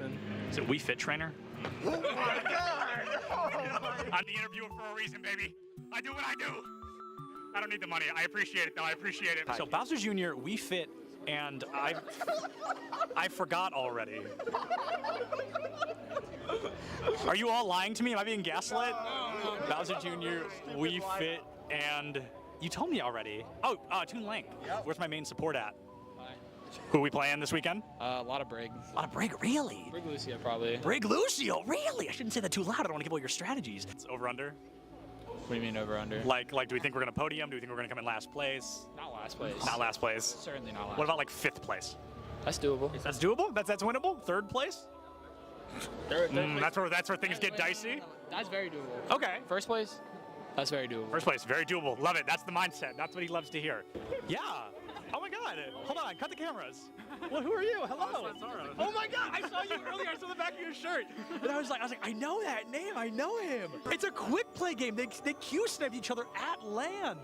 often. Is it We Fit Trainer? Oh my God! I'm the interviewer for a reason, baby. I do what I do. I don't need the money. I appreciate it, though. I appreciate it. So Bowser Jr., We Fit, and I forgot already. Are you all lying to me? Am I being gaslit? No. Bowser Jr., We Fit, and you told me already. Oh, Toon Link. Yep. Where's my main support at? Who are we playing this weekend? A lot of Brig. A lot of Brig, really? Brig Lucio, probably. Brig Lucio, really? I shouldn't say that too loud. I don't want to give away your strategies. It's over-under? What do you mean over-under? Like, do we think we're going to podium? Do we think we're going to come in last place? Not last place. Not last place. Certainly not last. What about like 5th place? That's doable. That's doable? That's winnable? 3rd place? That's where things get dicey? That's very doable. Okay. 1st place? That's very doable. 1st place, very doable. Love it. That's the mindset. That's what he loves to hear. Yeah. Oh my God. Hold on. Cut the cameras. Well, who are you? Hello. Oh my God. I saw you earlier. I saw the back of your shirt. And I was like, I know that name. I know him. It's a quick play game. They Q-sniped each other at land.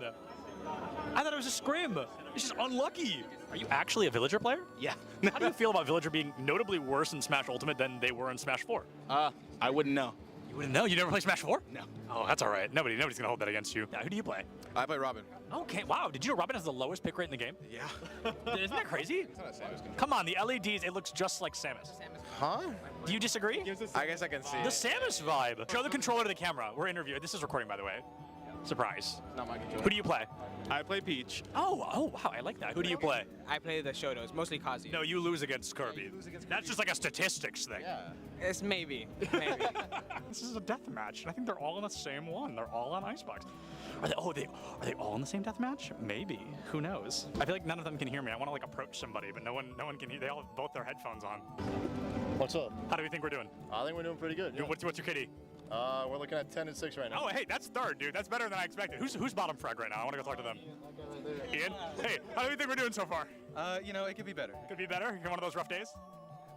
I thought it was a scrim. It's just unlucky. Are you actually a Villager player? Yeah. How do you feel about Villager being notably worse in Smash Ultimate than they were in Smash 4? I wouldn't know. You wouldn't know? You never played Smash 4? No. Oh, that's all right. Nobody's going to hold that against you. Now, who do you play? I play Robin. Okay, wow. Did you know Robin has the lowest pick rate in the game? Yeah. Isn't that crazy? Come on, the LEDs, it looks just like Samus. Huh? Do you disagree? I guess I can see The it. Samus vibe. Show the controller to the camera. We're interviewing. This is recording, by the way. Surprise. Not my controller. Who do you play? I play Peach. Oh, wow, I like that. Who do you play? I play the Shotos, mostly Kazuya. No, you lose against Kirby. That's just like a statistics thing. Yeah. It's maybe. This is a death match. I think they're all in the same one. They're all on Icebox. Are they all in the same death match? Maybe. Who knows? I feel like none of them can hear me. I want to like approach somebody, but no one can hear. They all have both their headphones on. What's up? How do we think we're doing? I think we're doing pretty good. Yeah. What's your kitty? We're looking at 10 and 6 right now. Oh, hey, that's 3rd, dude. That's better than I expected. Who's bottom frag right now? I want to go talk to them. Ian? Hey, how do you think we're doing so far? You know, it could be better. Could be better? You're one of those rough days?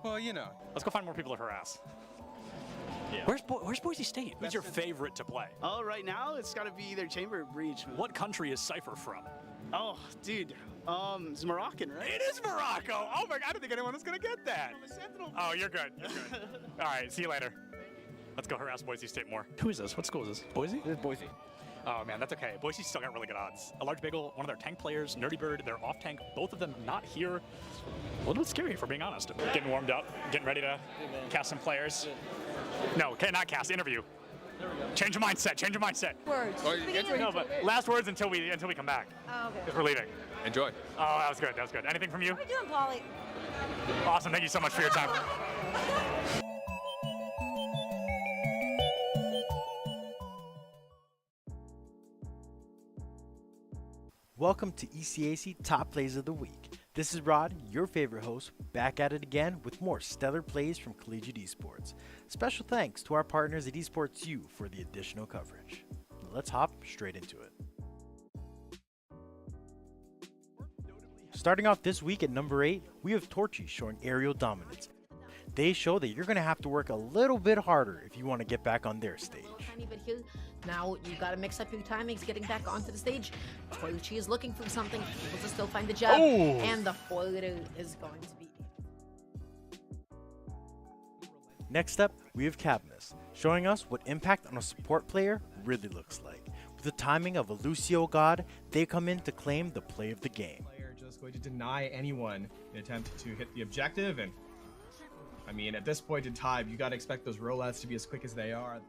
Well, you know. Let's go find more people to harass. Yeah. Where's Boise State? Who's your favorite to play? Oh, right now it's got to be either Chamber or Breach. What country is Cypher from? Oh, dude. It's Moroccan, right? It is Morocco. Oh my God, I didn't think anyone was gonna get that. Oh, you're good. You're good. All right, see you later. Let's go harass Boise State more. Who is this? What school is this? Boise? This is Boise. Oh man, that's okay. Boise's still got really good odds. A Large Bagel, one of their tank players, Nerdy Bird, they're off tank. Both of them not here. A little bit scary, if we're being honest. Getting warmed up, getting ready to cast some players. No, okay, not cast, interview. Change your mindset, change your mindset. Words. No, but last words until we come back. Oh, okay. Because we're leaving. Enjoy. Oh, that was good, that was good. Anything from you? How are you doing, Polly? Awesome, thank you so much for your time. Welcome to ECAC Top Plays of the Week. This is Rod, your favorite host, back at it again with more stellar plays from collegiate esports. Special thanks to our partners at Esports U for the additional coverage. Let's hop straight into it. Starting off this week at number 8, we have Torchy showing aerial dominance. They show that you're going to have to work a little bit harder if you want to get back on their stage. Tiny bit here. Now you got to mix up your timings getting back onto the stage. Torchy is looking for something, able to still find the jab, and the foil is going to be. Next up, we have Cadmus, showing us what impact on a support player really looks like. With the timing of a Lucio God, they come in to claim the play of the game. Player just going to deny anyone an attempt to hit the objective, and I mean, at this point in time, you gotta expect those rollouts to be as quick as they are.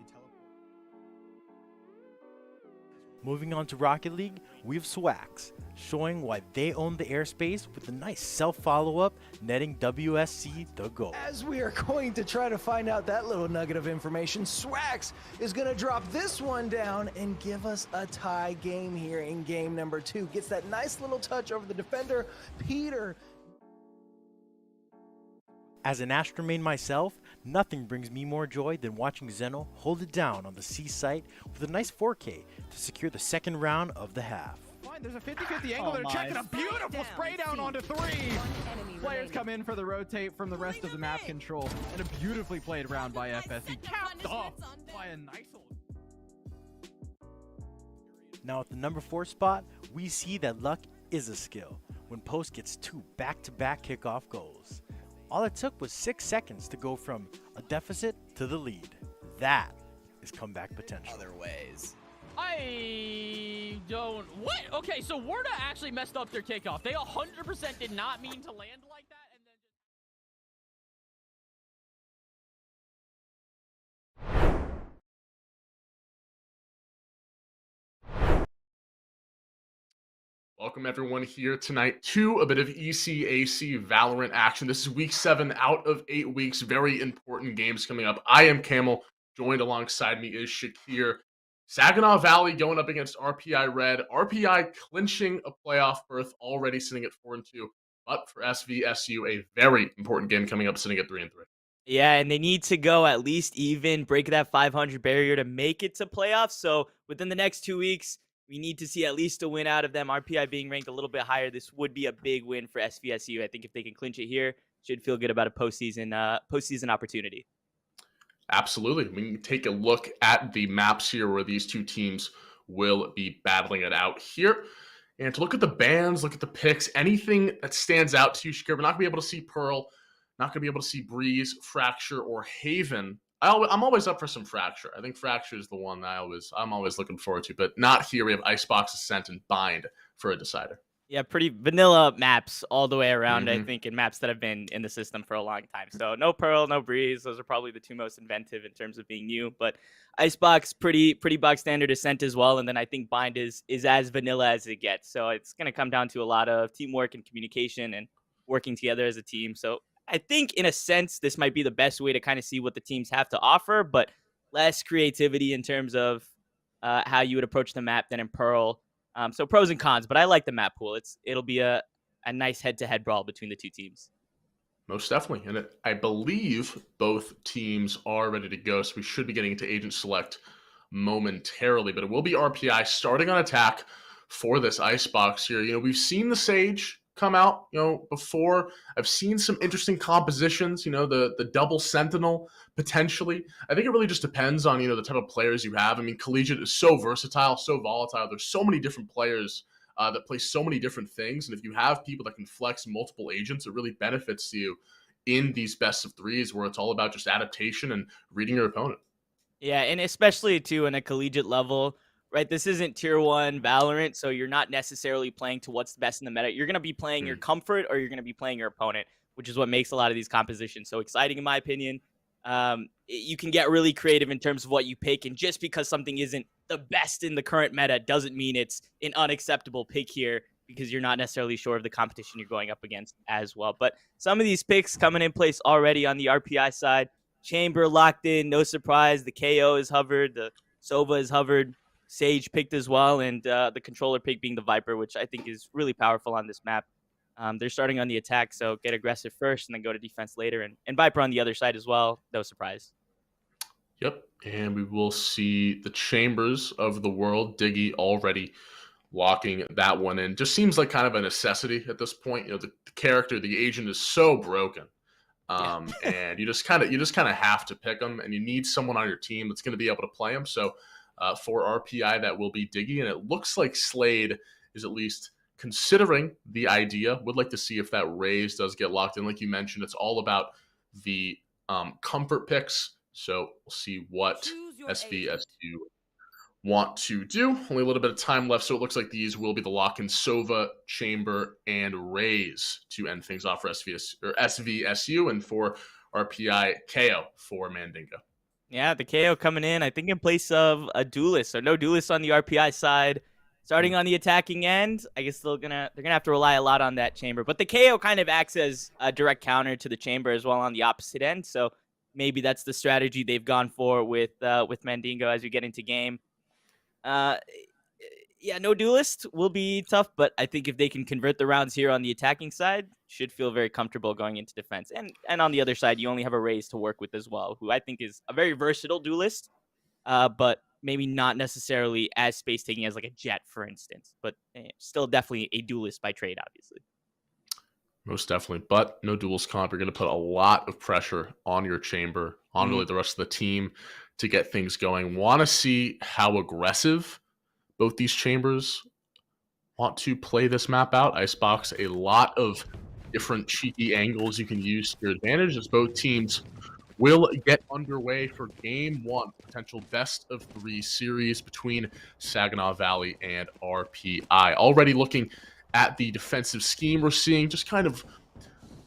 Moving on to Rocket League, we have Swax, showing why they own the airspace with a nice self-follow-up, netting WSC the goal. As we are going to try to find out that little nugget of information, Swax is going to drop this one down and give us a tie game here in game number 2. Gets that nice little touch over the defender, Peter. As an Astra main myself, nothing brings me more joy than watching Zeno hold it down on the C site with a nice 4K to secure the second round of the half. Fine, there's a 50-50 angle. They're checking a beautiful spray down onto 3. Players come in for the rotate from the rest of the map control, and a beautifully played round by FSE, capped off by a nice old. Now at the number 4 spot, we see that luck is a skill when Post gets 2 back-to-back kickoff goals. All it took was 6 seconds to go from a deficit to the lead. That is comeback potential. Other ways. I don't... What? Okay, so Warda actually messed up their kickoff. They 100% did not mean to land like that. And then Welcome everyone here tonight to a bit of ECAC Valorant action. This is week 7 out of 8 weeks. Very important games coming up. I am Camel. Joined alongside me is Shakir. Saginaw Valley going up against RPI Red. RPI clinching a playoff berth, already sitting at 4-2. But for SVSU, a very important game coming up, sitting at 3-3. Yeah, and they need to go at least even, break that 500 barrier to make it to playoffs. So within the next 2 weeks, we need to see at least a win out of them. RPI being ranked a little bit higher, this would be a big win for SVSU. I think if they can clinch it here, should feel good about a postseason opportunity. Absolutely. We can take a look at the maps here where these two teams will be battling it out here. And to look at the bans, look at the picks, anything that stands out to you, Shakir. We're not going to be able to see Pearl, not going to be able to see Breeze, Fracture, or Haven. I'm always up for some Fracture. I think Fracture is the one that I'm always looking forward to, but not here. We have Icebox, Ascent, and Bind for a decider. Yeah, pretty vanilla maps all the way around, I think, and maps that have been in the system for a long time. So no Pearl, no Breeze. Those are probably the two most inventive in terms of being new. But Icebox, pretty box standard. Ascent as well. And then I think Bind is as vanilla as it gets. So it's going to come down to a lot of teamwork and communication and working together as a team. So I think in a sense, this might be the best way to kind of see what the teams have to offer, but less creativity in terms of how you would approach the map than in Pearl. So pros and cons, but I like the map pool. It'll be a nice head-to-head brawl between the two teams. Most definitely. And I believe both teams are ready to go, so we should be getting into Agent Select momentarily. But it will be RPI starting on attack for this Icebox here. You know, we've seen the Sage come out, before. I've seen some interesting compositions, the double Sentinel potentially. I think it really just depends on, the type of players you have. I mean, Collegiate is so versatile, so volatile. There's so many different players that play so many different things. And if you have people that can flex multiple agents, it really benefits you in these best of threes where it's all about just adaptation and reading your opponent. Yeah, and especially too in a collegiate level, right? This isn't tier 1 Valorant, so you're not necessarily playing to what's the best in the meta. You're going to be playing your comfort or you're going to be playing your opponent, which is what makes a lot of these compositions so exciting, in my opinion. You can get really creative in terms of what you pick, and just because something isn't the best in the current meta doesn't mean it's an unacceptable pick here, because you're not necessarily sure of the competition you're going up against as well. But some of these picks coming in place already on the RPI side. Chamber locked in, no surprise. The KO is hovered, the Sova is hovered. Sage picked as well, and the controller pick being the Viper, which I think is really powerful on this map. They're starting on the attack, so get aggressive first and then go to defense later. And Viper on the other side as well, no surprise. Yep, and we will see the Chambers of the world, Diggy already locking that one in. Just seems like kind of a necessity at this point. The character, the agent is so broken. And you just kind of have to pick them, and you need someone on your team that's going to be able to play them. So for RPI, that will be Diggy, and it looks like Slade is at least considering the idea. Would like to see if that raise does get locked in. Like you mentioned, it's all about the comfort picks. So we'll see what SVSU want to do. Only a little bit of time left, so it looks like these will be the lock-in Sova, Chamber, and Raise to end things off for SVSU, and for RPI, KO for Mandingo. Yeah, the KO coming in, I think, in place of a duelist. So no duelist on the RPI side. Starting on the attacking end, I guess they're gonna have to rely a lot on that Chamber. But the KO kind of acts as a direct counter to the Chamber as well on the opposite end. So maybe that's the strategy they've gone for with Mandingo as we get into game. Yeah, no duelist will be tough, but I think if they can convert the rounds here on the attacking side, should feel very comfortable going into defense. And on the other side, you only have a Raze to work with as well, who I think is a very versatile duelist, but maybe not necessarily as space-taking as like a Jet, for instance, but still definitely a duelist by trade, obviously. Most definitely, but no duels comp. You're going to put a lot of pressure on your Chamber, on really the rest of the team to get things going. Want to see how aggressive both these Chambers want to play this map out. Icebox, a lot of different cheeky angles you can use to your advantage as both teams will get underway for game one, potential best of 3 series between Saginaw Valley and RPI. Already looking at the defensive scheme we're seeing, just kind of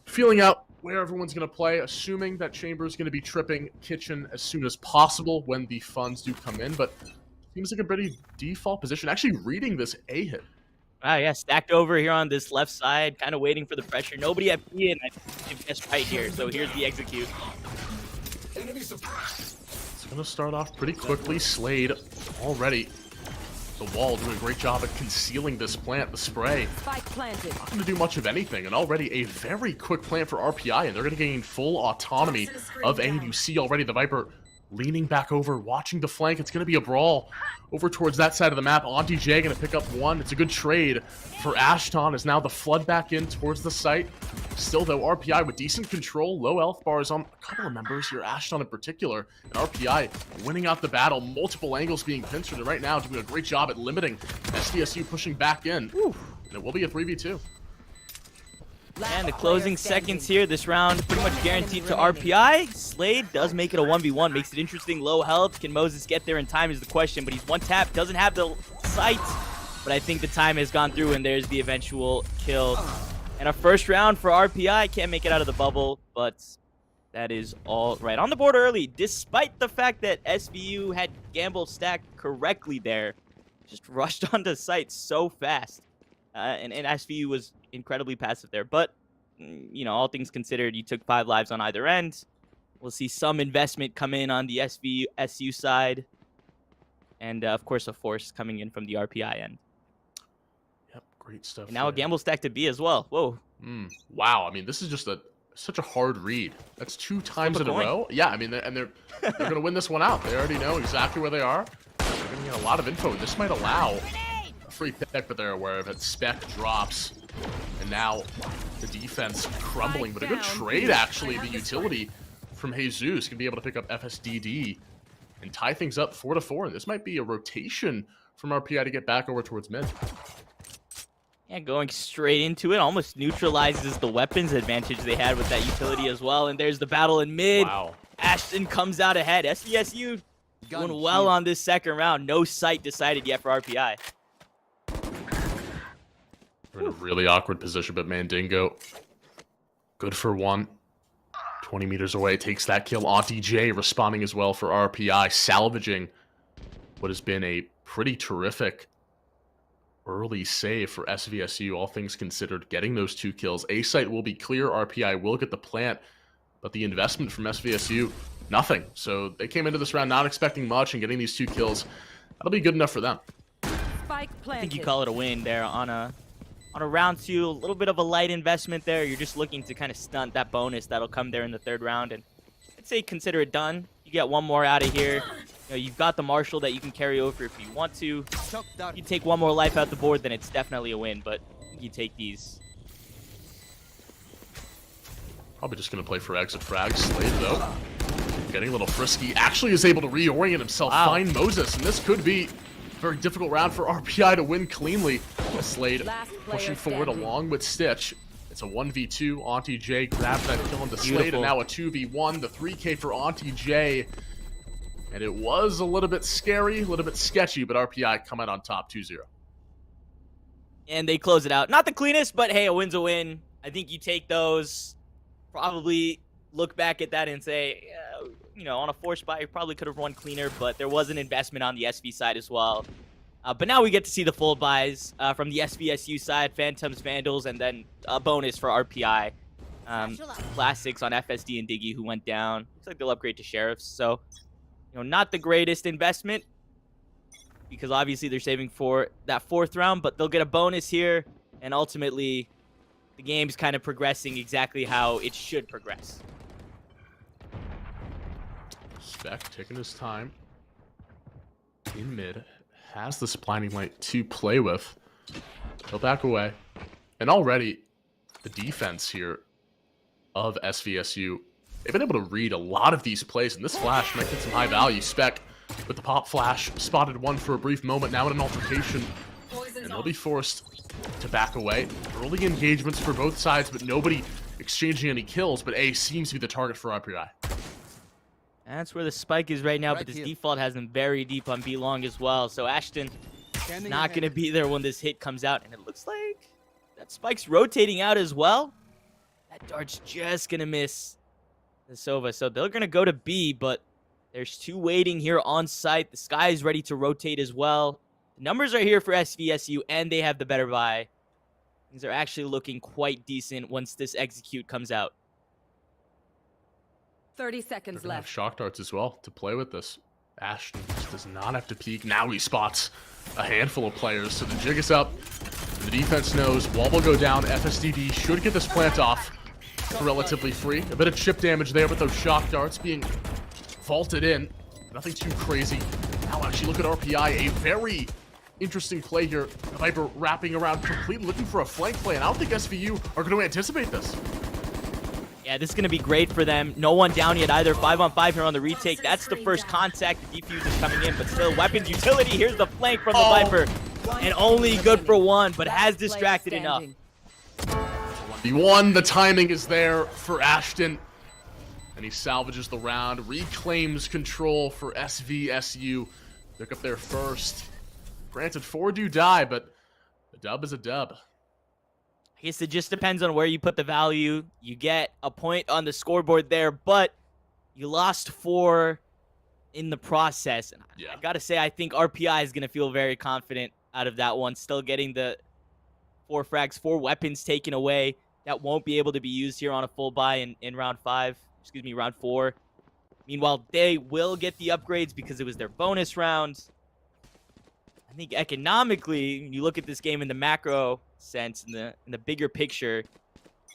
feeling out where everyone's going to play, assuming that Chamber is going to be tripping Kitchen as soon as possible when the funds do come in, but seems like a pretty default position. Actually reading this A hit. Wow, yeah, stacked over here on this left side, kind of waiting for the pressure. Nobody at B, and I think just right here, so here's the execute. It's going to start off pretty quickly. Slade already. The wall doing a great job at concealing this plant, the spray. Spike planted. Not going to do much of anything, and already a very quick plant for RPI, and they're going to gain full autonomy of A. You see already the Viper leaning back over, watching the flank. It's going to be a brawl over towards that side of the map. Auntie J going to pick up one. It's a good trade for Ashton as now the flood back in towards the site. Still, though, RPI with decent control, low health bars on a couple of members here, Ashton in particular, and RPI winning out the battle, multiple angles being pinched, and right now doing a great job at limiting SDSU pushing back in. And it will be a 3v2. And the closing seconds here, this round pretty much guaranteed to RPI. Slade does make it a 1v1, makes it interesting. Low health, can Moses get there in time is the question, but he's one tap, doesn't have the sight, but I think the time has gone through, and there's the eventual kill. And a first round for RPI, can't make it out of the bubble, but that is all right. On the board early, despite the fact that SVU had gamble stacked correctly there, just rushed onto site so fast. And SVU was incredibly passive there. But, you know, all things considered, you took 5 lives on either end. We'll see some investment come in on the SVSU side. And, of course, a force coming in from the RPI end. Yep, great stuff. And now a gamble stack to B as well. Whoa. Wow, I mean, this is just such a hard read. That's 2 times in a row. Yeah, I mean, they're going to win this one out. They already know exactly where they are. They're going to get a lot of info. This might allow free pick, but they're aware of it. Spec drops, and now the defense crumbling, but a good trade actually. The utility from Jesus can be able to pick up FSDD and tie things up 4-4. This might be a rotation from RPI to get back over towards mid. Yeah, going straight into it almost neutralizes the weapons advantage they had with that utility as well. And there's the battle in mid. Wow. Ashton comes out ahead. SVSU doing well on this second round. No sight decided yet for RPI. We're in a really awkward position, but Mandingo, good for 1. 20 meters away, takes that kill. Auntie J responding as well for RPI, salvaging what has been a pretty terrific early save for SVSU, all things considered, getting those 2 kills. A site will be clear, RPI will get the plant, but the investment from SVSU, nothing. So they came into this round not expecting much, and getting these 2 kills, that'll be good enough for them. I think you call it a win there on a round 2, a little bit of a light investment there. You're just looking to kind of stunt that bonus that'll come there in the 3rd round, and I'd say consider it done. You get 1 more out of here. You know, you've got the Marshall that you can carry over if you want to. You take 1 more life out the board, then it's definitely a win, but you take these. Probably just going to play for exit frag. Slade, though, getting a little frisky. Actually is able to reorient himself, find Moses, and this could be a very difficult round for RPI to win cleanly. Slade pushing forward along with Stitch. It's a 1v2. Auntie J grabs that kill into Slade, and now a 2v1. The 3K for Auntie J. And it was a little bit scary, a little bit sketchy, but RPI come out on top 2-0. And they close it out. Not the cleanest, but hey, a win's a win. I think you take those, probably look back at that and say, you know, on a force buy, you probably could have run cleaner, but there was an investment on the SV side as well. But now we get to see the full buys from the SVSU side, Phantoms, Vandals, and then a bonus for RPI. Classics on FSD and Diggy who went down. Looks like they'll upgrade to Sheriffs. So, you know, not the greatest investment because obviously they're saving for that 4th round, but they'll get a bonus here. And ultimately, the game's kind of progressing exactly how it should progress. Spec taking his time in mid. Has this blinding light to play with. He'll back away. And already, the defense here of SVSU, they've been able to read a lot of these plays, and this flash might get some high value. Spec with the pop flash, spotted 1 for a brief moment, now in an altercation. And they'll be forced to back away. Early engagements for both sides, but nobody exchanging any kills, but A seems to be the target for RPI. That's where the spike is right now, but this default has them very deep on B long as well. So Ashton not going to be there when this hit comes out, and it looks like that spike's rotating out as well. That dart's just going to miss the Sova. So they're going to go to B, but there's two waiting here on site. The Sky is ready to rotate as well. The numbers are here for SVSU, and they have the better buy. Things are actually looking quite decent once this execute comes out. 30 seconds left. Have shock darts as well to play with this. Ashton just does not have to peek. Now he spots a handful of players. So the jig is up. The defense knows wall will go down. FSDD should get this plant off relatively free. A bit of chip damage there, but those shock darts being vaulted in. Nothing too crazy. Now actually look at RPI. A very interesting play here. The Viper wrapping around completely looking for a flank play. And I don't think SVU are going to anticipate this. Yeah, this is going to be great for them. No one down yet either. 5-on-5 here on the retake. That's the first contact. The defuse is coming in, but still weapons utility. Here's the flank from the Viper. And only good for one, but has distracted enough. The one, the timing is there for Ashton. And he salvages the round, reclaims control for SVSU. Pick up their first. Granted, 4 do die, but a dub is a dub. I guess it just depends on where you put the value. You get a point on the scoreboard there, but you lost 4 in the process. And yeah. I gotta say, I think RPI is gonna feel very confident out of that one. Still getting the 4 frags, 4 weapons taken away. That won't be able to be used here on a full buy in round 5. Excuse me, round 4. Meanwhile, they will get the upgrades because it was their bonus round. I think economically, when you look at this game in the macro sense, in the bigger picture,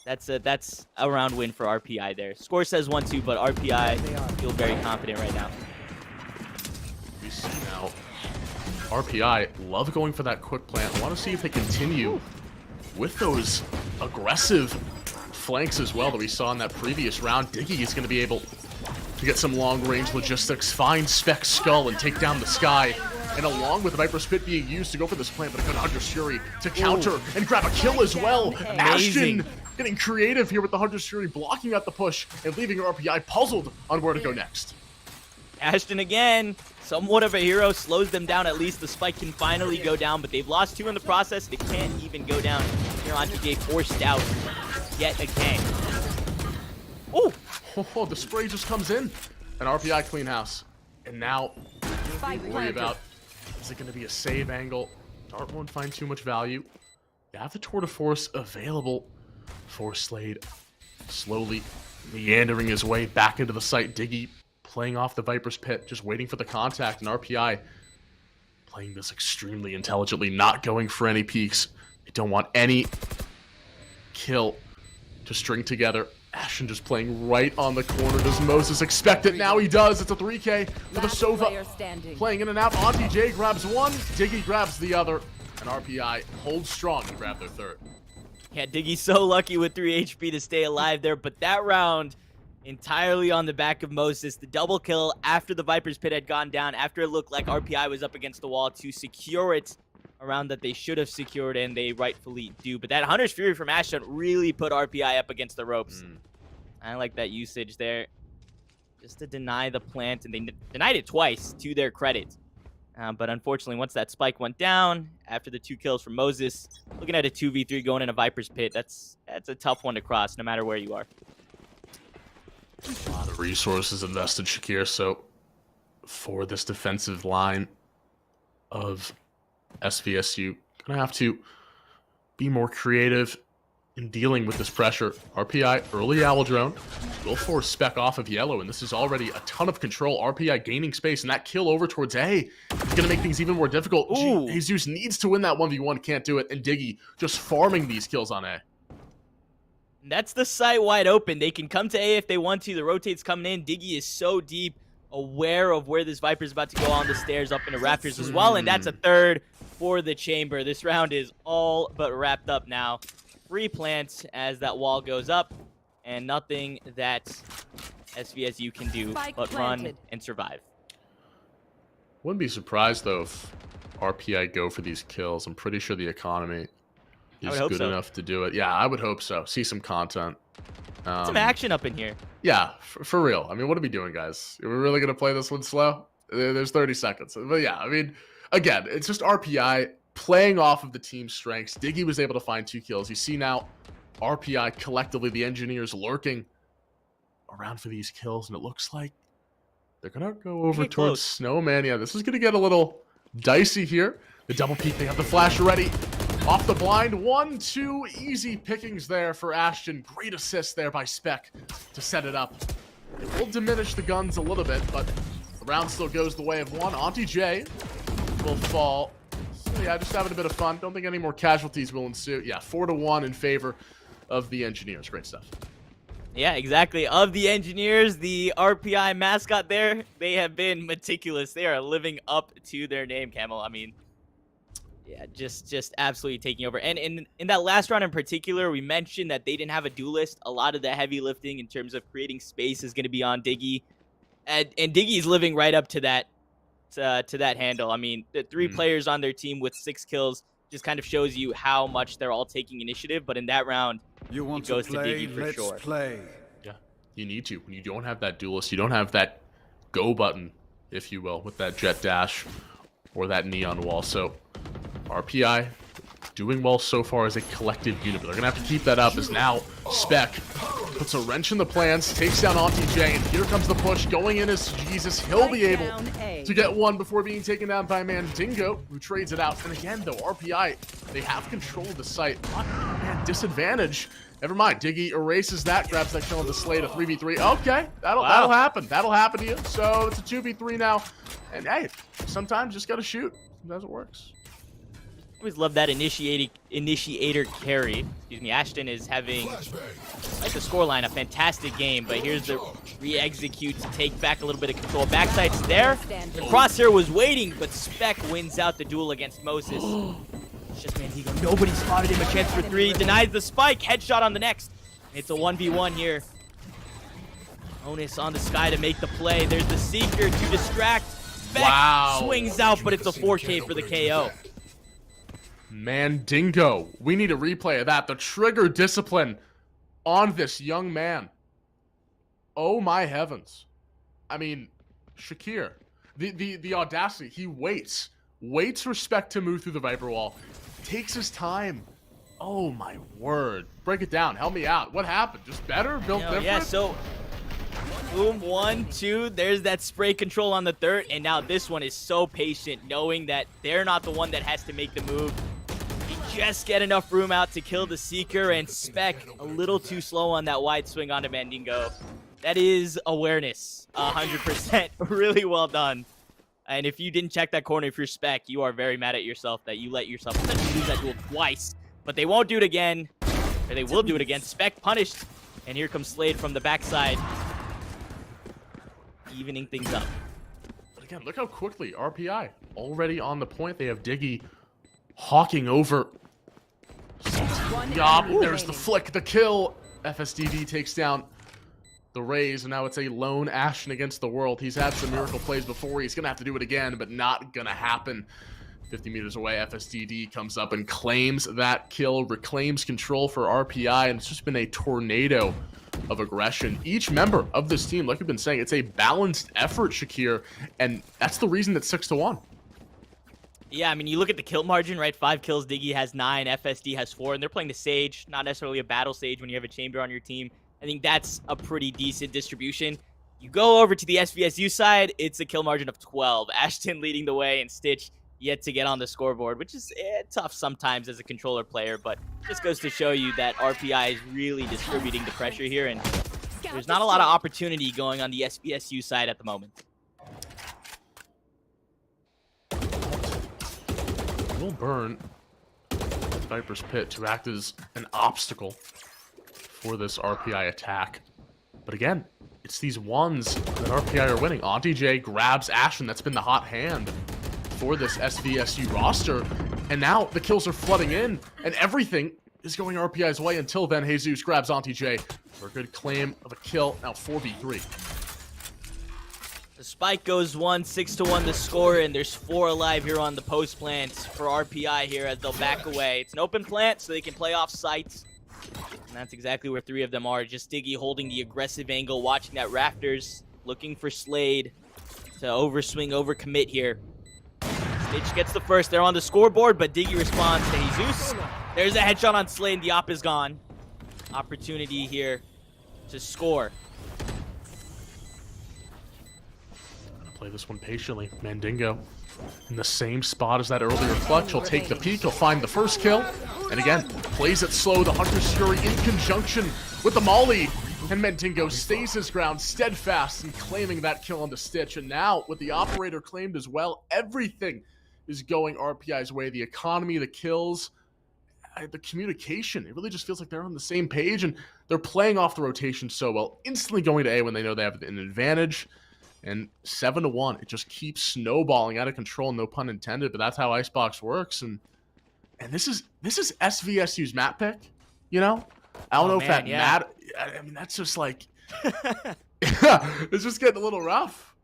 that's a round win for RPI there. Score says 1-2, but RPI feel very confident right now. We see now RPI love going for that quick plant. I want to see if they continue with those aggressive flanks as well that we saw in that previous round. Diggy is going to be able to get some long-range logistics, find Spec Skull, and take down the Sky. And along with Viper Spit being used to go for this plant, but a good Hunter's Fury to counter and grab a kill as well. Ashton getting creative here with the Hunter's Fury, blocking out the push and leaving RPI puzzled on where to go next. Ashton again, somewhat of a hero, slows them down. At least the spike can finally go down, but they've lost 2 in the process. They can't even go down here on TJ, forced out yet again. Oh, the spray just comes in. An RPI clean house. And now, worry about, is it going to be a save angle? Dart won't find too much value. You have the Tour de Force available for Slade. Slowly meandering his way back into the site. Diggy playing off the Viper's Pit, just waiting for the contact. And RPI playing this extremely intelligently, not going for any peaks. They don't want any kill to string together. Ashton just playing right on the corner. Does Moses expect it? Now he does. It's a 3K for the Sova. Playing in and out. Auntie J grabs one. Diggy grabs the other. And RPI holds strong to grab their third. Yeah, Diggy's so lucky with 3 HP to stay alive there. But that round entirely on the back of Moses. The double kill after the Viper's Pit had gone down. After it looked like RPI was up against the wall to secure it. Around that they should have secured, and they rightfully do. But that Hunter's Fury from Ashton really put RPI up against the ropes. I like that usage there. Just to deny the plant, and they denied it twice, to their credit. But unfortunately, once that spike went down, after the 2 kills from Moses, looking at a 2v3 going in a Viper's Pit, that's a tough one to cross, no matter where you are. A lot of resources invested, Shakir, so for this defensive line of SVSU, gonna have to be more creative in dealing with this pressure. RPI early owl drone will force Spec off of yellow, and this is already a ton of control. RPI gaining space, and that kill over towards A is gonna make things even more difficult. Jesus needs to win that 1v1, can't do it, and Diggy just farming these kills on A. That's the site wide open. They can come to A if they want to. The rotate's coming in. Diggy is so deep, aware of where this Viper's about to go on the stairs up into Raptors as well, and that's a third for the Chamber. This round is all but wrapped up now. 3 plants as that wall goes up, and nothing that SVSU can do but run and survive. Wouldn't be surprised, though, if RPI go for these kills. I'm pretty sure the economy is good enough to do it. Yeah, I would hope so. See some content. Some action up in here. Yeah, for real. I mean, what are we doing, guys? Are we really going to play this one slow? There's 30 seconds. But yeah, I mean, again, it's just RPI playing off of the team's strengths. Diggy was able to find 2 kills. You see now RPI collectively, the engineers lurking around for these kills, and it looks like they're going to go over towards Snowman. Yeah, this is going to get a little dicey here. The double peek, they have the flash already. Off the blind, 1-2 easy pickings there for Ashton. Great assist there by Spec to set it up. It will diminish the guns a little bit, but the round still goes the way of one. Auntie J will fall. So yeah, just having a bit of fun. Don't think any more casualties will ensue. Yeah, 4-1 in favor of the engineers. Great stuff. Yeah, exactly. Of the engineers, the RPI mascot there, they have been meticulous. They are living up to their name, Camel. I mean, yeah, just absolutely taking over. And in that last round in particular, we mentioned that they didn't have a duelist. A lot of the heavy lifting in terms of creating space is going to be on Diggy. And Diggy is living right up to that handle. I mean, the 3 players on their team with 6 kills just kind of shows you how much they're all taking initiative. But in that round, it goes to Diggy for sure. Play. Yeah, you need to. When you don't have that duelist, you don't have that go button, if you will, with that jet dash or that neon wall. So RPI doing well so far as a collective unit. But they're going to have to keep that up as now Spec puts a wrench in the plans, takes down Auntie J, and here comes the push going in as Jesus. He'll be able to get one before being taken down by Mandingo, who trades it out. And again, though, RPI, they have control of the site. At disadvantage. Never mind. Diggy erases that, grabs that kill on the slate, a 3v3. Okay, that'll happen. That'll happen to you. So it's a 2v3 now. And hey, sometimes just got to shoot. Sometimes it works. Always love that initiator carry. Excuse me, Ashton is having, like the scoreline, a fantastic game, but here's the re-execute to take back a little bit of control. Backside's there. The crosshair was waiting, but Spec wins out the duel against Moses. It's just Mandingo. Nobody spotted him. A chance for 3. Denies the spike. Headshot on the next. It's a 1v1 here. Onus on the sky to make the play. There's the Seeker to distract. Spec swings out, but it's a 4K for the KO. Mandingo. We need a replay of that. The trigger discipline on this young man. Oh my heavens. I mean, Shakir. The audacity. He waits for Spec to move through the Viper wall. Takes his time. Oh my word. Break it down. Help me out. What happened? Just better? Built different? Yeah, so boom, 1, 2. There's that spray control on the third. And now this one is so patient, knowing that they're not the one that has to make the move. Just get enough room out to kill the Seeker, and Spec a little too slow on that wide swing onto Mandingo. That is awareness, 100%. Really well done. And if you didn't check that corner, if you're Spec, you are very mad at yourself that you let yourself essentially lose that duel twice. But they won't do it again, or they will do it again. Spec punished, and here comes Slade from the backside, evening things up. But again, look how quickly RPI already on the point. They have Diggy hawking over. Yup, there's the flick, the kill. FSDD takes down the Rays, and now it's a lone Ashton against the world. He's had some miracle plays before. He's going to have to do it again, but not going to happen. 50 meters away, FSDD comes up and claims that kill, reclaims control for RPI, and it's just been a tornado of aggression. Each member of this team, like we've been saying, it's a balanced effort, Shakir, and that's the reason it's 6-1. Yeah, I mean, you look at the kill margin, right? 5 kills, Diggy has 9, FSD has 4, and they're playing the Sage, not necessarily a battle Sage when you have a Chamber on your team. I think that's a pretty decent distribution. You go over to the SVSU side, it's a kill margin of 12. Ashton leading the way, and Stitch yet to get on the scoreboard, which is tough sometimes as a controller player, but just goes to show you that RPI is really distributing the pressure here, and there's not a lot of opportunity going on the SVSU side at the moment. Will burn Viper's Pit to act as an obstacle for this RPI attack. But again, it's these ones that RPI are winning. Auntie J grabs Ashton. That's been the hot hand for this SVSU roster. And now the kills are flooding in, and everything is going RPI's way until then Jesus grabs Auntie J for a good claim of a kill. Now 4v3. The spike goes 1, 6-1 the score, and there's 4 alive here on the post plant for RPI here as they'll back away. It's an open plant, so they can play off sites. And that's exactly where 3 of them are. Just Diggy holding the aggressive angle, watching that Rafters, looking for Slade to overswing, overcommit here. Stitch gets the first. They're on the scoreboard, but Diggy responds to Jesus. There's a headshot on Slade, and the op is gone. Opportunity here to score. Play this one patiently. Mandingo in the same spot as that earlier clutch. He'll take the peek. He'll find the first kill. And again, plays it slow. The Hunter's Fury in conjunction with the Molly. And Mandingo stays his ground, steadfast in claiming that kill on the Stitch. And now, with the Operator claimed as well, everything is going RPI's way. The economy, the kills, the communication. It really just feels like they're on the same page. And they're playing off the rotation so well. Instantly going to A when they know they have an advantage. And 7-1, it just keeps snowballing out of control, no pun intended, but that's how Icebox works. And this is SVSU's map pick, you know? I don't know if that matters. I mean, that's just like, it's just getting a little rough.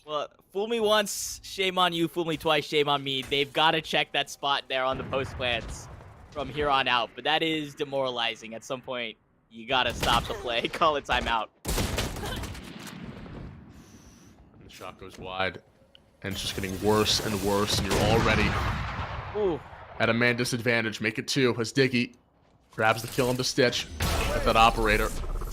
Well, fool me once, shame on you. Fool me twice, shame on me. They've got to check that spot there on the post plants from here on out. But that is demoralizing. At some point, you got to stop the play, call it timeout. Shot goes wide, and it's just getting worse and worse, and you're already at a man disadvantage. Make it 2 as Diggy grabs the kill on the Stitch at that Operator.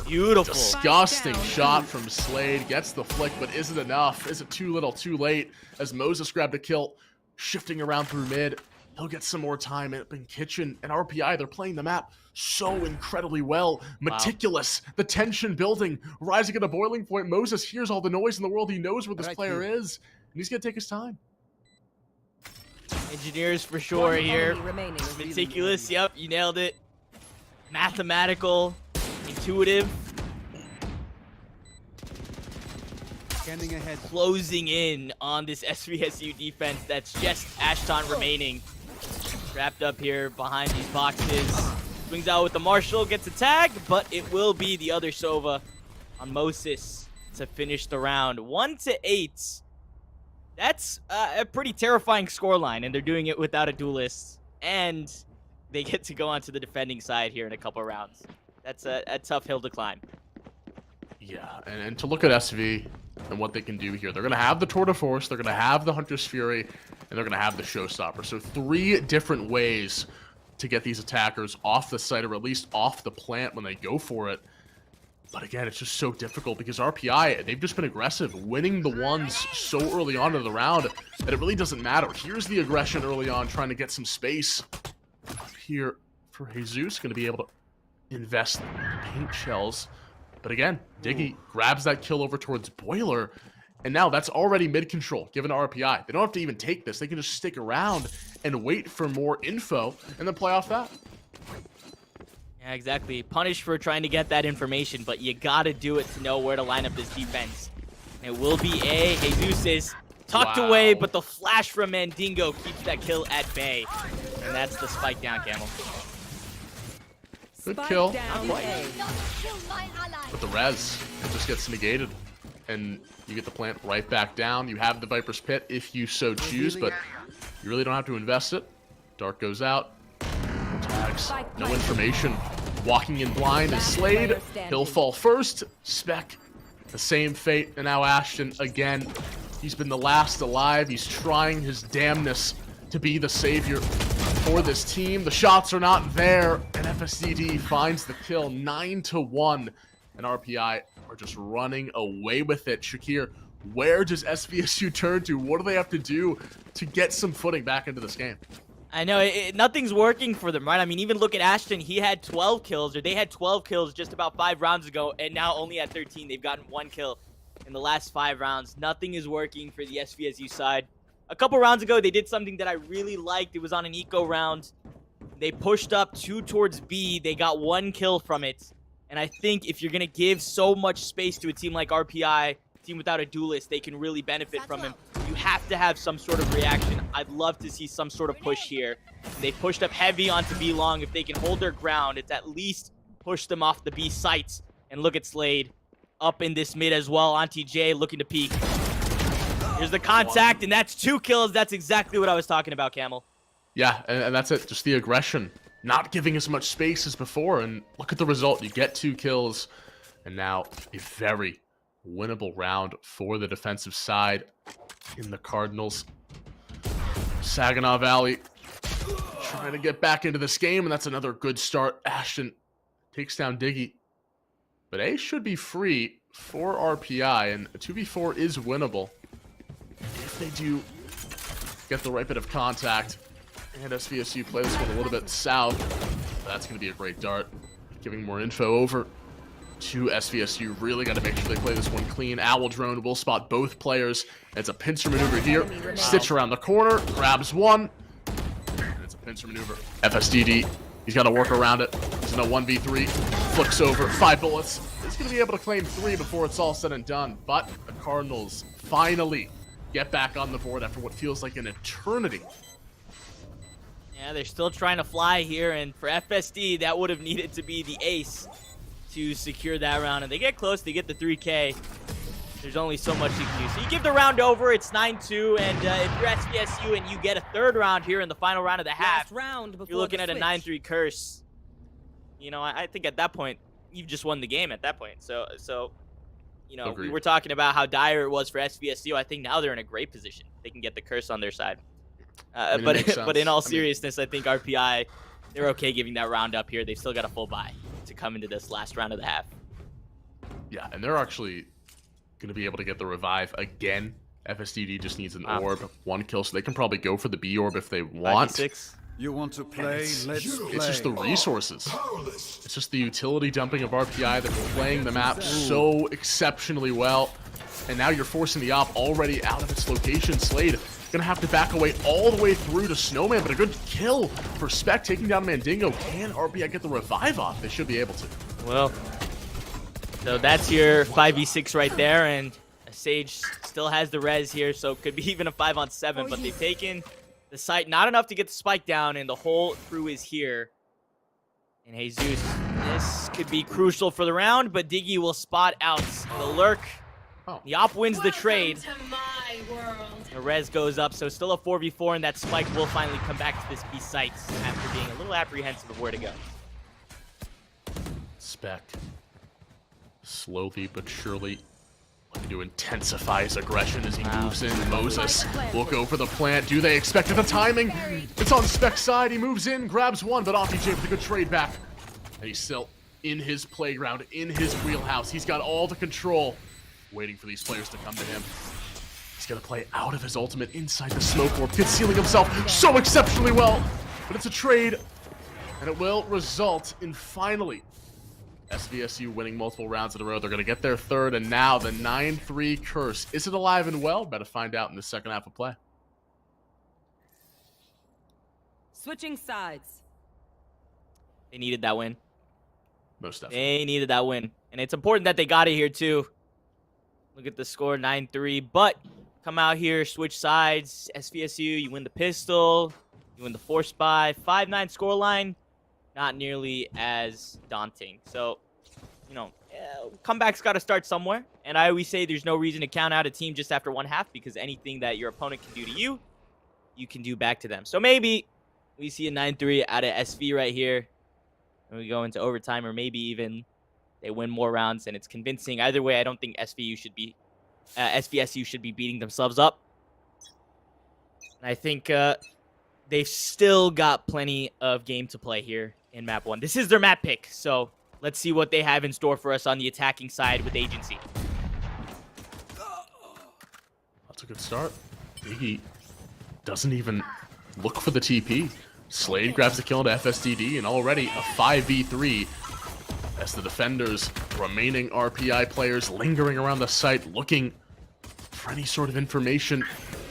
Beautiful. Disgusting shot from Slade. Gets the flick, but is it enough? Is it too little, too late? As Moses grabbed a kill, shifting around through mid. He'll get some more time up in Kitchen. And RPI, they're playing the map so incredibly well. Meticulous. The tension building. Rising at a boiling point. Moses hears all the noise in the world. He knows where this player is. And he's going to take his time. Engineers for sure here. Meticulous. Yep, you nailed it. Mathematical. Intuitive. Scanning ahead. Closing in on this SVSU defense that's just Ashton remaining. Trapped up here behind these boxes. Swings out with the Marshall, gets a tag, but it will be the other Sova on Moses to finish the round. 1-8. That's a pretty terrifying scoreline, and they're doing it without a duelist. And they get to go onto the defending side here in a couple rounds. That's a tough hill to climb. Yeah, and to look at SV and what they can do here. They're going to have the Tour de Force, they're going to have the Hunter's Fury, and they're going to have the Showstopper. So 3 different ways to get these attackers off the site, or at least off the plant when they go for it. But again, it's just so difficult because RPI, they've just been aggressive, winning the ones so early on in the round that it really doesn't matter. Here's the aggression early on, trying to get some space up here for Jesus. Going to be able to invest paint shells. But again, Diggy grabs that kill over towards Boiler, and now that's already mid-control, given to RPI. They don't have to even take this. They can just stick around and wait for more info, and then play off that. Yeah, exactly. Punished for trying to get that information, but you gotta do it to know where to line up this defense. And it will be A. Jesus is tucked away, but the flash from Mandingo keeps that kill at bay. And that's the spike down, Camel. Good kill. But the res, it just gets negated. And you get the plant right back down. You have the Viper's Pit if you so choose, but you really don't have to invest it. Dark goes out. No tags. No information. Walking in blind is Slade. He'll fall first. Spec, the same fate. And now Ashton again. He's been the last alive. He's trying his damnness to be the savior for this team. The shots are not there, and FSDD finds the kill 9-1, and RPI are just running away with it. Shakir, where does SVSU turn to? What do they have to do to get some footing back into this game? I know, nothing's working for them, right? I mean, even look at Ashton. He had 12 kills, or they had 12 kills just about 5 rounds ago, and now only at 13. They've gotten 1 kill in the last 5 rounds. Nothing is working for the SVSU side. A couple rounds ago, they did something that I really liked. It was on an eco round. They pushed up 2 towards B. They got 1 kill from it. And I think if you're going to give so much space to a team like RPI, a team without a duelist, they can really benefit from him. You have to have some sort of reaction. I'd love to see some sort of push here. They pushed up heavy onto B long. If they can hold their ground, it's at least push them off the B sites. And look at Slade up in this mid as well. Auntie J looking to peek. Here's the contact, and that's 2 kills. That's exactly what I was talking about, Camel. Yeah, and that's it. Just the aggression. Not giving as much space as before, and look at the result. You get 2 kills, and now a very winnable round for the defensive side in the Cardinals. Saginaw Valley trying to get back into this game, and that's another good start. Ashton takes down Diggy. But A should be free for RPI, and a 2v4 is winnable if they do get the right bit of contact. And SVSU play this one a little bit south. That's going to be a great dart. Giving more info over to SVSU. Really got to make sure they play this one clean. Owl Drone will spot both players. It's a pincer maneuver here. Stitch around the corner, grabs one. And it's a pincer maneuver. FSDD, he's got to work around it. He's in a 1v3. Flicks over, 5 bullets. He's going to be able to claim 3 before it's all said and done. But the Cardinals finally get back on the board after what feels like an eternity. Yeah, they're still trying to fly here, and for FSD, that would have needed to be the ace to secure that round. And they get close, they get the 3K. There's only so much you can do. So you give the round over, it's 9-2, and if you're SVSU and you get a 3rd round here in the final round of the half, you're looking at a 9-3 curse. You know, I think at that point, you've just won the game at that point. So you know, we were talking about how dire it was for SVSU. I think now they're in a great position. They can get the curse on their side. But in all seriousness, I think RPI, they're okay giving that round up here. They've still got a full buy to come into this last round of the half. Yeah, and they're actually going to be able to get the revive again. FSDD just needs an orb, 1 kill, so they can probably go for the B orb if they want. 5v6. You want to play? Let's play. It's just the resources. It's just the utility dumping of RPI. They're playing the map so exceptionally well. And now you're forcing the op already out of its location. Slade gonna have to back away all the way through to Snowman, but a good kill for Spec taking down Mandingo. Can RPI get the revive off? They should be able to. Well, so that's your 5v6 right there, and Sage still has the res here, so it could be even a 5-on-7, but they've taken the site. Not enough to get the spike down, and the whole crew is here. And Jesus, this could be crucial for the round, but Diggy will spot out the lurk. The op wins the trade. The res goes up, so still a 4v4, and that spike will finally come back to this B site after being a little apprehensive of where to go. Spec, slowly but surely, looking to intensify his aggression as he moves in. Moses will go for the plant. Do they expect the timing? It's on Spec's side. He moves in, grabs one, but RPJ with a good trade back. And he's still in his playground, in his wheelhouse. He's got all the control, waiting for these players to come to him. He's going to play out of his ultimate inside the smoke orb, concealing himself so exceptionally well. But it's a trade, and it will result in finally SVSU winning multiple rounds in a row. They're going to get their 3rd, and now the 9-3 curse. Is it alive and well? Better find out in the second half of play. Switching sides. They needed that win. Most definitely. They needed that win. And it's important that they got it here, too. Look at the score, 9-3. But come out here, switch sides. SVSU, you win the pistol. You win the force buy. 5-9 scoreline. Not nearly as daunting. So, you know, comeback's got to start somewhere. And I always say there's no reason to count out a team just after one half, because anything that your opponent can do to you, you can do back to them. So maybe we see a 9-3 out of SV right here. And we go into overtime, or maybe even they win more rounds and it's convincing. Either way, I don't think SVSU should be beating themselves up. And I think they've still got plenty of game to play here in map 1. This is their map pick, so let's see what they have in store for us on the attacking side with Agency. That's a good start. He doesn't even look for the TP. Slade grabs the kill into FSDD, and already a 5v3 as the defenders, remaining RPI players, lingering around the site, looking for any sort of information,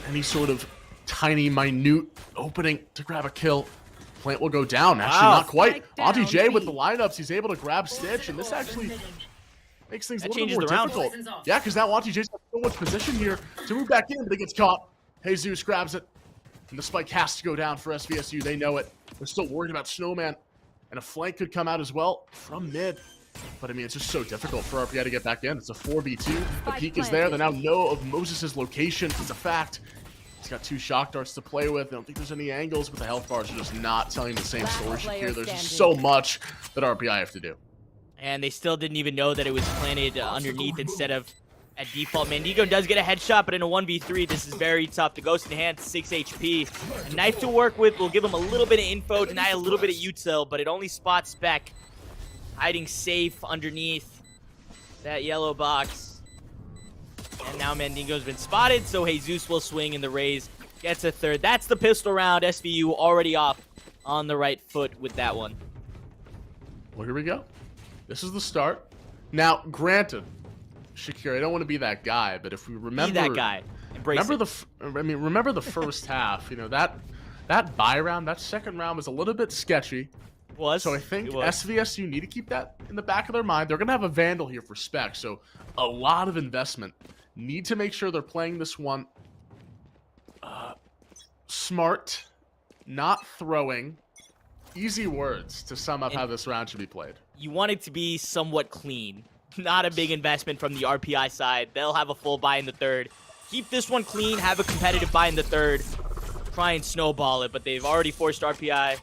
any sort of tiny, minute opening to grab a kill. Plant will go down. Actually, not quite. Auntie J with the lineups. He's able to grab Stitch, and this actually makes things a little bit more difficult. Yeah, because now Auntie J's got so much position here to move back in, but he gets caught. Jesus grabs it, and the spike has to go down for SVSU. They know it. They're still worried about Snowman, and a flank could come out as well from mid. But I mean, it's just so difficult for RPI to get back in. It's a 4v2. The peak is there. They now know of Moses' location. It's a fact. He's got 2 shock darts to play with. I don't think there's any angles, but the health bars are just not telling the same story here. There's just so much that RPI have to do. And they still didn't even know that it was planted underneath instead of at default. Mandingo does get a headshot, but in a 1v3, this is very tough. The Ghost in Hand, 6 HP. A knife to work with will give him a little bit of info, deny a little bit of util, but it only spots Spec hiding safe underneath that yellow box. And now Mandingo's been spotted, so Jesus will swing in the raise. Gets a third. That's the pistol round. SVU already off on the right foot with that one. Well, here we go. This is the start. Now, granted, Shakir, I don't want to be that guy, but if we remember, Be that guy. Embrace remember the first half. You know that buy round, that second round was a little bit sketchy. So I think SVSU need to keep that in the back of their mind. They're gonna have a Vandal here for Spec, so a lot of investment. Need to make sure they're playing this one smart, not throwing. Easy words to sum up how this round should be played. You want it to be somewhat clean. Not a big investment from the RPI side. They'll have a full buy in the third. Keep this one clean, have a competitive buy in the third. Try and snowball it, but they've already forced RPI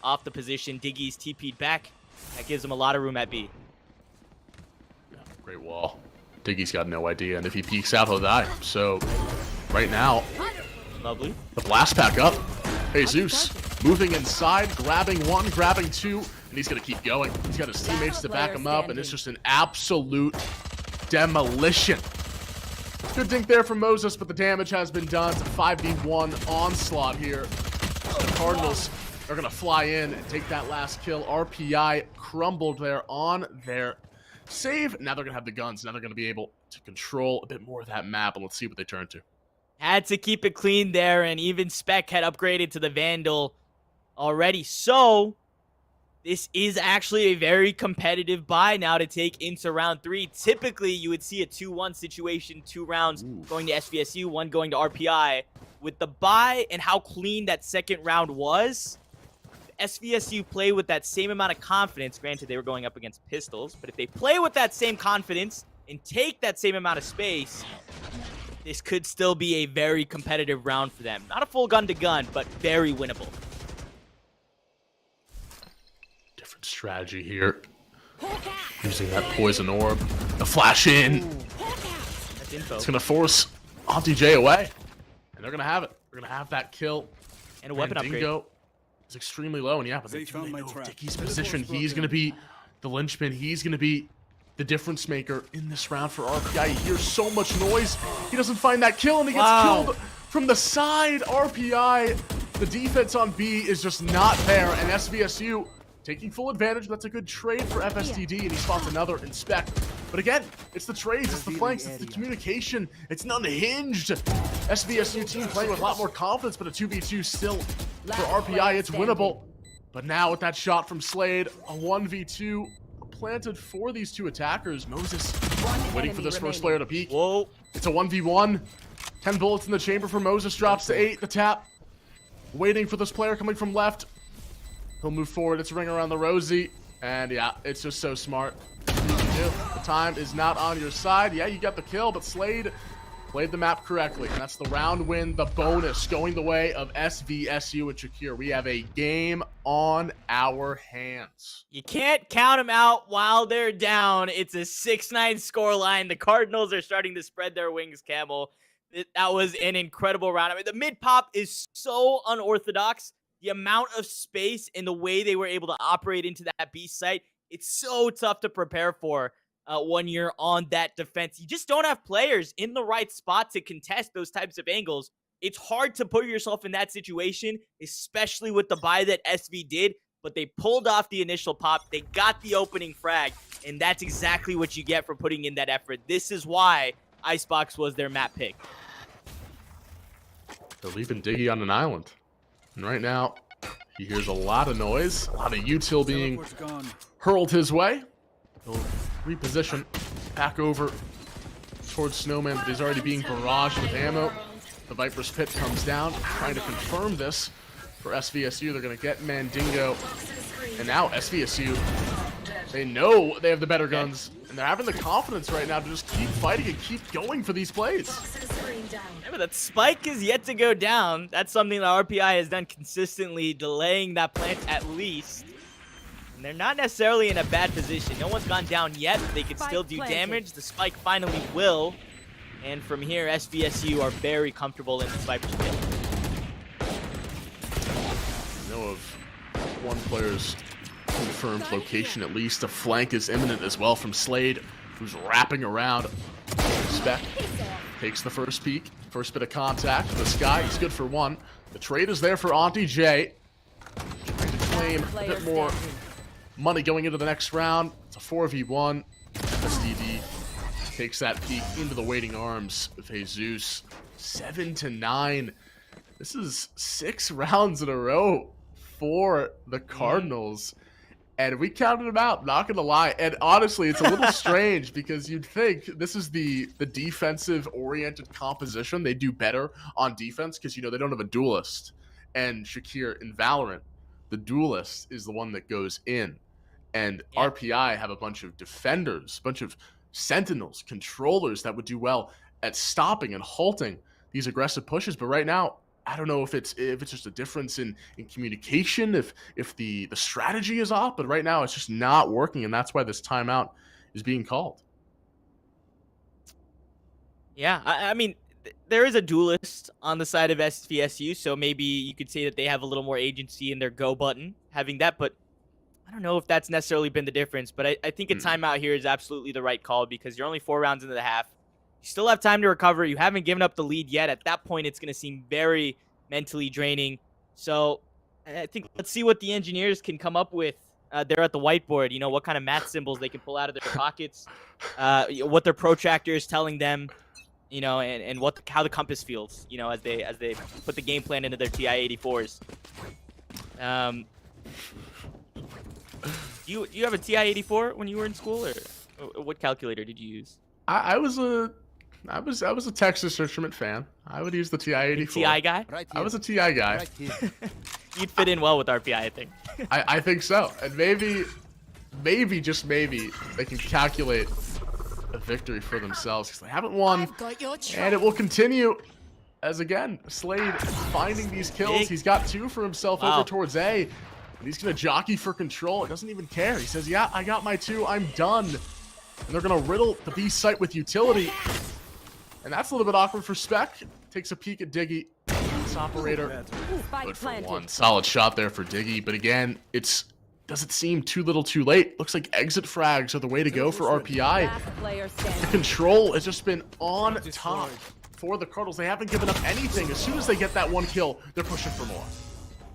off the position. Diggy's TP'd back. That gives them a lot of room at B. Yeah, great wall. Diggy's got no idea, and if he peeks out, he'll die. So, right now, lovely. The blast pack up. Jesus moving inside, grabbing 1, grabbing 2, and he's going to keep going. He's got his teammates to back him up, and it's just an absolute demolition. Good dink there from Moses, but the damage has been done. It's a 5v1 onslaught here. The Cardinals are going to fly in and take that last kill. RPI crumbled there on their save. Now they're going to have the guns. Now they're going to be able to control a bit more of that map, and let's see what they turn to. Had to keep it clean there, and even Spec had upgraded to the Vandal already. So, this is actually a very competitive buy now to take into round 3. Typically, you would see a 2-1 situation, 2 rounds going to SVSU, 1 going to RPI. With the buy and how clean that second round was, SVSU play with that same amount of confidence. Granted, they were going up against pistols, but if they play with that same confidence and take that same amount of space, this could still be a very competitive round for them. Not a full gun-to-gun, but very winnable. Different strategy here. Using that poison orb. The flash in. That's info. It's going to force OptiJ away. And they're going to have it. They're going to have that kill. And a weapon upgrade. Is extremely low. And yeah, but they know Dickie's position. He's going to be the linchpin. He's going to be the difference maker in this round for RPI. He hears so much noise. He doesn't find that kill, and he gets killed from the side. RPI, the defense on B is just not there, and SVSU taking full advantage. That's a good trade for FSTD, and he spots another in Spec. But again, it's the trades, it's the flanks, it's the communication. It's an unhinged SVSU team playing with a lot more confidence, but a 2v2 still for RPI. It's winnable. But now with that shot from Slade, a 1v2 planted for these 2 attackers. Moses waiting for this first player to peek. Whoa. It's a 1v1. 10 bullets in the chamber for Moses. Drops to 8. The tap. Waiting for this player coming from left. He'll move forward. It's a ring around the Rosie. And yeah, it's just so smart. The time is not on your side. Yeah, you got the kill, but Slade played the map correctly. And that's the round win, the bonus, going the way of SVSU and Shakir. We have a game on our hands. You can't count them out while they're down. It's a 6-9 scoreline. The Cardinals are starting to spread their wings, Camel. That was an incredible round. I mean, the mid-pop is so unorthodox. The amount of space and the way they were able to operate into that B site, it's so tough to prepare for when you're on that defense. You just don't have players in the right spot to contest those types of angles. It's hard to put yourself in that situation, especially with the buy that SV did, but they pulled off the initial pop. They got the opening frag, and that's exactly what you get for putting in that effort. This is why Icebox was their map pick. They're leaving Diggy on an island. And right now, he hears a lot of noise, a lot of util being hurled his way. He'll reposition back over towards Snowman, but he's already being barraged with ammo. The Viper's Pit comes down, trying to confirm this for SVSU. They're going to get Mandingo. And now SVSU They know they have the better guns, and they're having the confidence right now to just keep fighting and keep going for these plays. Yeah, but that spike is yet to go down. That's something that RPI has done consistently, delaying that plant at least. And they're not necessarily in a bad position. No one's gone down yet. They can still do damage. The spike finally will. And from here, SVSU are very comfortable in the Viper's pit. I know of one player's confirmed location at least. A flank is imminent as well from Slade, who's wrapping around. Spec takes the first peek. First bit of contact. The sky, he's good for one. The trade is there for Auntie J. Trying to claim a bit more money going into the next round. It's a 4v1. SDD takes that peek into the waiting arms of Jesus. 7-9. This is 6 rounds in a row for the Cardinals. And we counted them out, not gonna lie. And honestly, it's a little strange because you'd think this is the defensive-oriented composition. They do better on defense because, you know, they don't have a duelist. And Shakir in Valorant, the duelist is the one that goes in. And RPI have a bunch of defenders, a bunch of sentinels, controllers that would do well at stopping and halting these aggressive pushes. But right now, I don't know if it's just a difference in communication, if the strategy is off, but right now it's just not working, and that's why this timeout is being called. Yeah, I mean, there is a duelist on the side of SVSU, so maybe you could say that they have a little more agency in their go button having that, but I don't know if that's necessarily been the difference. But I think a timeout here is absolutely the right call because you're only 4 rounds into the half. You still have time to recover. You haven't given up the lead yet. At that point, it's going to seem very mentally draining. So I think let's see what the engineers can come up with there at the whiteboard. You know, what kind of math symbols they can pull out of their pockets, what their protractor is telling them, you know, and how the compass feels, you know, as they put the game plan into their TI-84s. Do you have a TI-84 when you were in school, or what calculator did you use? I was a Texas Instrument fan. I would use the TI-84. TI guy? I was a TI guy. Right You'd fit in well with RPI, I think. I think so. And maybe, just maybe, they can calculate a victory for themselves because they haven't won. And it will continue as, again, Slade finding these kills. He's got 2 for himself over towards A. And he's going to jockey for control. He doesn't even care. He says, yeah, I got my 2. I'm done. And they're going to riddle the B site with utility. And that's a little bit awkward for Spec. Takes a peek at Diggy. This operator. Good for 1. Solid shot there for Diggy. But again, does it seem too little too late? Looks like exit frags are the way to go for RPI. The control has just been on top for the Cardinals. They haven't given up anything. As soon as they get that 1 kill, they're pushing for more.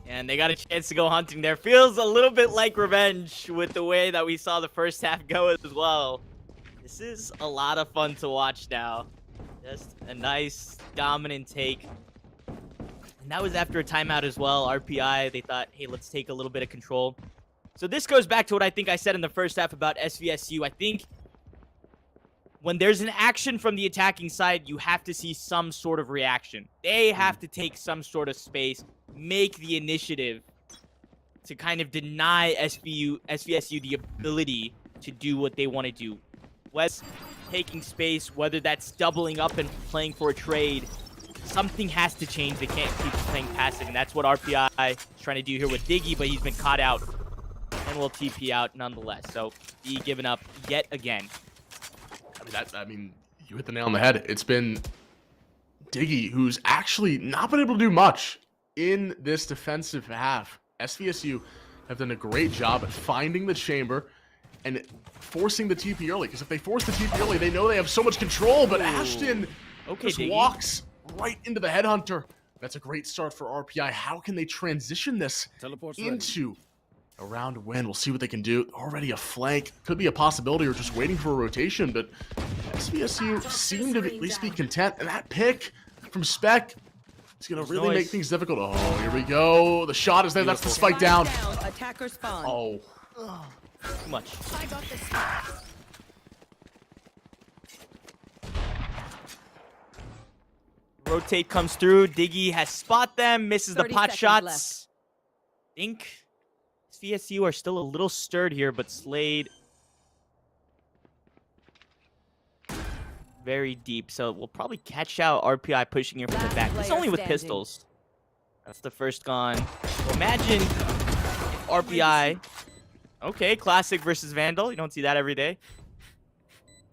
And they got a chance to go hunting there. Feels a little bit like revenge with the way that we saw the first half go as well. This is a lot of fun to watch now. Just a nice, dominant take. And that was after a timeout as well. RPI, they thought, hey, let's take a little bit of control. So this goes back to what I think I said in the first half about SVSU. I think when there's an action from the attacking side, you have to see some sort of reaction. They have to take some sort of space, make the initiative to kind of deny SVSU the ability to do what they want to do. Wes taking space, whether that's doubling up and playing for a trade, something has to change. They can't keep playing passive, and that's what RPI is trying to do here with Diggy, but he's been caught out and will TP out nonetheless. So B given up yet again. I mean, you hit the nail on the head. It's been Diggy who's actually not been able to do much in this defensive half. SVSU have done a great job at finding the chamber and forcing the TP early, because if they force the TP early, they know they have so much control, but Ashton just walks right into the headhunter. That's a great start for RPI. How can they transition this into a round win? We'll see what they can do. Already a flank. Could be a possibility, or just waiting for a rotation, but SVSU seem to at least be content, and that pick from Spec is going to really make things difficult. Oh, here we go. The shot is there. That's the spike down. Oh. Too much. I got this. Rotate comes through. Diggy has spot them, misses the pot shots. Left. Think SVSU are still a little stirred here, but Slade very deep, so we'll probably catch out RPI pushing here from the back. It's only with pistols. That's the first gone. So imagine if RPI... Okay, classic versus Vandal. You don't see that every day.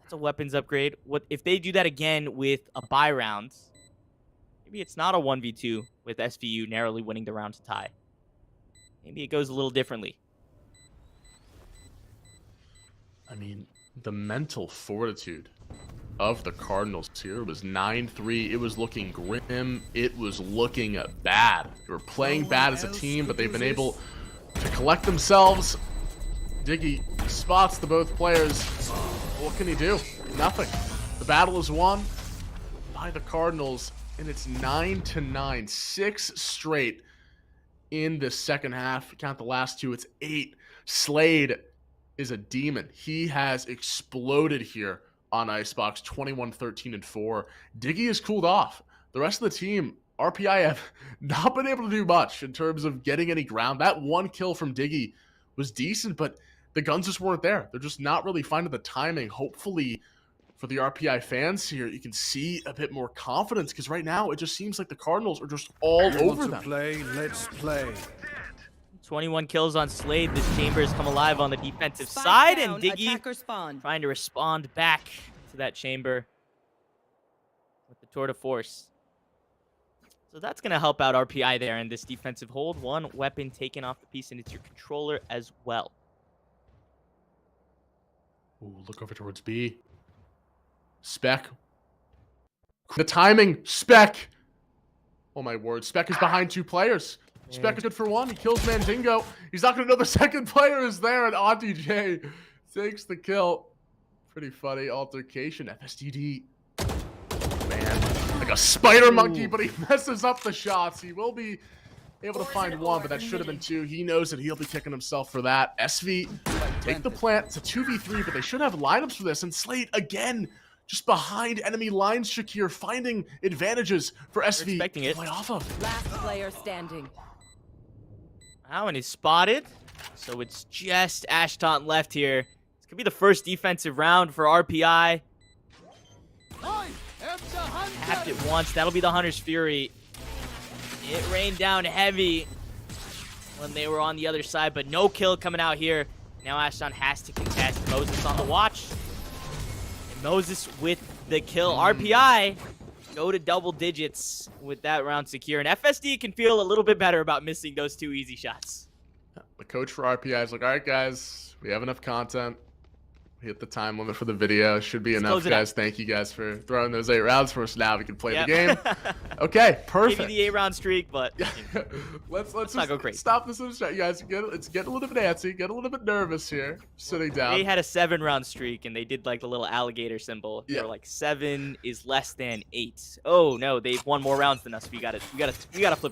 That's a weapons upgrade. What if they do that again with a buy round? Maybe it's not a 1v2 with SVU narrowly winning the round to tie. Maybe it goes a little differently. I mean, the mental fortitude of the Cardinals here was 9-3. It was looking grim. It was looking bad. They were playing bad as a team, but they've been able to collect themselves. Diggy spots the both players. What can he do? Nothing. The battle is won by the Cardinals, and it's 9-9. 6 straight in the second half. Count the last 2, it's 8. Slade is a demon. He has exploded here on Icebox, 21-13-4. Diggy has cooled off. The rest of the team, RPI, have not been able to do much in terms of getting any ground. That one kill from Diggy was decent, but the guns just weren't there. They're just not really finding the timing. Hopefully, for the RPI fans here, you can see a bit more confidence, because right now it just seems like the Cardinals are just all over them. Let's play. 21 kills on Slade. This chamber has come alive on the defensive side, and Diggy trying to respond back to that chamber with the tour de force. So that's going to help out RPI there in this defensive hold. One weapon taken off the piece, and it's your controller as well. Ooh, look over towards B. Spec. The timing. Spec. Oh my word. Spec is behind 2 players. Spec is good for 1. He kills Mandingo. He's not going to know the second player is there, and Auntie J takes the kill. Pretty funny altercation. FSDD. Man, like a spider monkey, but he messes up the shots. He will be able to find 1, but that should have been 2. He knows that he'll be kicking himself for that. SV take the plant. It's a 2v3, but they should have lineups for this. And Slate, again, just behind enemy lines, Shakir, finding advantages for SV to play off of. Last player standing. Wow, and he's spotted. So it's just Ashton left here. This could be the first defensive round for RPI. Tapped it once. That'll be the Hunter's Fury. It rained down heavy when they were on the other side, but no kill coming out here. Now Ashton has to contest. Moses on the watch. And Moses with the kill. RPI go to double digits with that round secure. And FSD can feel a little bit better about missing those 2 easy shots. The coach for RPI is like, all right, guys, we have enough content. We hit the time limit for the video. Should be enough, guys. Thank you guys for throwing those 8 rounds for us. Now we can play the game. Okay, perfect. Maybe the 8-round streak, but let's not go crazy. Stop this. You guys, it's getting a little bit antsy, get a little bit nervous here. Sitting down. They had a 7-round streak, and they did like the little alligator symbol. They were like 7 is less than 8. Oh no, they've won more rounds than us. We gotta flip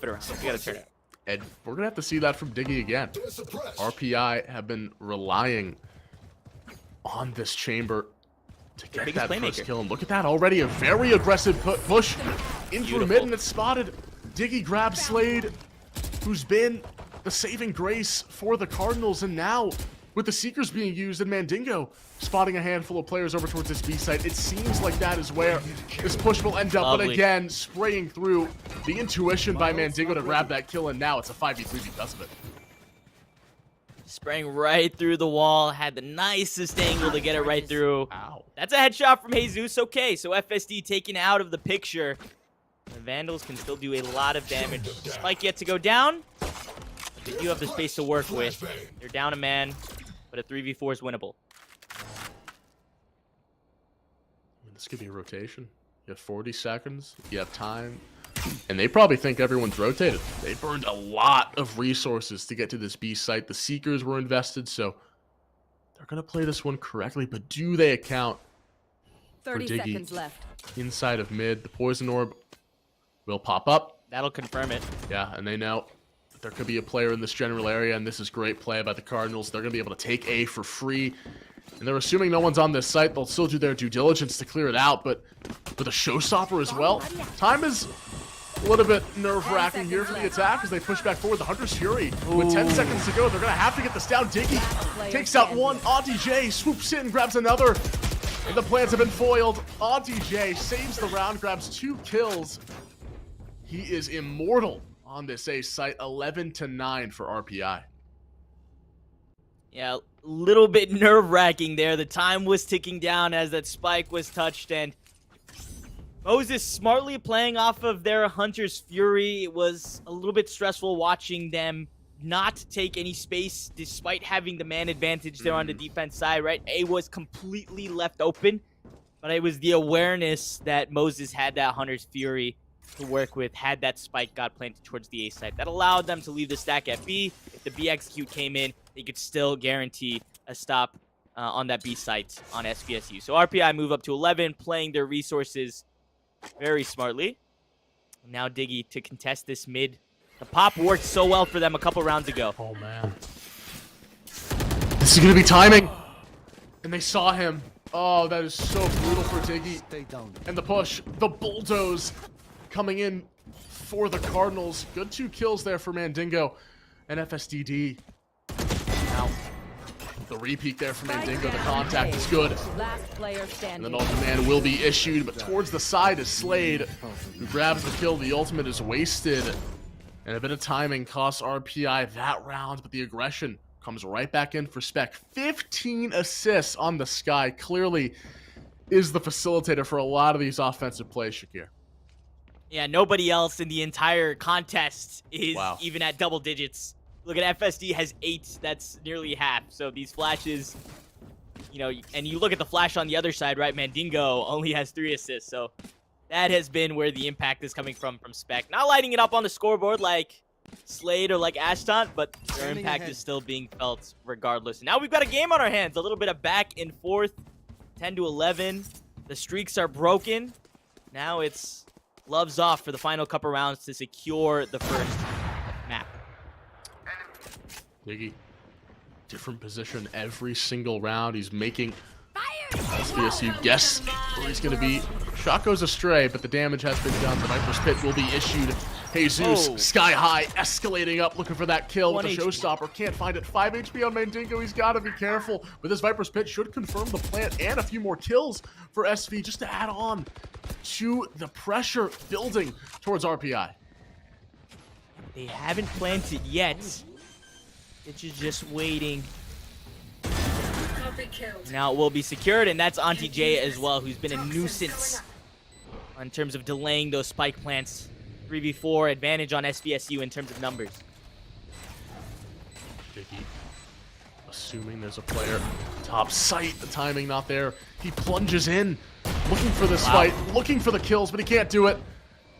it around. We gotta turn it. And we're gonna have to see that from Diggy again. RPI have been relying on this chamber to get that first kill. And look at that already. A very aggressive push in through mid, and it's spotted. Diggy grabs Slade, who's been the saving grace for the Cardinals. And now, with the Seekers being used and Mandingo spotting a handful of players over towards this B site, it seems like that is where this push will end up. But again, spraying through the intuition by Mandingo to grab that kill, and now it's a 5v3 because of it. Sprang right through the wall, had the nicest angle to get it right through. Ow. That's a headshot from Jesus. Okay, so FSD taken out of the picture. The Vandals can still do a lot of damage. Spike yet to go down. They do have the space to work with. They're down a man, but a 3v4 is winnable. This could be a rotation. You have 40 seconds. You have time. And they probably think everyone's rotated. They burned a lot of resources to get to this B site. The Seekers were invested, so they're going to play this one correctly. But do they account 30 for Diggy seconds left. Inside of mid? The Poison Orb will pop up. That'll confirm it. Yeah, and they know that there could be a player in this general area, and this is great play by the Cardinals. They're going to be able to take A for free. And they're assuming no one's on this site. They'll still do their due diligence to clear it out, but with a showstopper as well. Time is a little bit nerve-wracking here for the attack as they push back forward. The Hunter's Fury, with 10 seconds to go, they're going to have to get this down. Diggy takes out one. Auntie J swoops in, grabs another. And the plans have been foiled. Auntie J saves the round, grabs 2 kills. He is immortal on this A site, 11-9 for RPI. Yeah, a little bit nerve-wracking there. The time was ticking down as that spike was touched, and Moses smartly playing off of their Hunter's Fury. It was a little bit stressful watching them not take any space despite having the man advantage there on the defense side, right? A was completely left open, but it was the awareness that Moses had that Hunter's Fury to work with, had that spike got planted towards the A side. That allowed them to leave the stack at B. If the B execute came in, they could still guarantee a stop on that B site on SVSU. So RPI move up to 11, playing their resources very smartly. Now Diggy to contest this mid. The pop worked so well for them a couple rounds ago. Oh, man. This is going to be timing. And they saw him. Oh, that is so brutal for Diggy. And the push. The bulldoze coming in for the Cardinals. Good 2 kills there for Mandingo and FSDD. Now, the repeat there for Mandingo. The contact is good. And the ultimate man will be issued, but towards the side is Slade, who grabs the kill. The ultimate is wasted. And a bit of timing costs RPI that round, but the aggression comes right back in for Spec. 15 assists on the Sky. Clearly is the facilitator for a lot of these offensive plays, Shakir. Yeah, nobody else in the entire contest is even at double digits. Look at FSD has 8. That's nearly half. So these flashes, you know, and you look at the flash on the other side, right? Mandingo only has 3 assists. So that has been where the impact is coming from Spec. Not lighting it up on the scoreboard like Slade or like Ashton, but their impact is still being felt regardless. Now we've got a game on our hands. A little bit of back and forth. 10-11. The streaks are broken. Now it's gloves off for the final couple rounds to secure the first map. Diggy, different position every single round. He's making SVSU guess where he's going to be. Shot goes astray, but the damage has been done. The Viper's Pit will be issued. Jesus, sky high, escalating up, looking for that kill with the showstopper. Can't find it. 5 HP on Mandingo. He's got to be careful. But this Viper's Pit should confirm the plant and a few more kills for SV just to add on to the pressure building towards RPI. They haven't planted yet. It's just waiting. Now it will be secured, and that's Auntie J as well, who's been a nuisance in terms of delaying those spike plants. 3v4 advantage on SVSU in terms of numbers. Diggy, assuming there's a player top site, the timing not there. He plunges in, looking for this fight, looking for the kills, but he can't do it.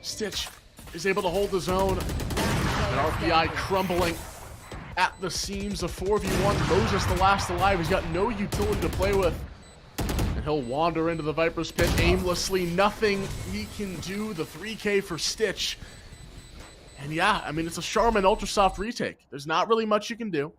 Stitch is able to hold his own, and RPI crumbling at the seams. A 4v1. Moses the last alive. He's got no utility to play with. And he'll wander into the Viper's Pit aimlessly. Nothing he can do. The 3K for Stitch. And yeah, I mean, it's a Charmin Ultra Soft retake. There's not really much you can do,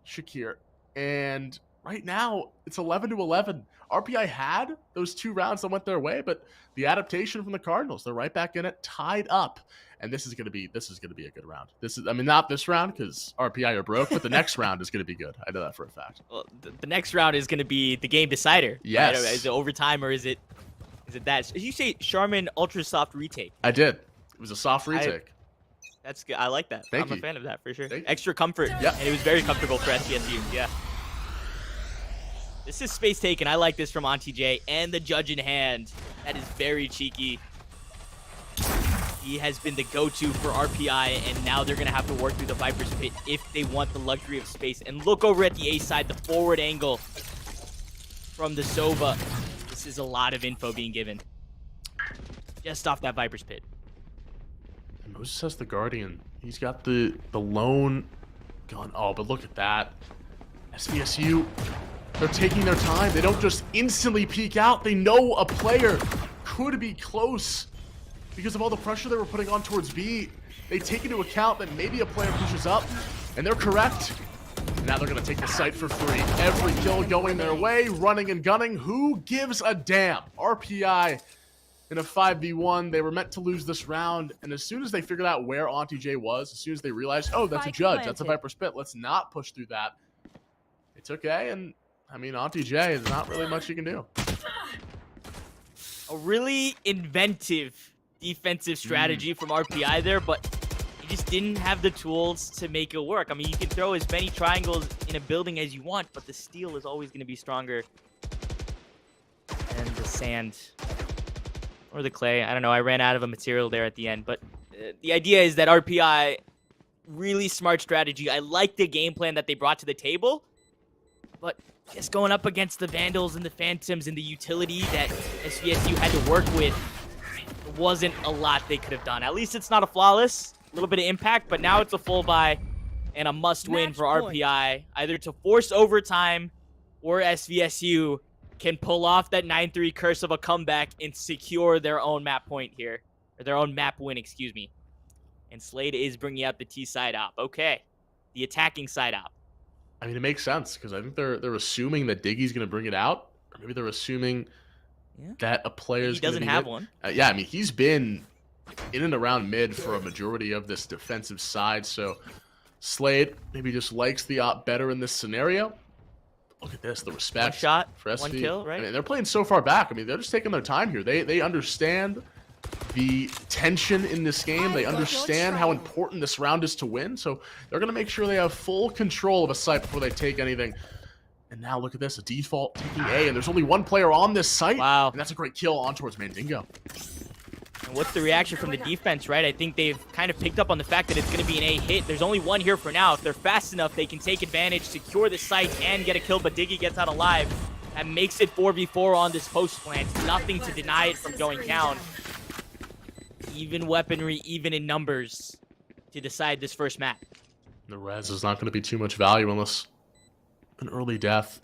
Shakir. And right now, it's 11-11. RPI had those 2 rounds that went their way, but the adaptation from the Cardinals, they're right back in it, tied up. And this is gonna be a good round. This is, I mean, not this round because RPI are broke, but the next round is gonna be good. I know that for a fact. Well, the next round is gonna be the game decider. Yes. Right? Is it overtime or is it that? Did you say Charmin Ultra Soft retake? I did. It was a soft retake. That's good. I like that. Thank I'm you. a fan of that for sure. Thank you. Extra comfort. Yeah. And it was very comfortable for SVSU. Yeah. This is space taken. I like this from Auntie J. And the judge in hand. That is very cheeky. He has been the go-to for RPI, and now they're going to have to work through the Viper's Pit if they want the luxury of space. And look over at the A side, the forward angle from the Sova. This is a lot of info being given. Just off that Viper's Pit. And Moses has the Guardian. He's got the lone gun. Oh, but look at that. SVSU, they're taking their time. They don't just instantly peek out. They know a player could be close. Because of all the pressure they were putting on towards B, they take into account that maybe a player pushes up, and they're correct. And now they're going to take the site for free. Every kill going their way, running and gunning. Who gives a damn? RPI in a 5v1. They were meant to lose this round, and as soon as they figured out where Auntie J was, as soon as they realized, oh, that's a judge, that's a Viper's Pit, let's not push through that. It's okay, and I mean, Auntie J, there's not really much you can do. a really inventive defensive strategy from RPI there, but he just didn't have the tools to make it work. I mean, you can throw as many triangles in a building as you want, but the steel is always going to be stronger than the sand or the clay. I don't know. I ran out of a material there at the end, but the idea is that RPI, really smart strategy. I like the game plan that they brought to the table, but just going up against the Vandals and the Phantoms and the utility that SVSU had to work with, wasn't a lot they could have done. At least it's not a flawless, a little bit of impact, but now it's a full buy and a must-win for RPI, either to force overtime or SVSU can pull off that 9-3 curse of a comeback and secure their own map point here, or their own map win, excuse me. And Slade is bringing out the T side op. Okay, the attacking side op. I mean, it makes sense because I think they're assuming that Diggy's going to bring it out. Or maybe they're assuming that a player's going to doesn't have one. Yeah, I mean, he's been in and around mid for a majority of this defensive side. So Slade maybe just likes the op better in this scenario. Look at this, the respect. One shot, for SV. one kill, right? I mean, they're playing so far back. I mean, they're just taking their time here. They understand the tension in this game. They understand how important this round is to win. So they're going to make sure they have full control of a site before they take anything. And now look at this, a default taking A, and there's only one player on this site. Wow. And that's a great kill on towards Mandingo. And what's the reaction from the defense, right? I think they've kind of picked up on the fact that it's going to be an A hit. There's only one here for now. If they're fast enough, they can take advantage, secure the site, and get a kill, but Diggy gets out alive. That makes it 4v4 on this post plant. Nothing to deny it from going down. Even weaponry, even in numbers, to decide this first map. The res is not going to be too much value unless an early death.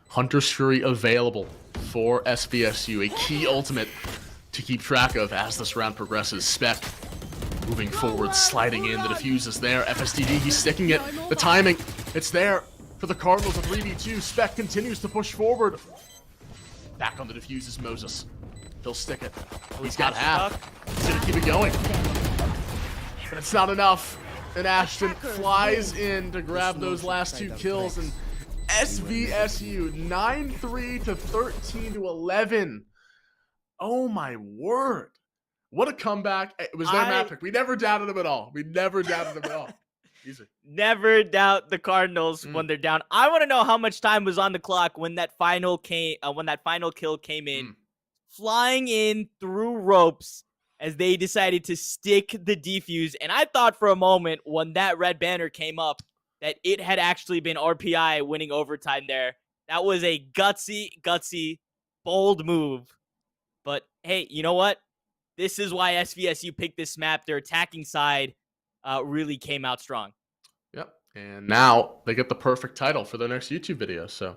Hunter's Fury available for SVSU, a key ultimate to keep track of as this round progresses. Spec moving forward, sliding in. The defuse is there. FSTD, he's sticking it. The timing, it's there for the Cardinals. A 3v2. Spec continues to push forward. Back on the defuse is Moses. He'll stick it. He's got half. He's gonna keep it going. But it's not enough. And Ashton flies in to grab those last two kills. And SVSU 9-3 to 13-11. Oh my word. What a comeback. It was their map pick. We never doubted them at all. We never doubted them at all. Easy. Never doubt the Cardinals when they're down. I want to know how much time was on the clock when that final kill came in. Flying in through ropes as they decided to stick the defuse. And I thought for a moment when that red banner came up that it had actually been RPI winning overtime there. That was a gutsy, bold move. But hey, you know what? This is why SVSU picked this map. Their attacking side really came out strong. Yep. And now they get the perfect title for their next YouTube video. So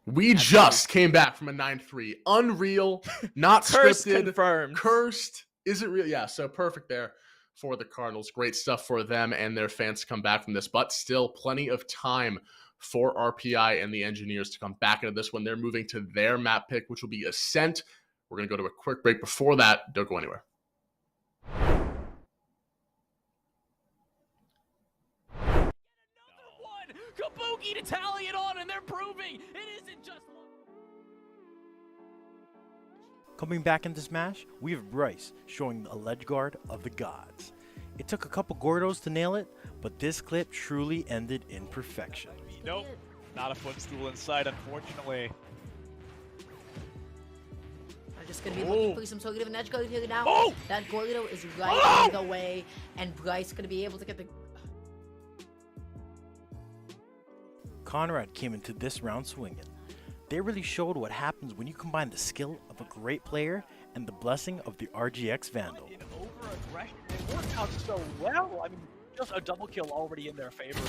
we just came back from a 9-3. Unreal, not Cursed scripted. confirmed. Cursed. Isn't real. Yeah, so perfect there for the Cardinals. Great stuff for them and their fans to come back from this. But still plenty of time for RPI and the Engineers to come back into this one. They're moving to their map pick, which will be Ascent. We're going to go to a quick break. Before that, don't go anywhere. Kabuki to tally it on, and they're proving it isn't just one. Coming back into Smash, we have Bryce showing a ledge guard of the gods. It took a couple Gordos to nail it, but this clip truly ended in perfection. Nope, not a footstool inside, unfortunately. I'm just going to be looking for some sort of an edge guard here now. That Gordo is right in the way, and Bryce going to be able to get the... Conrad came into this round swinging. They really showed what happens when you combine the skill of a great player and the blessing of the RGX Vandal. Over-aggression, it worked out so well. I mean, just a double kill already in their favor.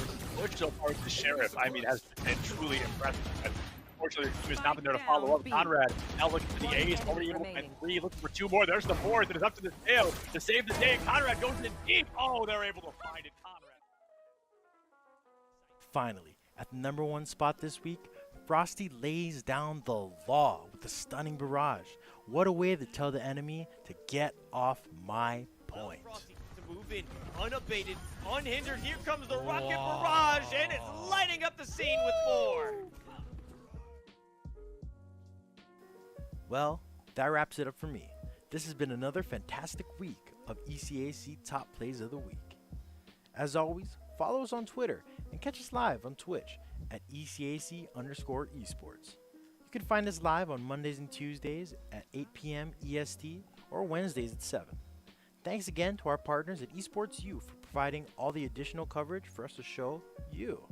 Which so far the Sheriff, I mean, has been truly impressive. Unfortunately, he has not been there to follow up. Conrad now looking for the A's, already able to find 3, looking for 2 more. There's the 4th, and it's up to the tail to save the day. Conrad goes in deep. Oh, they're able to find it. Conrad. Finally, at the #1 spot this week, Frosty lays down the law with a stunning barrage. What a way to tell the enemy to get off my point. Frosty to move in, unabated, unhindered. Here comes the rocket barrage, and it's lighting up the scene with 4. Well, that wraps it up for me. This has been another fantastic week of ECAC Top Plays of the Week. As always, follow us on Twitter and catch us live on Twitch at ECAC_esports. You can find us live on Mondays and Tuesdays at 8 p.m. EST or Wednesdays at 7. Thanks again to our partners at Esports U for providing all the additional coverage for us to show you.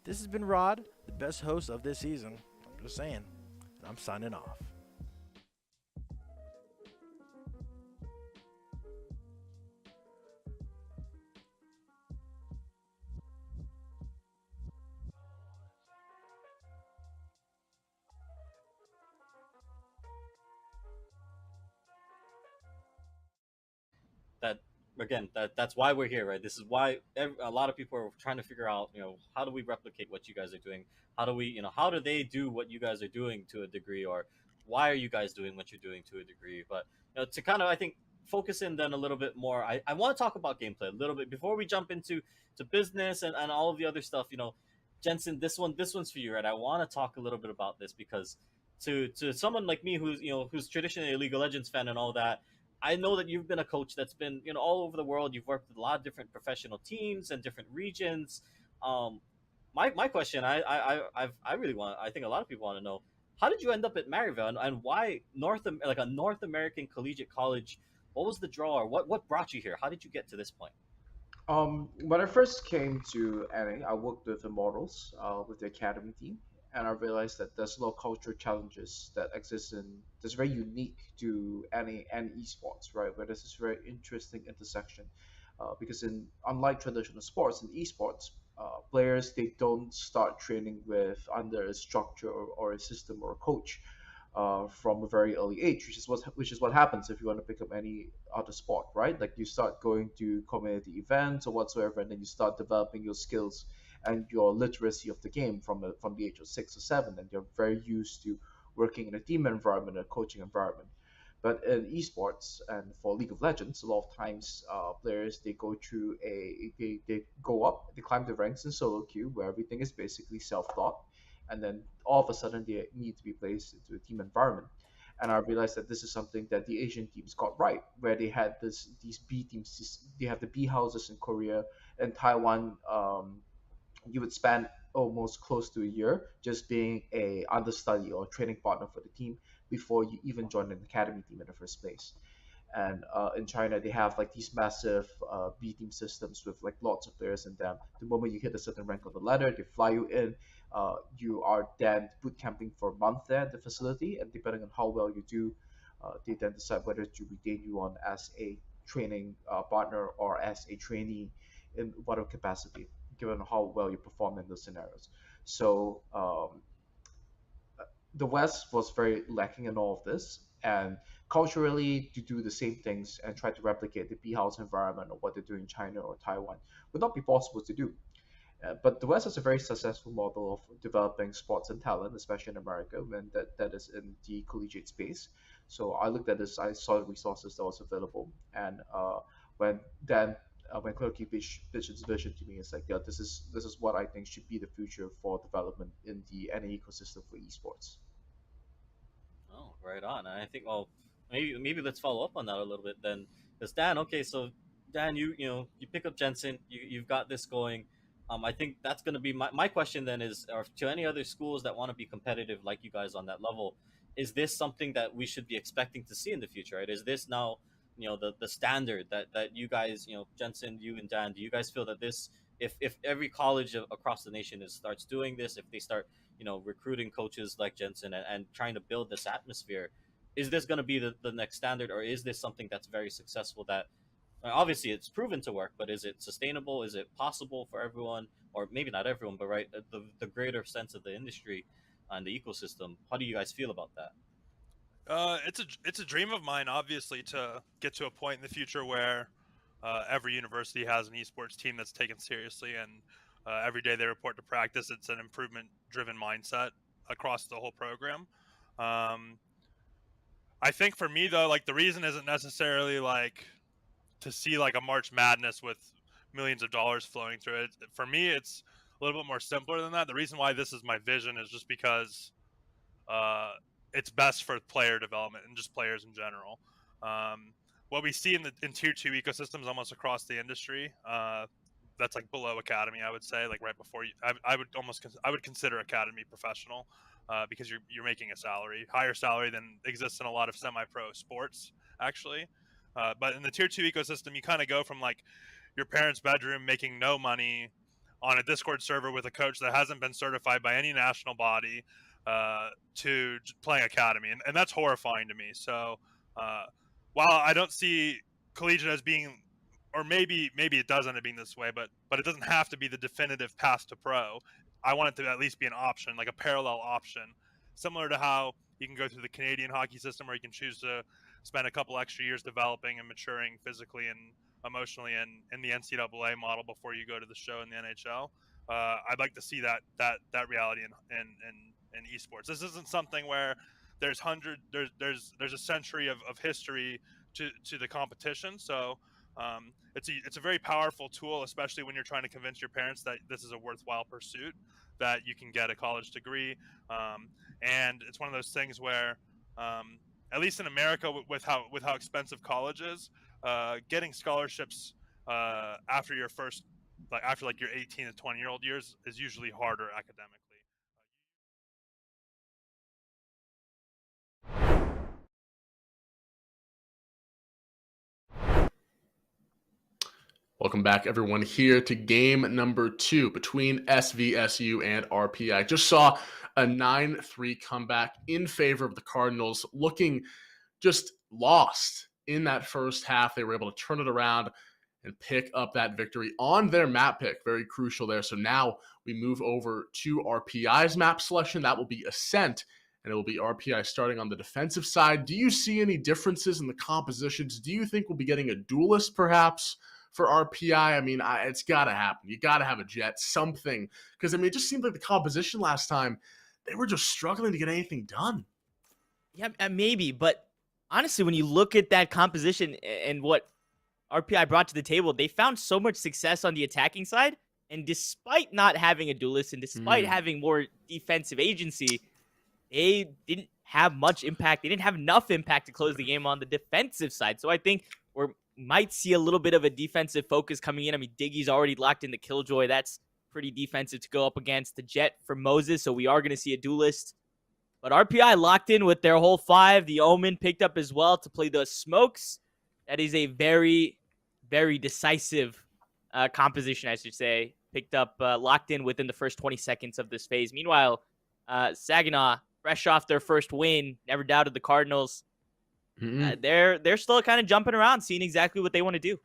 This has been Rod, the best host of this season. I'm just saying. And I'm signing off. That's why we're here, right? This is why a lot of people are trying to figure out, how do we replicate what you guys are doing? How do we, how do they do what you guys are doing to a degree, or why are you guys doing what you're doing to a degree? But to kind of, I think, focus in then a little bit more. I want to talk about gameplay a little bit before we jump into business and all of the other stuff. Jensen, this one's for you, right? I want to talk a little bit about this because to someone like me who's traditionally a League of Legends fan and all that, I know that you've been a coach that's been, all over the world. You've worked with a lot of different professional teams and different regions. My question, I think a lot of people want to know, how did you end up at Maryville, and why a North American collegiate college? What was the draw, or what brought you here? How did you get to this point? When I first came to NA, I worked with the models, with the academy team, and I realized that there's a lot of cultural challenges that exist that's very unique to NA and esports, right? Where there's this very interesting intersection, because unlike traditional sports, in esports, players, they don't start training under a structure or a system or a coach. From a very early age, which is what happens if you want to pick up any other sport, right? Like you start going to community events or whatsoever, and then you start developing your skills and your literacy of the game from the age of 6 or 7, and you're very used to working in a team environment, a coaching environment. But in esports and for League of Legends, a lot of times players, they go through they go up, they climb the ranks in solo queue where everything is basically self-taught, and then all of a sudden they need to be placed into a team environment. And I realized that this is something that the Asian teams got right, where they had these B teams. They have the B houses in Korea and Taiwan. You would spend almost close to a year just being a understudy or training partner for the team before you even join an academy team in the first place. And in China, they have like these massive B team systems with like lots of players in them. The moment you hit a certain rank on the ladder, they fly you in. You are then boot camping for a month there at the facility, and depending on how well you do, they then decide whether to retain you on as a training partner or as a trainee in whatever capacity, given how well you perform in those scenarios. So the West was very lacking in all of this, and culturally to do the same things and try to replicate the B house environment or what they do in China or Taiwan would not be possible to do. But the West has a very successful model of developing sports and talent, especially in America, when that is in the collegiate space. So I looked at this, I saw the resources that was available, and when Clerky pitched his vision to me, it's like, yeah, this is what I think should be the future for development in the NA ecosystem for esports. Oh, right on. I think, well, maybe let's follow up on that a little bit then. Because Dan, okay, so Dan, you pick up Jensen, you've got this going. I think that's going to be my question then is, or to any other schools that want to be competitive like you guys on that level, is this something that we should be expecting to see in the future, right? Is this now, the standard that you guys, Jensen, you and Dan, do you guys feel that this, if every college across the nation starts doing this, if they start, recruiting coaches like Jensen and trying to build this atmosphere, is this going to be the next standard, or is this something that's very successful that, obviously it's proven to work, but is it sustainable? Is it possible for everyone, or maybe not everyone, but right, the greater sense of the industry and the ecosystem? How do you guys feel about that? It's a dream of mine, obviously, to get to a point in the future where every university has an esports team that's taken seriously, and every day they report to practice. It's an improvement-driven mindset across the whole program. I think for me, though, like the reason isn't necessarily like to see like a March Madness with millions of dollars flowing through it. For me, it's a little bit more simpler than that. The reason why this is my vision is just because it's best for player development and just players in general. What we see in tier 2 ecosystems almost across the industry, that's like below academy, I would say, like right before you, I would consider academy professional, because you're making a salary, higher salary than exists in a lot of semi-pro sports actually. But in the tier 2 ecosystem, you kind of go from like your parents' bedroom making no money on a Discord server with a coach that hasn't been certified by any national body, to playing academy, and that's horrifying to me. So while I don't see collegiate as being, or maybe it does end up being this way, but it doesn't have to be the definitive path to pro. I want it to at least be an option, like a parallel option, similar to how you can go through the Canadian hockey system, where you can choose to spend a couple extra years developing and maturing physically and emotionally in the NCAA model before you go to the show in the NHL. I'd like to see that reality in esports. This isn't something where there's a century of history to the competition. So it's a very powerful tool, especially when you're trying to convince your parents that this is a worthwhile pursuit, that you can get a college degree. And it's one of those things where, at least in America, with how expensive college is, getting scholarships after your first, after your 18 to 20-year-old years is usually harder academically. Welcome back, everyone, here to game number 2 between SVSU and RPI. Just saw a 9-3 comeback in favor of the Cardinals, looking just lost in that first half. They were able to turn it around and pick up that victory on their map pick. Very crucial there. So now we move over to RPI's map selection. That will be Ascent, and it will be RPI starting on the defensive side. Do you see any differences in the compositions? Do you think we'll be getting a duelist, perhaps, for RPI? I mean, it's got to happen. You got to have a jet, something. Because, I mean, it just seemed like the composition last time, they were just struggling to get anything done. Yeah, maybe. But honestly, when you look at that composition and what RPI brought to the table, they found so much success on the attacking side. And despite not having a duelist and despite having more defensive agency, they didn't have much impact. They didn't have enough impact to close the game on the defensive side. So I think we might see a little bit of a defensive focus coming in. I mean, Diggy's already locked into Killjoy. That's pretty defensive to go up against. The Jet for Moses, so we are going to see a duelist. But RPI locked in with their whole 5. The Omen picked up as well to play the Smokes. That is a very, very decisive composition, I should say. Picked up, locked in within the first 20 seconds of this phase. Meanwhile, Saginaw, fresh off their first win, never doubted the Cardinals. They're still kind of jumping around, seeing exactly what they want to do.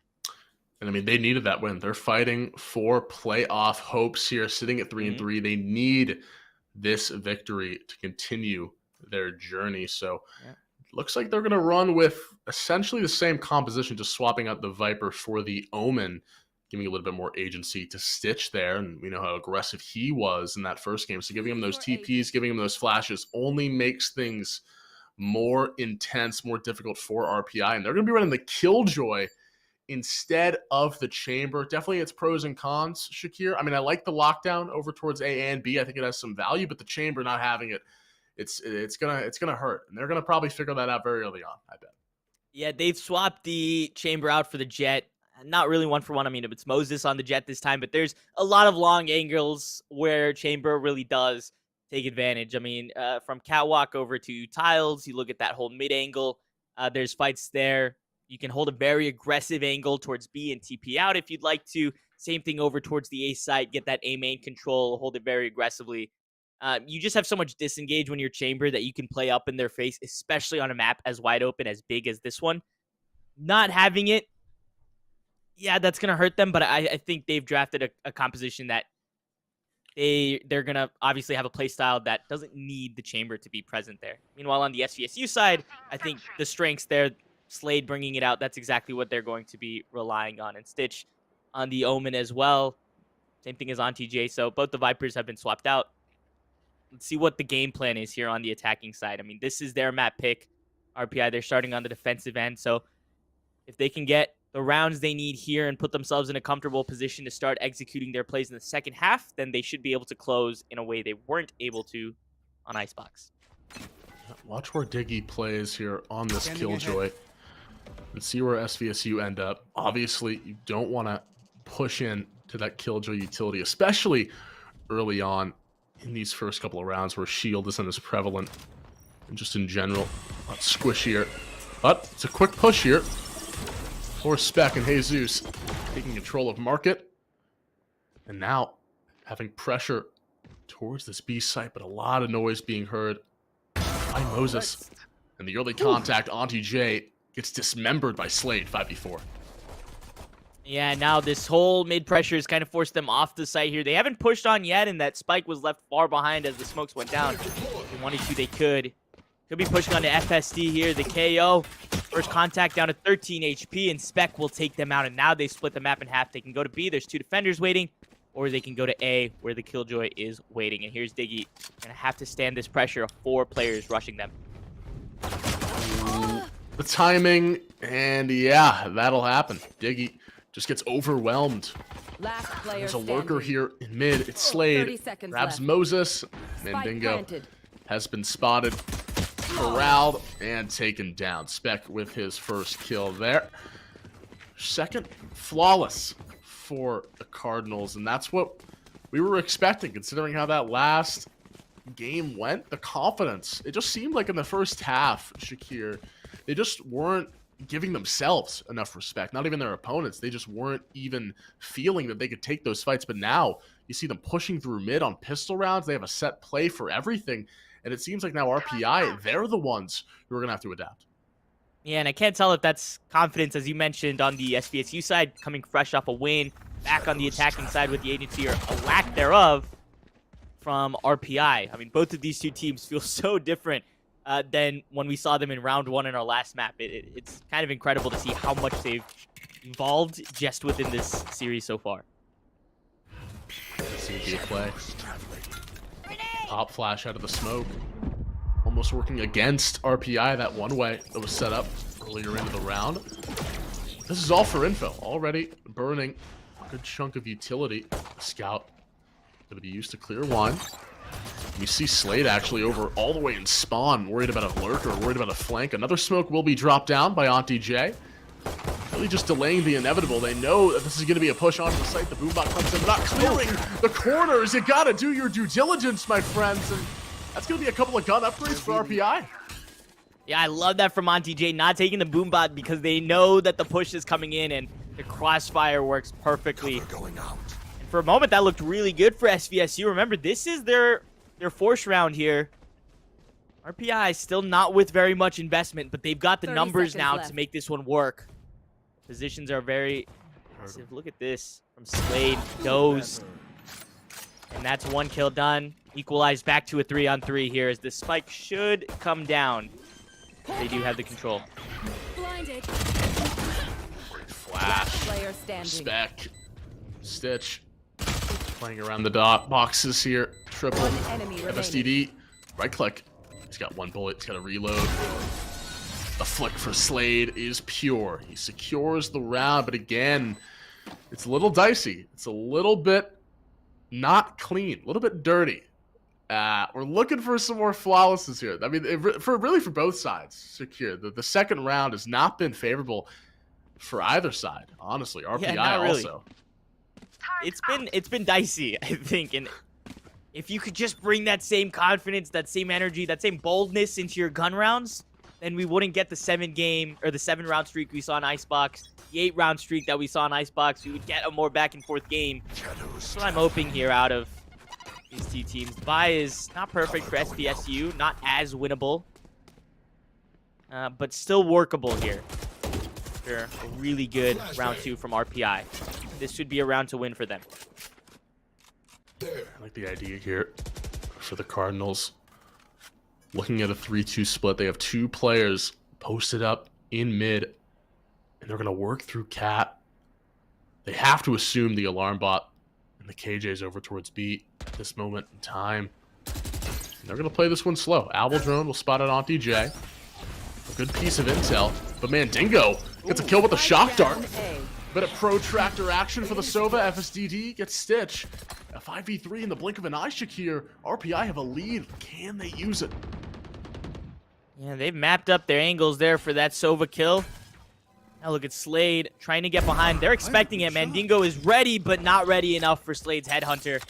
And I mean, they needed that win. They're fighting for playoff hopes here, sitting at 3-3. They need this victory to continue their journey. So it looks like they're going to run with essentially the same composition, just swapping out the Viper for the Omen, giving a little bit more agency to Stitch there. And we know how aggressive he was in that first game. So giving him those TPs, giving him those flashes only makes things more intense, more difficult for RPI. And they're going to be running the Killjoy instead of the Chamber. Definitely its pros and cons, Shakir. I mean, I like the lockdown over towards A and B. I think it has some value, but the Chamber not having it, it's gonna hurt. And they're gonna probably figure that out very early on, I bet. Yeah, they've swapped the Chamber out for the Jet. Not really 1-for-1. I mean, it's Moses on the Jet this time, but there's a lot of long angles where Chamber really does take advantage. I mean, from Catwalk over to Tiles, you look at that whole mid angle. There's fights there. You can hold a very aggressive angle towards B and TP out if you'd like to. Same thing over towards the A side. Get that A main control, hold it very aggressively. You just have so much disengage when you're Chamber that you can play up in their face, especially on a map as wide open, as big as this one. Not having it, yeah, that's going to hurt them, but I think they've drafted a composition that they're going to obviously have a play style that doesn't need the Chamber to be present there. Meanwhile, on the SVSU side, I think the strengths there, Slade bringing it out, that's exactly what they're going to be relying on. And Stitch on the Omen as well. Same thing as on TJ. So both the Vipers have been swapped out. Let's see what the game plan is here on the attacking side. I mean, this is their map pick. RPI, they're starting on the defensive end. So if they can get the rounds they need here and put themselves in a comfortable position to start executing their plays in the second half, then they should be able to close in a way they weren't able to on Icebox. Watch where Diggy plays here on this Killjoy. and see where SVSU end up. Obviously, you don't want to push in to that Killjoy utility, especially early on in these first couple of rounds where shield isn't as prevalent, and just in general, squishier. But it's a quick push here for Spec and Jesus, taking control of market, and now having pressure towards this B site, but a lot of noise being heard by Moses. And the early contact, Auntie J gets dismembered by Slade, 5v4. Yeah, now this whole mid pressure has kind of forced them off the site here. They haven't pushed on yet, and that spike was left far behind as the smokes went down. If they wanted to, they could. Could be pushing on to FSD here. The KO. First contact down to 13 HP, and Spec will take them out. And now they split the map in half. They can go to B. There's 2 defenders waiting. Or they can go to A, where the Killjoy is waiting. And here's Diggy. Gonna have to stand this pressure of 4 players rushing them. The timing, and yeah, that'll happen. Diggy just gets overwhelmed. Last player There's a standing. lurker here in mid. It's Slade. 30 seconds Grabs left. Moses. Spike Mandingo planted. has been spotted, corralled, and taken down. Spec with his first kill there. Second, flawless for the Cardinals, and that's what we were expecting, considering how that last game went. The confidence, it just seemed like in the first half, Shakir, they just weren't giving themselves enough respect, not even their opponents. They just weren't even feeling that they could take those fights. But now you see them pushing through mid on pistol rounds. They have a set play for everything, and it seems like now RPI, they're the ones who are gonna have to adapt. Yeah, and I can't tell if that's confidence, as you mentioned, on the SVSU side, coming fresh off a win, back on the attacking side with the agency, or a lack thereof from RPI. I mean, both of these two teams feel so different than when we saw them in round 1 in our last map. It's kind of incredible to see how much they've evolved just within this series so far. See a play. Pop flash out of the smoke. Almost working against RPI, that one way that was set up earlier into the round. This is all for info. Already burning a good chunk of utility. Scout going to be used to clear one. You see Slade actually over all the way in spawn, worried about a lurker, worried about a flank. Another smoke will be dropped down by Auntie J. Really just delaying the inevitable. They know that this is going to be a push onto the site. The boombot comes in, not clearing the corners. You got to do your due diligence, my friends. And that's going to be a couple of gun upgrades for RPI. Yeah, I love that from Auntie J, not taking the boombot because they know that the push is coming in and the crossfire works perfectly. And for a moment, that looked really good for SVSU. Remember, this is their force round here. RPI still not with very much investment, but they've got the numbers now to make this one work. Positions are very aggressive. Look at this from Slade. Goes. And that's 1 kill done. Equalized back to a 3-on-3 here as the spike should come down. They do have the control. Blinded. Flash. Player standing. Spec. Stitch. Playing around the dot boxes here. Triple. FSTD. Right click. He's got 1 bullet. He's got to reload. The flick for Slade is pure. He secures the round, but again, it's a little dicey. It's a little bit not clean, a little bit dirty. We're looking for some more flawlesses here. I mean, for both sides, secure. The second round has not been favorable for either side, honestly. RPI not really. also. It's been dicey, I think, and if you could just bring that same confidence, that same energy, that same boldness into your gun rounds, then we wouldn't get the 7-round streak we saw in Icebox, the 8-round streak that we saw in Icebox. We would get a more back-and-forth game. That's what I'm hoping here out of these two teams. The bye is not perfect for SVSU, not as winnable, but still workable here. After a really good round 2 from RPI. This should be a round to win for them. I like the idea here for the Cardinals. Looking at a 3-2 split, they have 2 players posted up in mid, and they're going to work through Cat. They have to assume the alarm bot and the KJ's over towards B at this moment in time. And they're going to play this one slow. Owl Drone will spot it on DJ. A good piece of intel, but Mandingo gets a kill with the shock dart. Bit of protractor action for the Sova. FSDD gets Stitch. A 5v3 in the blink of an eye, Shakir. RPI have a lead. Can they use it? Yeah, they've mapped up their angles there for that Sova kill. Now look at Slade trying to get behind. They're expecting it. Mandingo is ready, but not ready enough for Slade's Headhunter.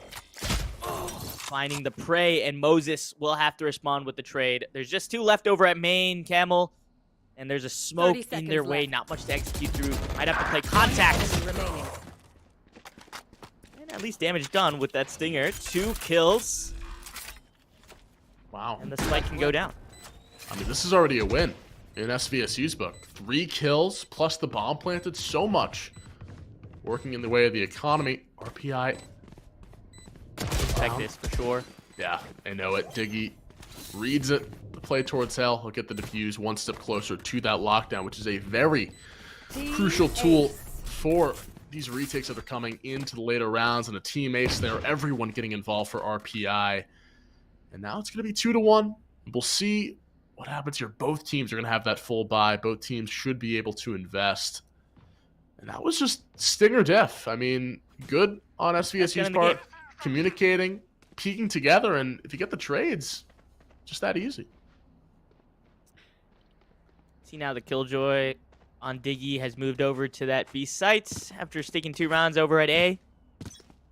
Finding the prey, and Moses will have to respond with the trade. There's just 2 left over at main, Camel. And there's a smoke in their way. Not much to execute through. Might have to play contact. And at least damage done with that Stinger. 2 kills. Wow. And the spike can go down. I mean, this is already a win in SVSU's book. 3 kills plus the bomb planted. So much working in the way of the economy. RPI. Expect this for sure. Yeah, I know it. Diggy reads it. The play towards hell. He'll get the defuse 1 step closer to that lockdown, which is a very crucial tool for these retakes that are coming into the later rounds. And a team ace there. Everyone getting involved for RPI. And now it's going to be 2-1. We'll see what happens here. Both teams are going to have that full buy. Both teams should be able to invest. And that was just Stinger Diff. I mean, good on SVSU's part. Communicating, peeking together, and if you get the trades, just that easy. See now the Killjoy on Diggy has moved over to that B site after sticking 2 rounds over at A.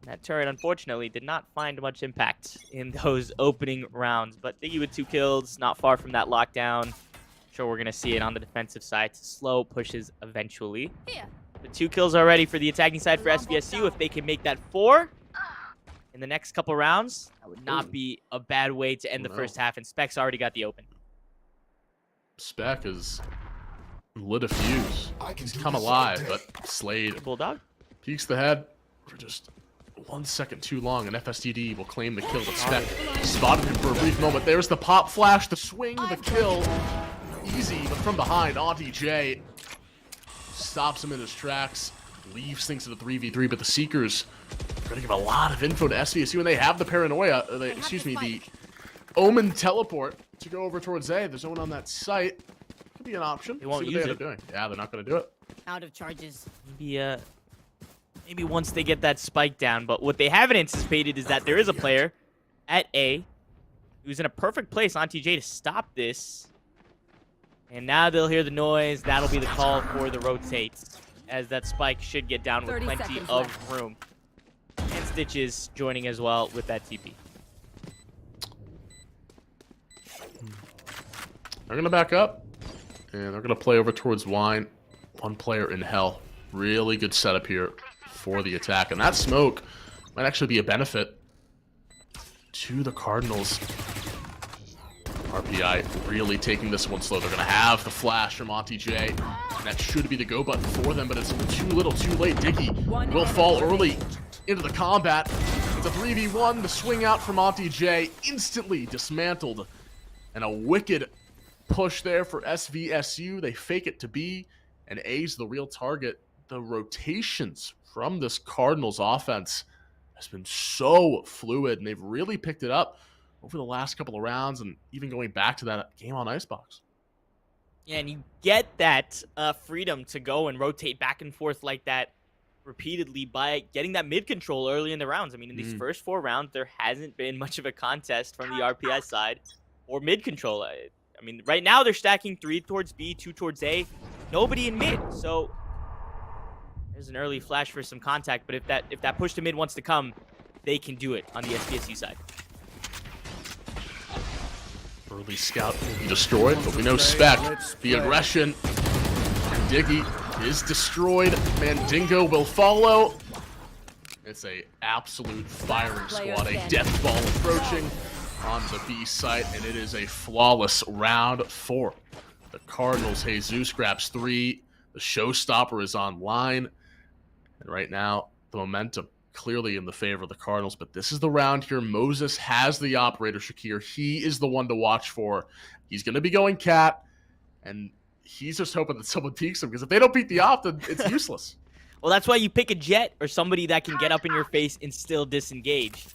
That turret, unfortunately, did not find much impact in those opening rounds. But Diggy with 2 kills, not far from that lockdown. I'm sure we're going to see it on the defensive side. Slow pushes eventually. The 2 kills already for the attacking side for SVSU. If they can make that 4 in the next couple rounds, that would not be a bad way to end the first half. And Spec's already got the open. Spec is lit a fuse. He's come alive, but Slade Bulldog peeks the head for just 1 second too long, and FSTD will claim the kill. But Spec spotted him for a brief moment. There's the pop flash, the swing, the kill. Easy, but from behind, Auntie J stops him in his tracks, leaves things to the 3v3, but the Seekers are going to give a lot of info to SVSU, and they have the paranoia, the Omen teleport to go over towards A. There's no one on that site. Could be an option. They won't See what use they it. end up doing. Yeah, they're not going to do it. Out of charges. Maybe once they get that spike down. But what they haven't anticipated is that there is a player at A who's in a perfect place on TJ to stop this. And now they'll hear the noise. That'll be the call for the rotates, as that spike should get down with plenty of room. And Stitches joining as well with that TP. They're going to back up, and they're going to play over towards Wine. 1 player in hell. Really good setup here for the attack. And that smoke might actually be a benefit to the Cardinals. RPI really taking this one slow. They're going to have the flash from Auntie J. And that should be the go button for them, but it's too little, too late. Diggy will fall early into the combat. It's a 3v1. The swing out from Auntie J instantly dismantled. And a wicked push there for SVSU. They fake it to B, and A's the real target. The rotations from this Cardinals offense has been so fluid, and they've really picked it up over the last couple of rounds, and even going back to that game on Icebox. Yeah, and you get that freedom to go and rotate back and forth like that repeatedly by getting that mid control early in the rounds. I mean, in these first 4 rounds, there hasn't been much of a contest from the RPI side or mid control. I mean, right now they're stacking 3 towards B, 2 towards A. Nobody in mid, so there's an early flash for some contact. But if that push to mid wants to come, they can do it on the SVSU side. Early scout will be destroyed, but we know Spec, the aggression, and Diggy is destroyed. Mandingo will follow. It's a absolute firing squad, a death ball approaching on the B site, and it is a flawless round 4. The Cardinals, Jesus grabs 3. The showstopper is online, and right now the momentum clearly in the favor of the Cardinals, but this is the round here. Moses has the operator, Shakir. He is the one to watch for. He's going to be going cat, and he's just hoping that someone peeks him, because if they don't beat the op, then it's useless. Well, that's why you pick a Jet or somebody that can get up in your face and still disengage,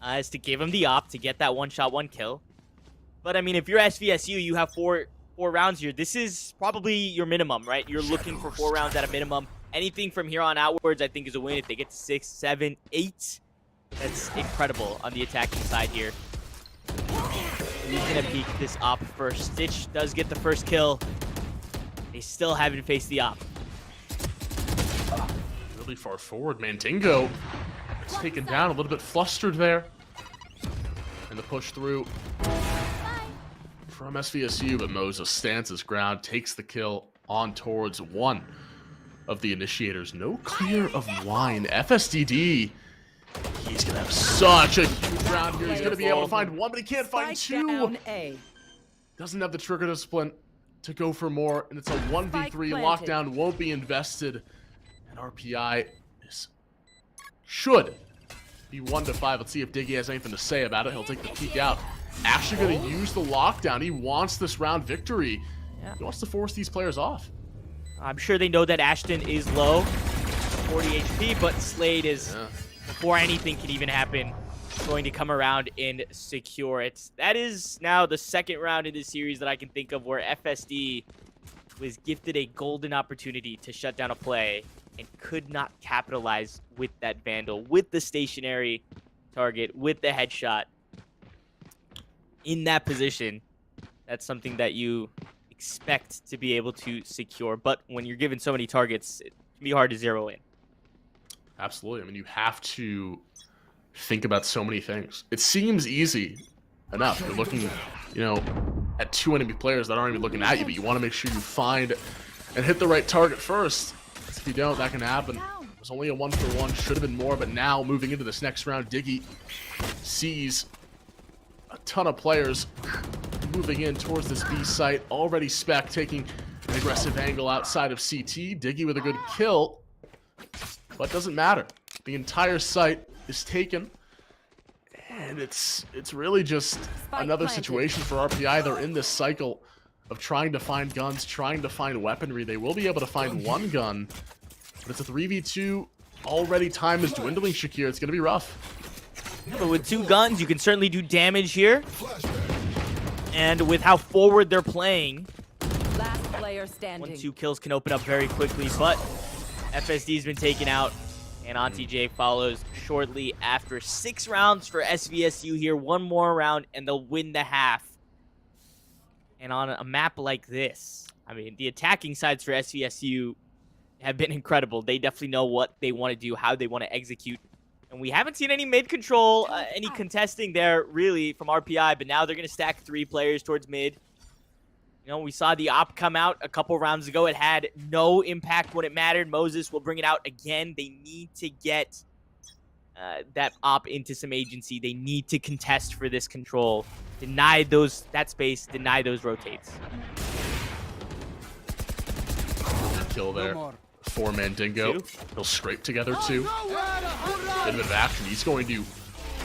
is to give him the op to get that 1-shot, 1-kill. But, I mean, if you're SVSU, you have four rounds here. This is probably your minimum, right? You're looking for 4 rounds at a minimum. Anything from here on outwards, I think, is a win. If they get to 6, 7, 8, that's incredible on the attacking side here. He's going to peek this op first. Stitch does get the first kill. They still haven't faced the op. really far forward. Mandingo is taken down, a little bit flustered there. And the push through from SVSU, but Moses stands his ground, takes the kill on towards one of the initiators. No clear of wine. FSDD, he's going to have such a huge round here. He's going to be able to find one, but he can't find two. Doesn't have the trigger discipline to go for more, and it's a 1v3. Lockdown won't be invested, and RPI should be 1-5. Let's see if Diggy has anything to say about it. He'll take the peek out. Actually going to use the lockdown. He wants this round victory. He wants to force these players off. I'm sure they know that Ashton is low, 40 HP, but Slade is, before anything can even happen, going to come around and secure it. That is now the second round in this series that I can think of where FSD was gifted a golden opportunity to shut down a play and could not capitalize with that Vandal, with the stationary target, with the headshot. In that position, that's something that you expect to be able to secure. But when you're given so many targets, it can be hard to zero in. Absolutely. I mean, you have to think about so many things. It seems easy enough. You're looking, at two enemy players that aren't even looking at you, but you want to make sure you find and hit the right target first. If you don't, that can happen. It was only a 1-for-1, should have been more, but now moving into this next round, Diggy sees a ton of players moving in towards this B site. Already Spec taking an aggressive angle outside of CT. Diggy with a good kill, but doesn't matter. The entire site is taken, and it's really just another situation for RPI. They're in this cycle of trying to find guns, trying to find weaponry. They will be able to find one gun, but it's a 3v2. Already time is dwindling, Shakir. It's going to be rough. Yeah, but with two guns, you can certainly do damage here. And with how forward they're playing, Last player standing. 1-2 kills can open up very quickly, but FSD's been taken out, and Auntie J follows shortly after. 6 rounds for SVSU here. One more round, and they'll win the half. And on a map like this, I mean, the attacking sides for SVSU have been incredible. They definitely know what they want to do, how they want to execute. And we haven't seen any mid control, any contesting there, really, from RPI. But now they're going to stack 3 players towards mid. We saw the op come out a couple rounds ago. It had no impact when it mattered. Moses will bring it out again. They need to get that op into some agency. They need to contest for this control. Deny that space, deny those rotates. Kill there for Mandingo. He'll scrape together 2. Bit of action. He's going to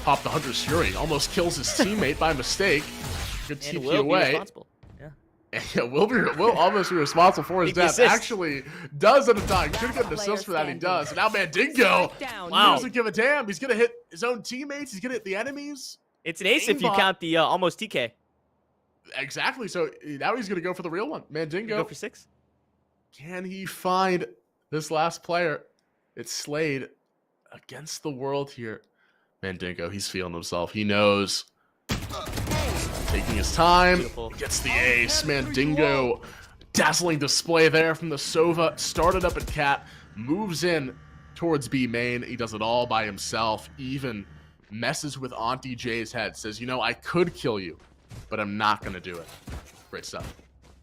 pop the Hunter's Fury. Almost kills his teammate by mistake. Good TP away. Yeah, will almost be responsible for his death. Assist. Actually, does at a time. Should get an assist for that. He does. And now Mandingo doesn't give a damn. He's gonna hit his own teammates. He's gonna hit the enemies. It's an ace if you count the almost TK. Exactly. So now he's gonna go for the real one. Mandingo. Go for 6. Can he find this last player? It's Slade against the world here. Mandingo, he's feeling himself. He knows. Taking his time. Beautiful. Gets the ace. Mandingo, dazzling display there from the Sova. Started up at Cat. Moves in towards B main. He does it all by himself. Even messes with Auntie J's head. Says, I could kill you, but I'm not going to do it. Great stuff.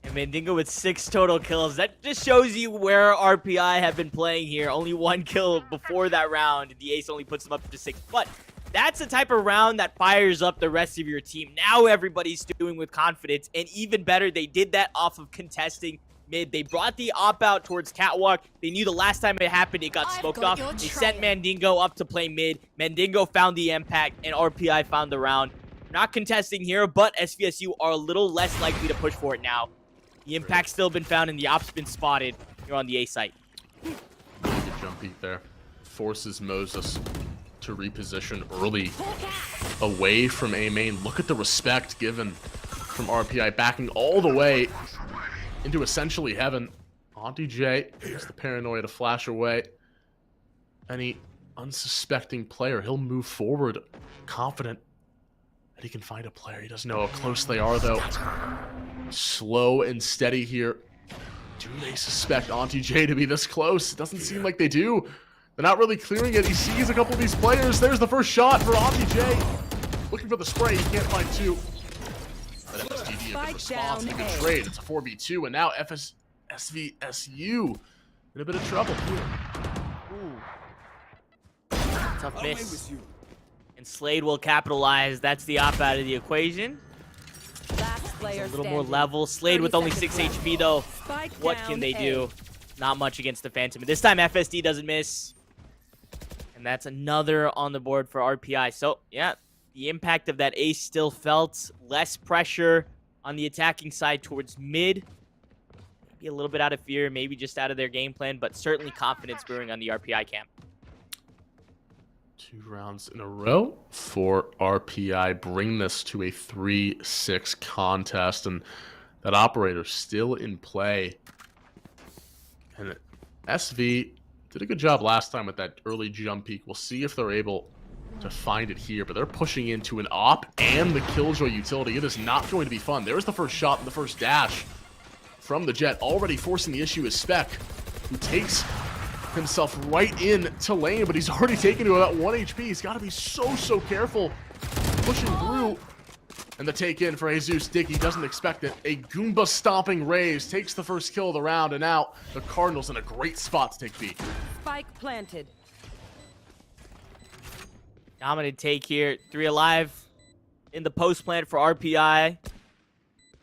And Mandingo with 6 total kills. That just shows you where RPI have been playing here. Only 1 kill before that round. The ace only puts them up to 6. But that's the type of round that fires up the rest of your team. Now everybody's doing with confidence. And even better, they did that off of contesting mid. They brought the op out towards Catwalk. They knew the last time it happened, it got smoked off. They sent Mandingo up to play mid. Mandingo found the impact, and RPI found the round. Not contesting here, but SVSU are a little less likely to push for it now. The impact's still been found, and the op's been spotted here on the A site. Good jump peek there. Forces Moses to reposition early away from A main. Look at the respect given from RPI, backing all the way into essentially heaven. Auntie J has the paranoia to flash away any unsuspecting player. He'll move forward, confident that he can find a player. He doesn't know how close they are, though. Slow and steady here. Do they suspect Auntie J to be this close? It doesn't seem like they do. They're not really clearing it. He sees a couple of these players. There's the first shot for Auntie J. Looking for the spray. He can't find two. But FSTD a good response, a good trade. It's a 4v2, and now SVSU in a bit of trouble. Tough miss. And Slade will capitalize. That's the op out of the equation. Last player A little more level. Slade with only 6 HP though. What can they do? Not much against the Phantom. This time FSD doesn't miss. And that's another on the board for RPI. So, yeah, the impact of that ace still felt. Less pressure on the attacking side towards mid. Maybe a little bit out of fear, maybe just out of their game plan, but certainly confidence brewing on the RPI camp. 2 rounds in a row for RPI. Bring this to a 3-6 contest, and that operator still in play. And SV did a good job last time with that early jump peak. We'll see if they're able to find it here, but they're pushing into an op and the Killjoy utility. It is not going to be fun. There's the first shot and the first dash from the Jet. Already forcing the issue is Spec, who takes himself right in to lane, but he's already taken to about 1 HP. He's got to be so careful pushing through. And the take in for Jesus. Diggy doesn't expect it. A Goomba stomping Raze takes the first kill of the round, and now the Cardinals in a great spot to take B. Spike planted. Dominant take here. 3 alive in the post plant for RPI.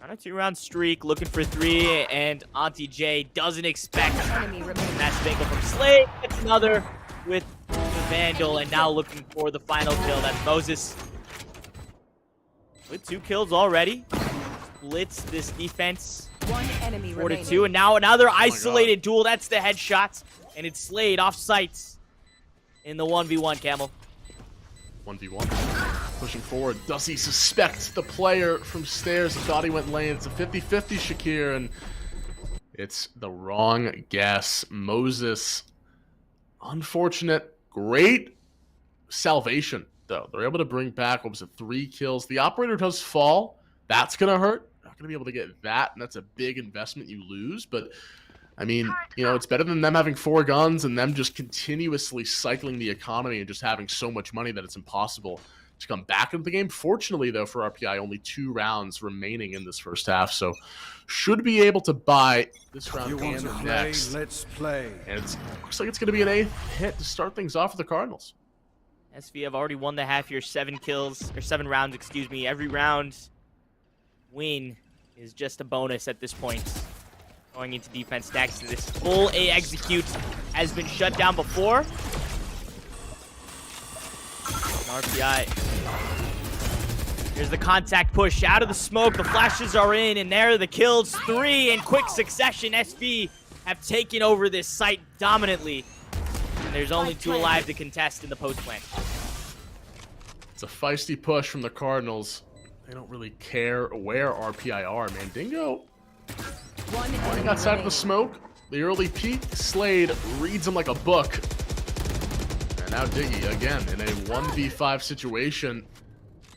On a 2-round streak, looking for 3, and Auntie J doesn't expect that Spangle from Slade. Gets another with the Vandal, and now looking for the final kill. That's Moses with 2 kills already. Splits this defense 1 enemy 4-2, and now another isolated duel. That's the headshot, and it's Slade off sights in the 1v1, Camel. 1v1. Pushing forward. Does he suspect the player from stairs? He thought he went lane. It's a 50-50 Shakir, and it's the wrong guess. Moses, unfortunate. Great salvation, though. They're able to bring back, what was it, 3 kills. The operator does fall. That's going to hurt. Not going to be able to get that, and that's a big investment you lose, but I mean, you know, it's better than them having 4 guns and them just continuously cycling the economy and just having so much money that it's impossible to come back into the game. Fortunately, though, for RPI, only 2 rounds remaining in this first half, so should be able to buy this round and the next. Let's play. And it looks like it's going to be an 8th hit to start things off for the Cardinals. SV have already won the half here, 7 kills, or 7 rounds, excuse me. Every round win is just a bonus at this point. Going into defense next. This full A execute has been shut down before. RPI. Here's the contact push out of the smoke. The flashes are in, and there are the kills. 3 in quick succession. SV have taken over this site dominantly. And there's only 2 alive to contest in the post plant. It's a feisty push from the Cardinals. They don't really care where RPI are. Mandingo going outside of the smoke. The early peek. Slade reads him like a book. And now Diggy again in a 1v5 situation.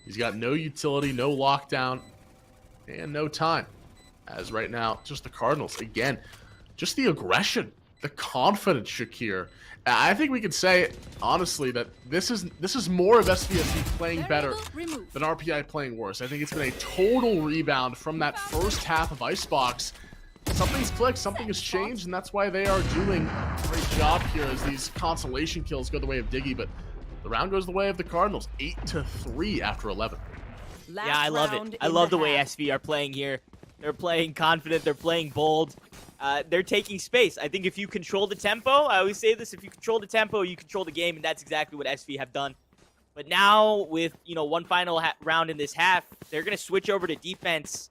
He's got no utility, no lockdown, and no time. As right now, just the Cardinals. Again, just the aggression, the confidence, Shakir. I think we could say, honestly, that this is more of SVSC playing better than RPI playing worse. I think it's been a total rebound from that first half of Icebox. Something's clicked, something has changed, and that's why they are doing a great job here as these consolation kills go the way of Diggy, but the round goes the way of the Cardinals, 8-3 after 11. Yeah, I love it. I love the way SV are playing here. They're playing confident, they're playing bold. They're taking space. I think if you control the tempo, I always say this, if you control the tempo, you control the game, and that's exactly what SV have done. But now, with, you know, one final round in this half, they're going to switch over to defense.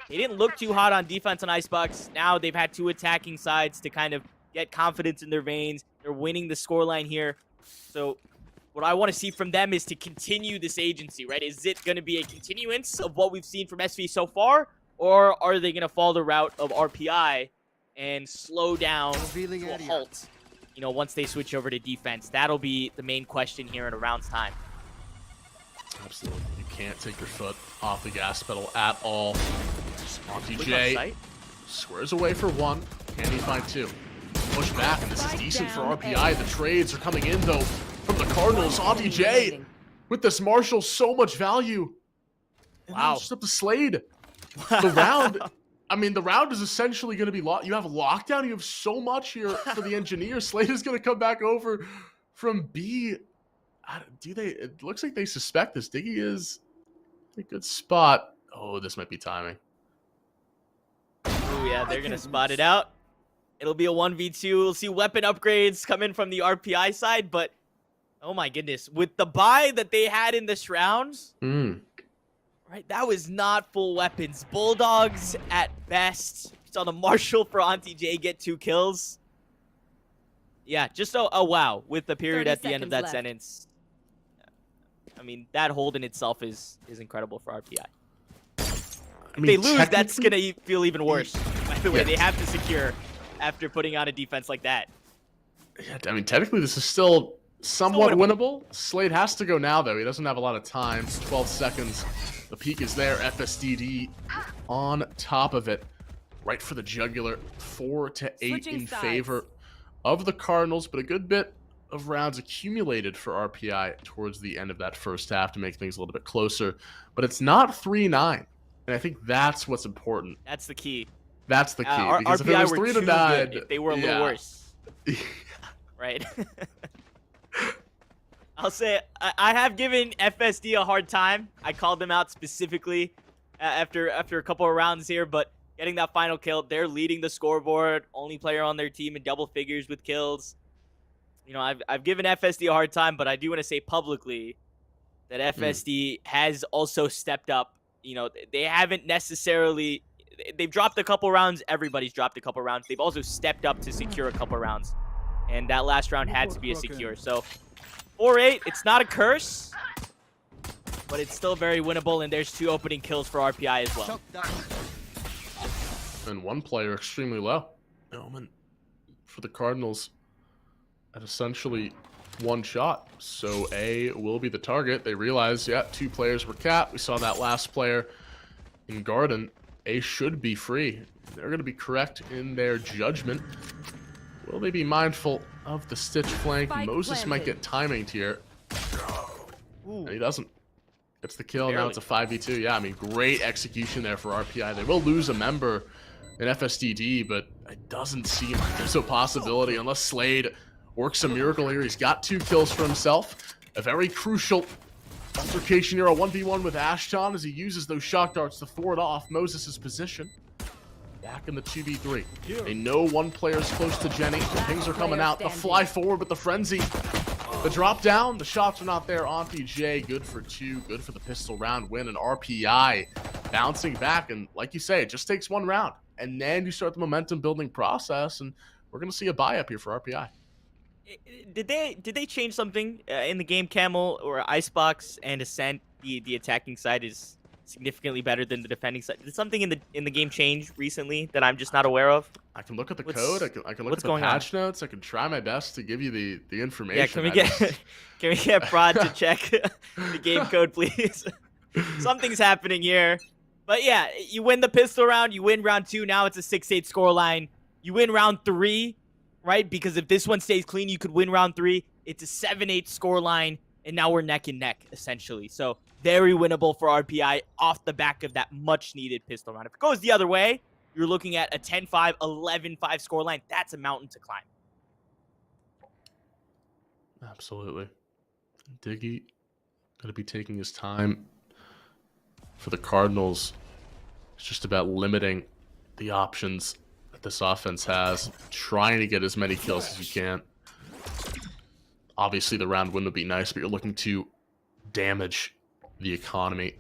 They didn't look too hot on defense on Icebox. Now they've had 2 attacking sides to kind of get confidence in their veins. They're winning the scoreline here. So what I want to see from them is to continue this agency, right? Is it going to be a continuance of what we've seen from SV so far? Or are they going to follow the route of RPI and slow down to a halt, you know, once they switch over to defense? That'll be the main question here in a round's time. Absolutely. You can't take your foot off the gas pedal at all. Auntie J squares away for 1. Can he find 2? push back, and this is decent for RPI. The trades are coming in, though, from the Cardinals. Auntie J with this Marshall, so much value. And wow. Just up to Slade. The round, I mean, the round is essentially going to be locked. You have lockdown. You have so much here for the engineer. Slade is going to come back over from B. It looks like they suspect this. Diggy is in a good spot. Oh, this might be timing. Oh, yeah, they're going to spot it out. It'll be a 1v2. We'll see weapon upgrades come in from the RPI side, but oh my goodness. With the buy that they had in this round, right, that was not full weapons. Bulldogs at best. We saw the Marshall for Auntie J get 2 kills. Yeah, just a wow with the period at the end of that sentence. I mean, that hold in itself is incredible for RPI. If they lose, that's going to feel even worse. By the way, they have to secure after putting on a defense like that. Yeah, I mean, technically, this is still somewhat winnable. Slade has to go now, though. He doesn't have a lot of time. 12 seconds. The peak is there. FSDD on top of it. Right for the jugular. 4-8 in favor of the Cardinals, but a good bit of rounds accumulated for RPI towards the end of that first half to make things a little bit closer. But it's not 3-9. And I think that's what's important. That's the key. That's the key. Because RPI if it was were 3-9, if they were a little worse. Right? I'll say I have given FSD a hard time. I called them out specifically after a couple of rounds here, but getting that final kill, they're leading the scoreboard. Only player on their team in double figures with kills. You know, I've given FSD a hard time, but I do want to say publicly that FSD has also stepped up. You know, they haven't necessarily... They've dropped a couple rounds. Everybody's dropped a couple rounds. They've also stepped up to secure a couple rounds. And that last round had to be a secure. So, 4-8, it's not a curse, but it's still very winnable, and there's 2 opening kills for RPI as well. And one player extremely low. Omen for the Cardinals at essentially 1 shot. So A will be the target. They realize, yeah, 2 players were capped. We saw that last player in Garden. A should be free. They're going to be correct in their judgment. Will they be mindful of the Stitch flank? Moses might get timing here. And he doesn't. Gets the kill. Now it's a 5v2. Yeah, I mean, great execution there for RPI. They will lose a member in FSDD, but it doesn't seem like there's a possibility unless Slade works a miracle here. He's got 2 kills for himself. A very crucial altercation here, a 1v1 with Ashton as he uses those shock darts to thwart off Moses' position. Back in the 2v3. They know one player's close to Jenny. The pings are coming out. The fly forward with the frenzy. The drop down. The shots are not there. Auntie J, good for 2. Good for the pistol round win. And RPI bouncing back. And like you say, it just takes 1 round. And then you start the momentum building process. And we're going to see a buy up here for RPI. Did they change something in the game, Camel or Icebox and Ascent? The attacking side is significantly better than the defending side. Did something in the game change recently that I'm just not aware of? I can look at the code. I can look at the patch notes. I can try my best to give you the information. Yeah, can we get Prod to check the game code, please? Something's happening here. But yeah, you win the pistol round. You win round 2. Now it's a 6-8 scoreline. You win round 3, right? Because if this one stays clean, you could win round 3. It's a 7-8 scoreline, and now we're neck and neck, essentially. So very winnable for RPI off the back of that much-needed pistol round. If it goes the other way, you're looking at a 10-5, 11-5 scoreline. That's a mountain to climb. Absolutely. Diggy going to be taking his time. For the Cardinals, it's just about limiting the options that this offense has, trying to get as many kills as you can. Obviously, the round win would be nice, but you're looking to damage the economy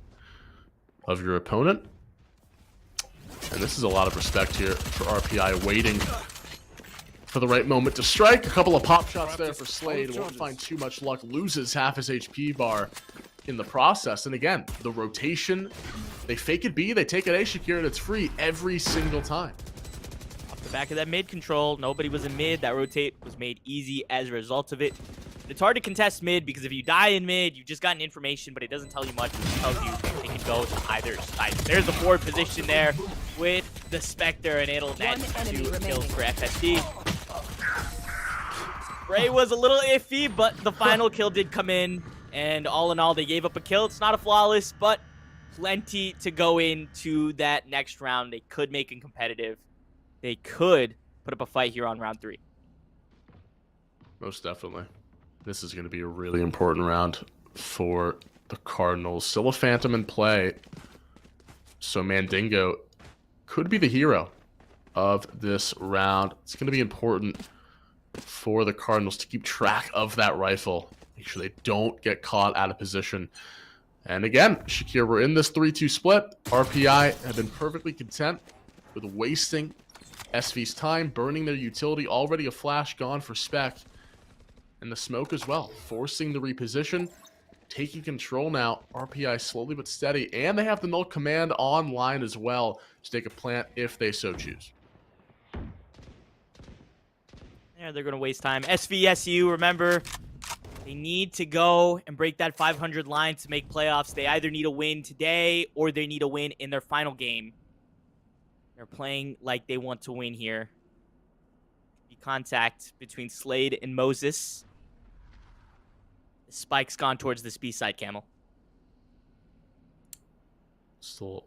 of your opponent. And this is a lot of respect here for RPI, waiting for the right moment to strike. A couple of pop shots there for Slade. Won't find too much luck. Loses half his HP bar in the process. And again, the rotation, they fake it B, they take it A, Shakir, and it's free every single time. Off the back of that mid control, nobody was in mid. That rotate was made easy as a result of it. It's hard to contest mid because if you die in mid, you've just gotten information, but it doesn't tell you much. It just tells you it can go to either side. There's the forward position there with the Spectre, and it'll net 2 kills for FSD. Bray was a little iffy, but the final kill did come in. And all in all, they gave up a kill. It's not a flawless, but plenty to go into that next round. They could make it competitive. They could put up a fight here on round 3. Most definitely. This is going to be a really important round for the Cardinals. Still a Phantom in play. So Mandingo could be the hero of this round. It's going to be important for the Cardinals to keep track of that rifle. Make sure they don't get caught out of position. And again, Shakir, we're in this 3-2 split. RPI have been perfectly content with wasting SV's time, burning their utility. Already a flash gone for Spec. And the smoke as well, forcing the reposition, taking control now. RPI slowly but steady, and they have the null command online as well to take a plant if they so choose. Yeah, they're going to waste time. SVSU, remember, they need to go and break that 500 line to make playoffs. They either need a win today or they need a win in their final game. They're playing like they want to win here. Contact between Slade and Moses. The spike's gone towards this B side, Camel. Still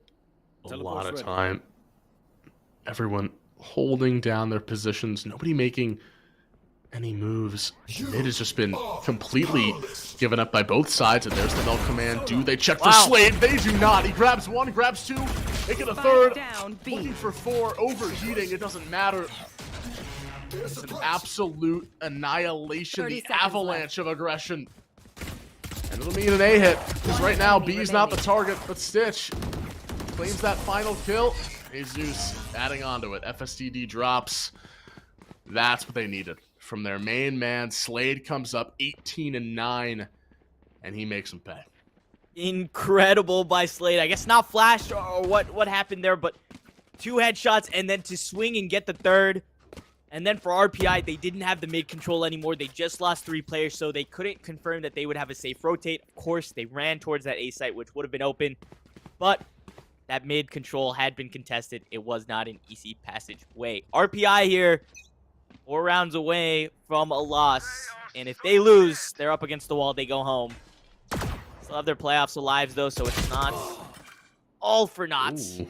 a lot of time. Everyone holding down their positions. Nobody making any moves. It has just been completely given up by both sides. And there's the null command. Do they check for Slade? They do not. He grabs one, grabs two, make it a third. Looking for 4, overheating. It doesn't matter. It's an absolute annihilation, the avalanche of aggression. And it'll mean an A hit, because right now B is not the target, but Stitch claims that final kill. Jesus adding on to it. FSDD drops. That's what they needed from their main man. Slade comes up 18-9, and he makes them pay. Incredible by Slade. I guess not flashed or what happened there, but 2 headshots and then to swing and get the third. And then for RPI, they didn't have the mid control anymore. They just lost 3 players, so they couldn't confirm that they would have a safe rotate. Of course, they ran towards that A site, which would have been open. But that mid control had been contested. It was not an easy passageway. RPI here, 4 rounds away from a loss. And if they lose, they're up against the wall. They go home. Still have their playoffs alive, though, so it's not all for naught. Ooh.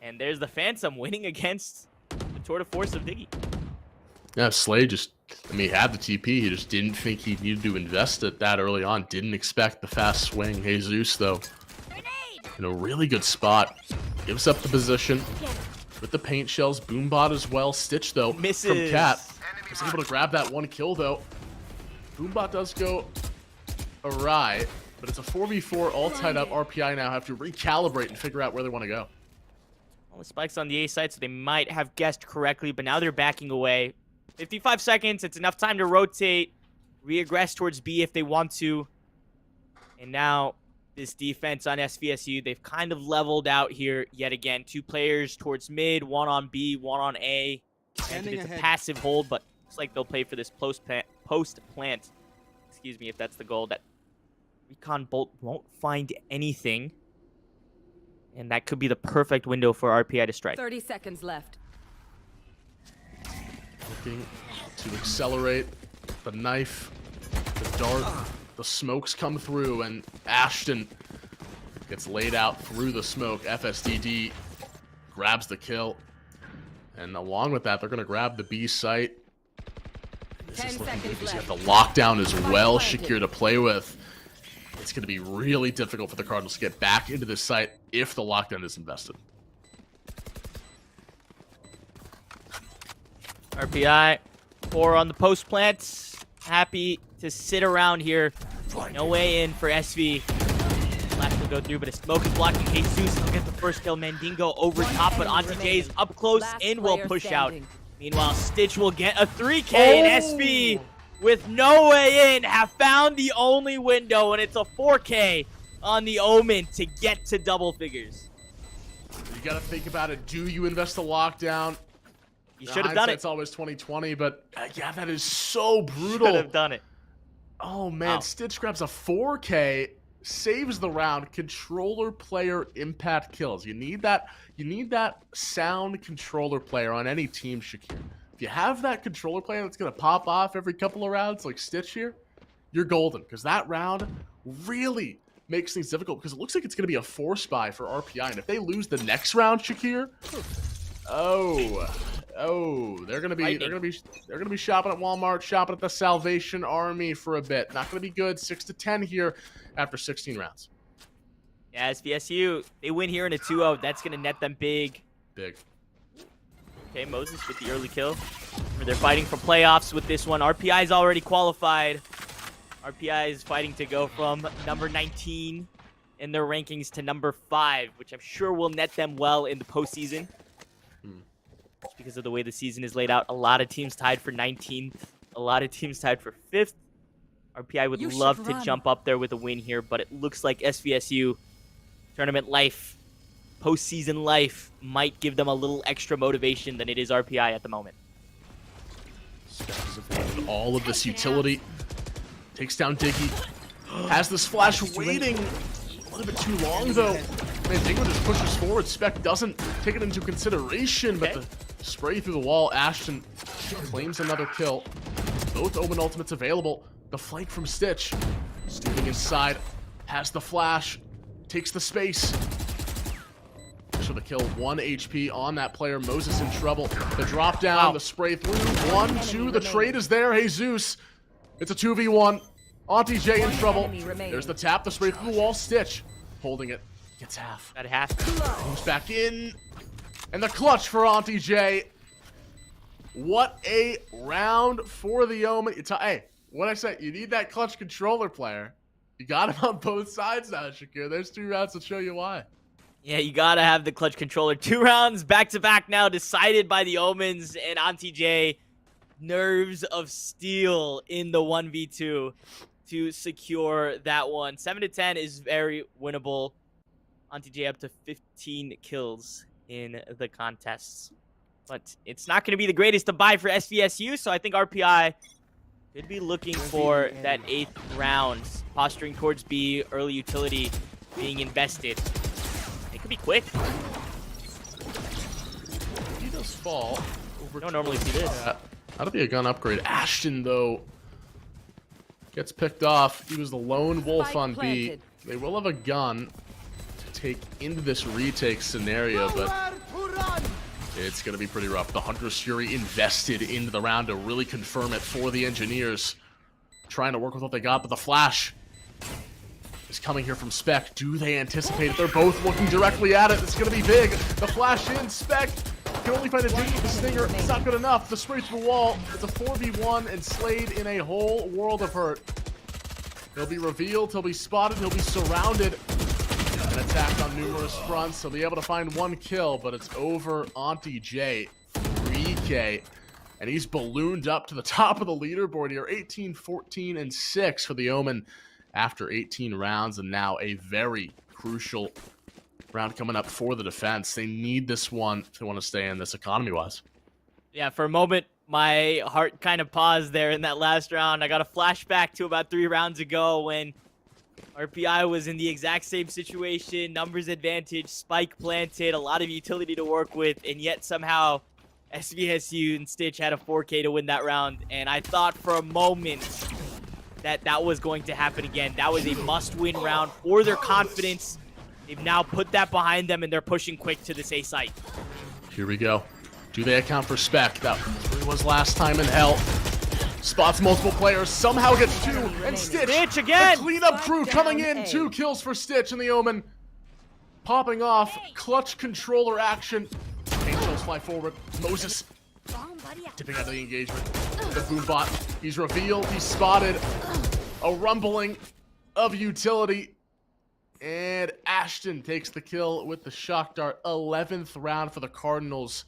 And there's the Phantom winning against the tour de force of Diggy. Yeah, Slade just, he had the TP. He just didn't think he needed to invest it that early on. Didn't expect the fast swing. Jesus, though, in a really good spot. Gives up the position with the paint shells. Boombot as well. Stitch, though, misses from Cat. Was able to grab that 1 kill, though. Boombot does go awry, but it's a 4v4 all tied up. RPI now have to recalibrate and figure out where they want to go. Well, the spike's on the A side, so they might have guessed correctly, but now they're backing away. 55 seconds. It's enough time to rotate, re-aggress towards B if they want to. And now this defense on SVSU, they've kind of leveled out here yet again. 2 players towards mid, 1 on B, 1 on A. And it's a passive hold, but looks like they'll play for this post plant. Excuse me, if that's the goal. That Recon Bolt won't find anything. And that could be the perfect window for RPI to strike. 30 seconds left. Looking to accelerate the knife, the dart, the smokes come through, and Ashton gets laid out through the smoke. FSDD grabs the kill, and along with that, they're going to grab the B site. This is looking good because you have the lockdown as well, Shakir to play with. It's going to be really difficult for the Cardinals to get back into this site if the lockdown is invested. RPI, 4 on the post plant. Happy to sit around here. No way in for SV. Flash will go through, but a smoke is blocking Jesus. He'll get the first kill. Mandingo over top, but Auntie J's up close and will push out. Meanwhile, Stitch will get a 3K, and SV, with no way in, have found the only window, and it's a 4K on the Omen to get to double figures. You got to think about it. Do you invest the lockdown? You should have done it. It's always 2020, but yeah, that is so brutal. Should have done it. Oh, man. Stitch grabs a 4K, saves the round. Controller player impact kills. You need that sound controller player on any team, Shakir. If If you have that controller player that's going to pop off every couple of rounds, like Stitch here, you're golden. Because that round really makes things difficult. Because it looks like it's going to be a force buy for RPI. And if they lose the next round, Shakir, they're gonna be shopping at Walmart, shopping at the Salvation Army for a bit. Not gonna be good. 6-10 here after 16 rounds. Yeah, SVSU, they win here in a 2-0. That's gonna net them big. Big. Okay, Moses with the early kill. They're fighting for playoffs with this one. RPI is already qualified. RPI is fighting to go from number 19 in their rankings to number 5, which I'm sure will net them well in the postseason. Just because of the way the season is laid out. A lot of teams tied for 19th. A lot of teams tied for 5th. RPI would love to jump up there with a win here, but it looks like SVSU tournament life, postseason life, might give them a little extra motivation than it is RPI at the moment. All of this utility. Takes down Diggy. Has this flash waiting a little bit too long, though. Man, Diggy just pushes forward. Spec doesn't take it into consideration, but the spray through the wall. Ashton claims another kill. Both Omen ultimates available. The flank from Stitch. Stepping inside. Has the flash. Takes the space. For the kill. 1 HP on that player. Moses in trouble. The drop down. The spray through. 1, 2. The trade is there. Jesus. It's a 2v1. Auntie J in trouble. There's the tap. The spray through the wall. Stitch holding it. Gets half. Got half. Moves back in. And the clutch for Auntie J. What a round for the Omen. Hey, what I said, you need that clutch controller player. You got him on both sides now, Shakir. There's 2 rounds to show you why. Yeah, you gotta have the clutch controller. 2 rounds back-to-back now, decided by the Omens and Auntie J. Nerves of steel in the 1v2 to secure that one. 7-10 is very winnable. Auntie J up to 15 kills in the contests. But it's not going to be the greatest to buy for SVSU, so I think RPI could be looking for that 8th round. Posturing towards B, early utility being invested. It could be quick. He does fall. Don't normally see this. That'll be a gun upgrade. Ashton, though, gets picked off. He was the lone wolf on B. They will have a gun to take into this retake scenario, but it's going to be pretty rough. The Hunter's Fury invested into the round to really confirm it for the Engineers. Trying to work with what they got, but the flash is coming here from Spec. Do they anticipate it? They're both looking directly at it. It's going to be big. The flash in. Spec can only find a dig with the Stinger. It's not good enough. The spray through the wall. It's a 4v1, and Slade in a whole world of hurt. He'll be revealed. He'll be spotted. He'll be surrounded and attacked on numerous fronts. He'll be able to find 1 kill, but it's over Auntie J. 3K. And he's ballooned up to the top of the leaderboard here. 18, 14, and 6 for the Omen after 18 rounds, and now a very crucial round coming up for the defense. They need this one if they want to stay in this economy-wise. Yeah, for a moment, my heart kind of paused there in that last round. I got a flashback to about 3 rounds ago when RPI was in the exact same situation. Numbers advantage, spike planted, a lot of utility to work with, and yet somehow SVSU and Stitch had a 4K to win that round. And I thought for a moment that was going to happen again. That was a must-win round for their confidence. They've now put that behind them, and they're pushing quick to this A site. Here we go. Do they account for Spec? That was last time in hell. Spots multiple players, somehow gets 2, and Stitch again! The cleanup crew coming in, 2 kills for Stitch and the Omen. Popping off, clutch controller action. Angels fly forward. Moses dipping out of the engagement. The Boombot, he's revealed, he's spotted. A rumbling of utility. And Ashton takes the kill with the shock dart. 11th round for the Cardinals.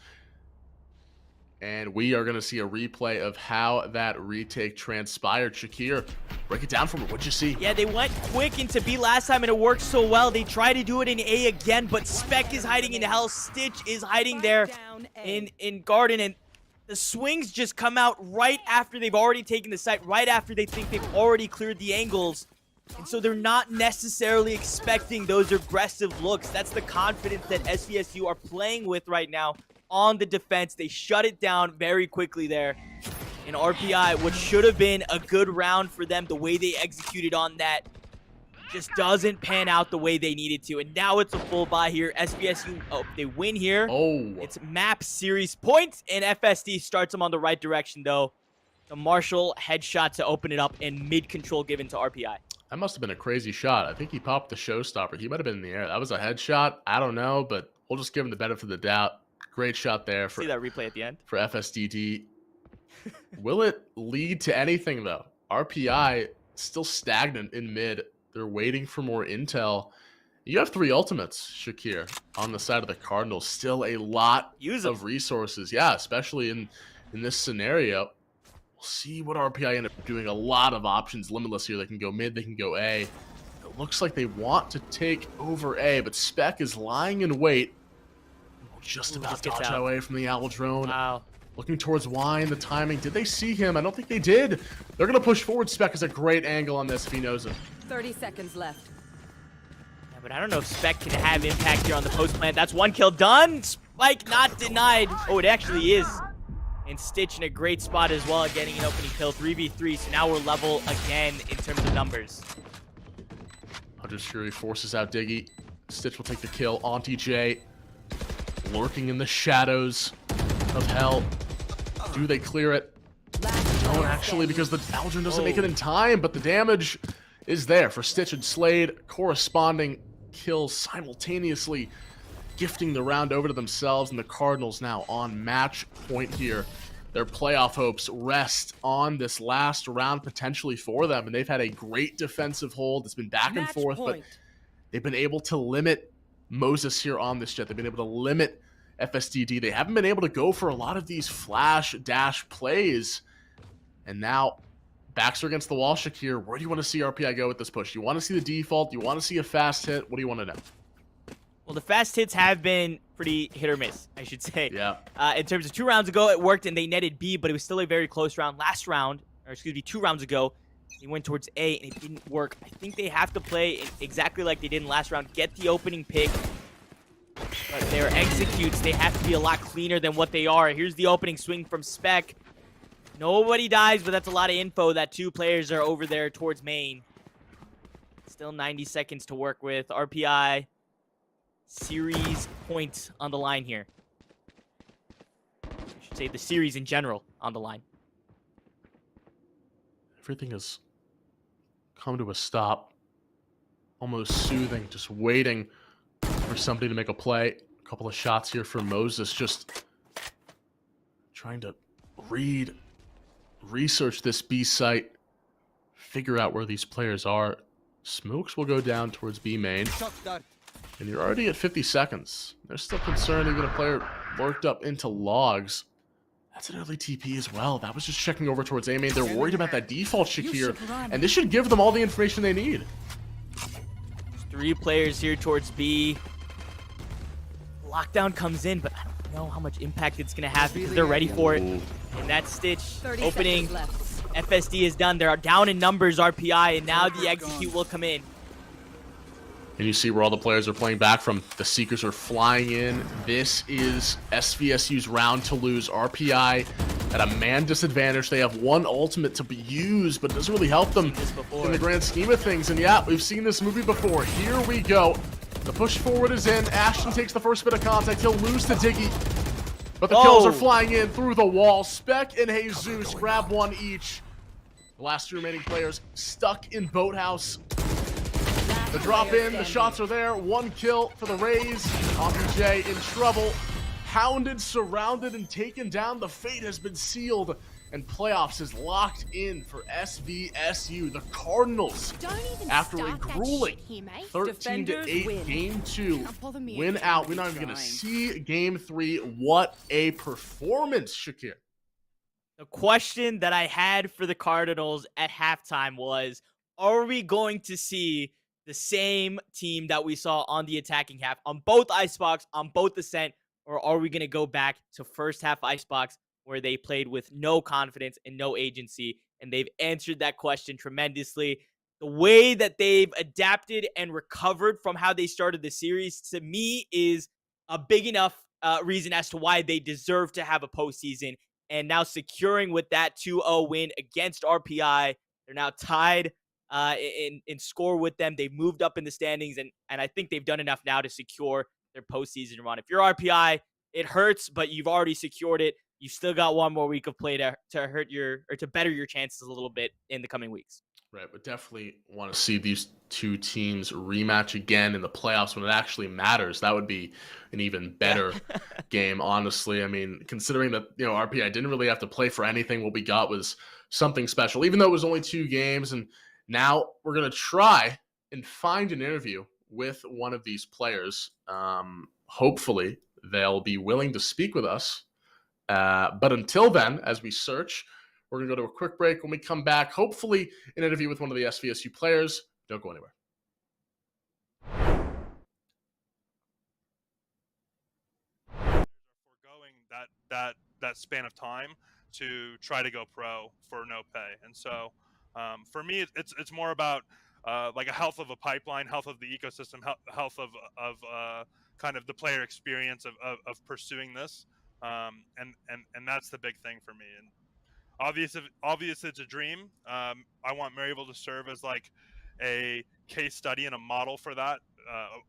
And we are going to see a replay of how that retake transpired. Shakir, break it down for me. What'd you see? Yeah, they went quick into B last time, and it worked so well. They tried to do it in A again, but Spec is hiding in Hell. Stitch is hiding there in Garden, and the swings just come out right after they've already taken the site, right after they think they've already cleared the angles. And so they're not necessarily expecting those aggressive looks. That's the confidence that SVSU are playing with right now on the defense. They shut it down very quickly there. And RPI, what should have been a good round for them, the way they executed on that, just doesn't pan out the way they needed to. And now it's a full buy here. SVSU, they win here. It's map series points, and FSD starts them on the right direction, though. The Marshall headshot to open it up, and mid-control given to RPI. That must have been a crazy shot. I think he popped the showstopper. He might have been in the air. That was a headshot. I don't know, but we'll just give him the benefit of the doubt. Great shot there. See that replay at the end? For FSDD. Will it lead to anything, though? RPI still stagnant in mid. They're waiting for more intel. You have 3 ultimates, Shakir, on the side of the Cardinals. Still a lot of resources. Yeah, especially in this scenario. We'll see what RPI end up doing. A lot of options, limitless here. They can go mid, they can go A. It looks like they want to take over A, but Spec is lying in wait. Just about dodge away from the Owl drone. Wow. Looking towards Wine, the timing. Did they see him? I don't think they did. They're going to push forward. Spec has a great angle on this if he knows it. 30 seconds left. Yeah, but I don't know if Spec can have impact here on the post plant. That's 1 kill done. Spike not denied. Oh, it actually is. And Stitch in a great spot as well, getting an opening kill. 3v3, so now we're level again in terms of numbers. Hunter's Fury forces out Diggy. Stitch will take the kill. Auntie J lurking in the shadows of hell. Do they clear it? Don't actually, because the Aldrin doesn't make it in time, but the damage is there for Stitch and Slade. Corresponding kills simultaneously, gifting the round over to themselves, and the Cardinals now on match point here. Their playoff hopes rest on this last round potentially for them, and they've had a great defensive hold. It's been back and forth, but they've been able to limit Moses here on this jet. They've been able to limit FSDD. They haven't been able to go for a lot of these flash dash plays. And now backs are against the wall. Shakir, where do you want to see RPI go with this push? You want to see the default? You want to see a fast hit? What do you want to know? Well, the fast hits have been pretty hit or miss, I should say. Yeah. In terms of 2 rounds ago, it worked and they netted B, but it was still a very close round. Last round, or excuse me, 2 rounds ago, they went towards A and it didn't work. I think they have to play exactly like they did in last round. Get the opening pick. But their executes, they have to be a lot cleaner than what they are. Here's the opening swing from Spec. Nobody dies, but that's a lot of info that 2 players are over there towards main. Still 90 seconds to work with. RPI series points on the line here. I should say the series in general on the line. Everything has come to a stop. Almost soothing, just waiting for somebody to make a play. A couple of shots here for Moses, just trying to research this B site, figure out where these players are. Smokes will go down towards B main. And you're already at 50 seconds. They're still concerned even a player lurked up into logs. That's an early TP as well. That was just checking over towards A main. They're worried about that default Shakir, and this should give them all the information they need. 3 players here towards B. Lockdown comes in, but I don't know how much impact it's going to have because they're ready for it. And that Stitch opening, FSD is done. They're down in numbers, RPI, and now the execute will come in. And you see where all the players are playing back from. The Seekers are flying in. This is SVSU's round to lose. RPI at a man disadvantage. They have 1 ultimate to be used, but it doesn't really help them in the grand scheme of things. And yeah, we've seen this movie before. Here we go. The push forward is in. Ashton takes the first bit of contact. He'll lose to Diggy. But the kills are flying in through the wall. Spec and Jesus grab 1 each. The last 2 remaining players stuck in Boathouse. The drop in, the shots are there. 1 kill for the Rays. RPJ in trouble. Hounded, surrounded, and taken down. The fate has been sealed. And playoffs is locked in for SVSU. The Cardinals, after a grueling 13-8 Game 2 win out. We're not even going to see Game 3. What a performance, Shakir. The question that I had for the Cardinals at halftime was, are we going to see the same team that we saw on the attacking half, on both Icebox, on both Ascent, or are we going to go back to first half Icebox where they played with no confidence and no agency? And they've answered that question tremendously. The way that they've adapted and recovered from how they started the series, to me, is a big enough reason as to why they deserve to have a postseason. And now securing with that 2-0 win against RPI, they're now tied in score with them. They've moved up in the standings, and I think they've done enough now to secure their postseason run. If you're RPI, it hurts, but you've already secured it. You still got one more week of play to better your chances a little bit in the coming weeks. Right, but definitely want to see these two teams rematch again in the playoffs when it actually matters. That would be an even better game, honestly. I mean, considering that, you know, RPI didn't really have to play for anything, what we got was something special, even though it was only 2 games. And now we're going to try and find an interview with one of these players. Hopefully, they'll be willing to speak with us. But until then, as we search, we're going to go to a quick break. When we come back, hopefully an interview with one of the SVSU players. Don't go anywhere. Foregoing that span of time to try to go pro for no pay. And so for me, it's more about like a health of a pipeline, health of the ecosystem, health of kind of the player experience of pursuing this. And that's the big thing for me. And obvious it's a dream. I want Maryville to serve as like a case study and a model for that.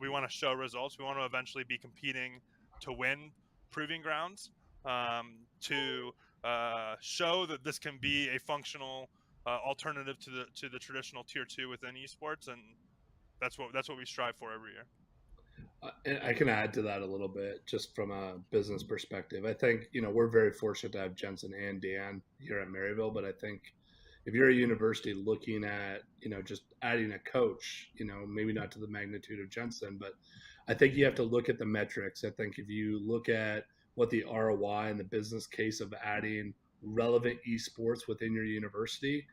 We want to show results. We want to eventually be competing to win proving grounds, to show that this can be a functional alternative to the traditional tier 2 within esports, and that's what we strive for every year. And I can add to that a little bit, just from a business perspective. I think, you know, we're very fortunate to have Jensen and Dan here at Maryville, but I think if you're a university looking at, you know, just adding a coach, you know, maybe not to the magnitude of Jensen, but I think you have to look at the metrics. I think if you look at what the ROI and the business case of adding relevant esports within your university,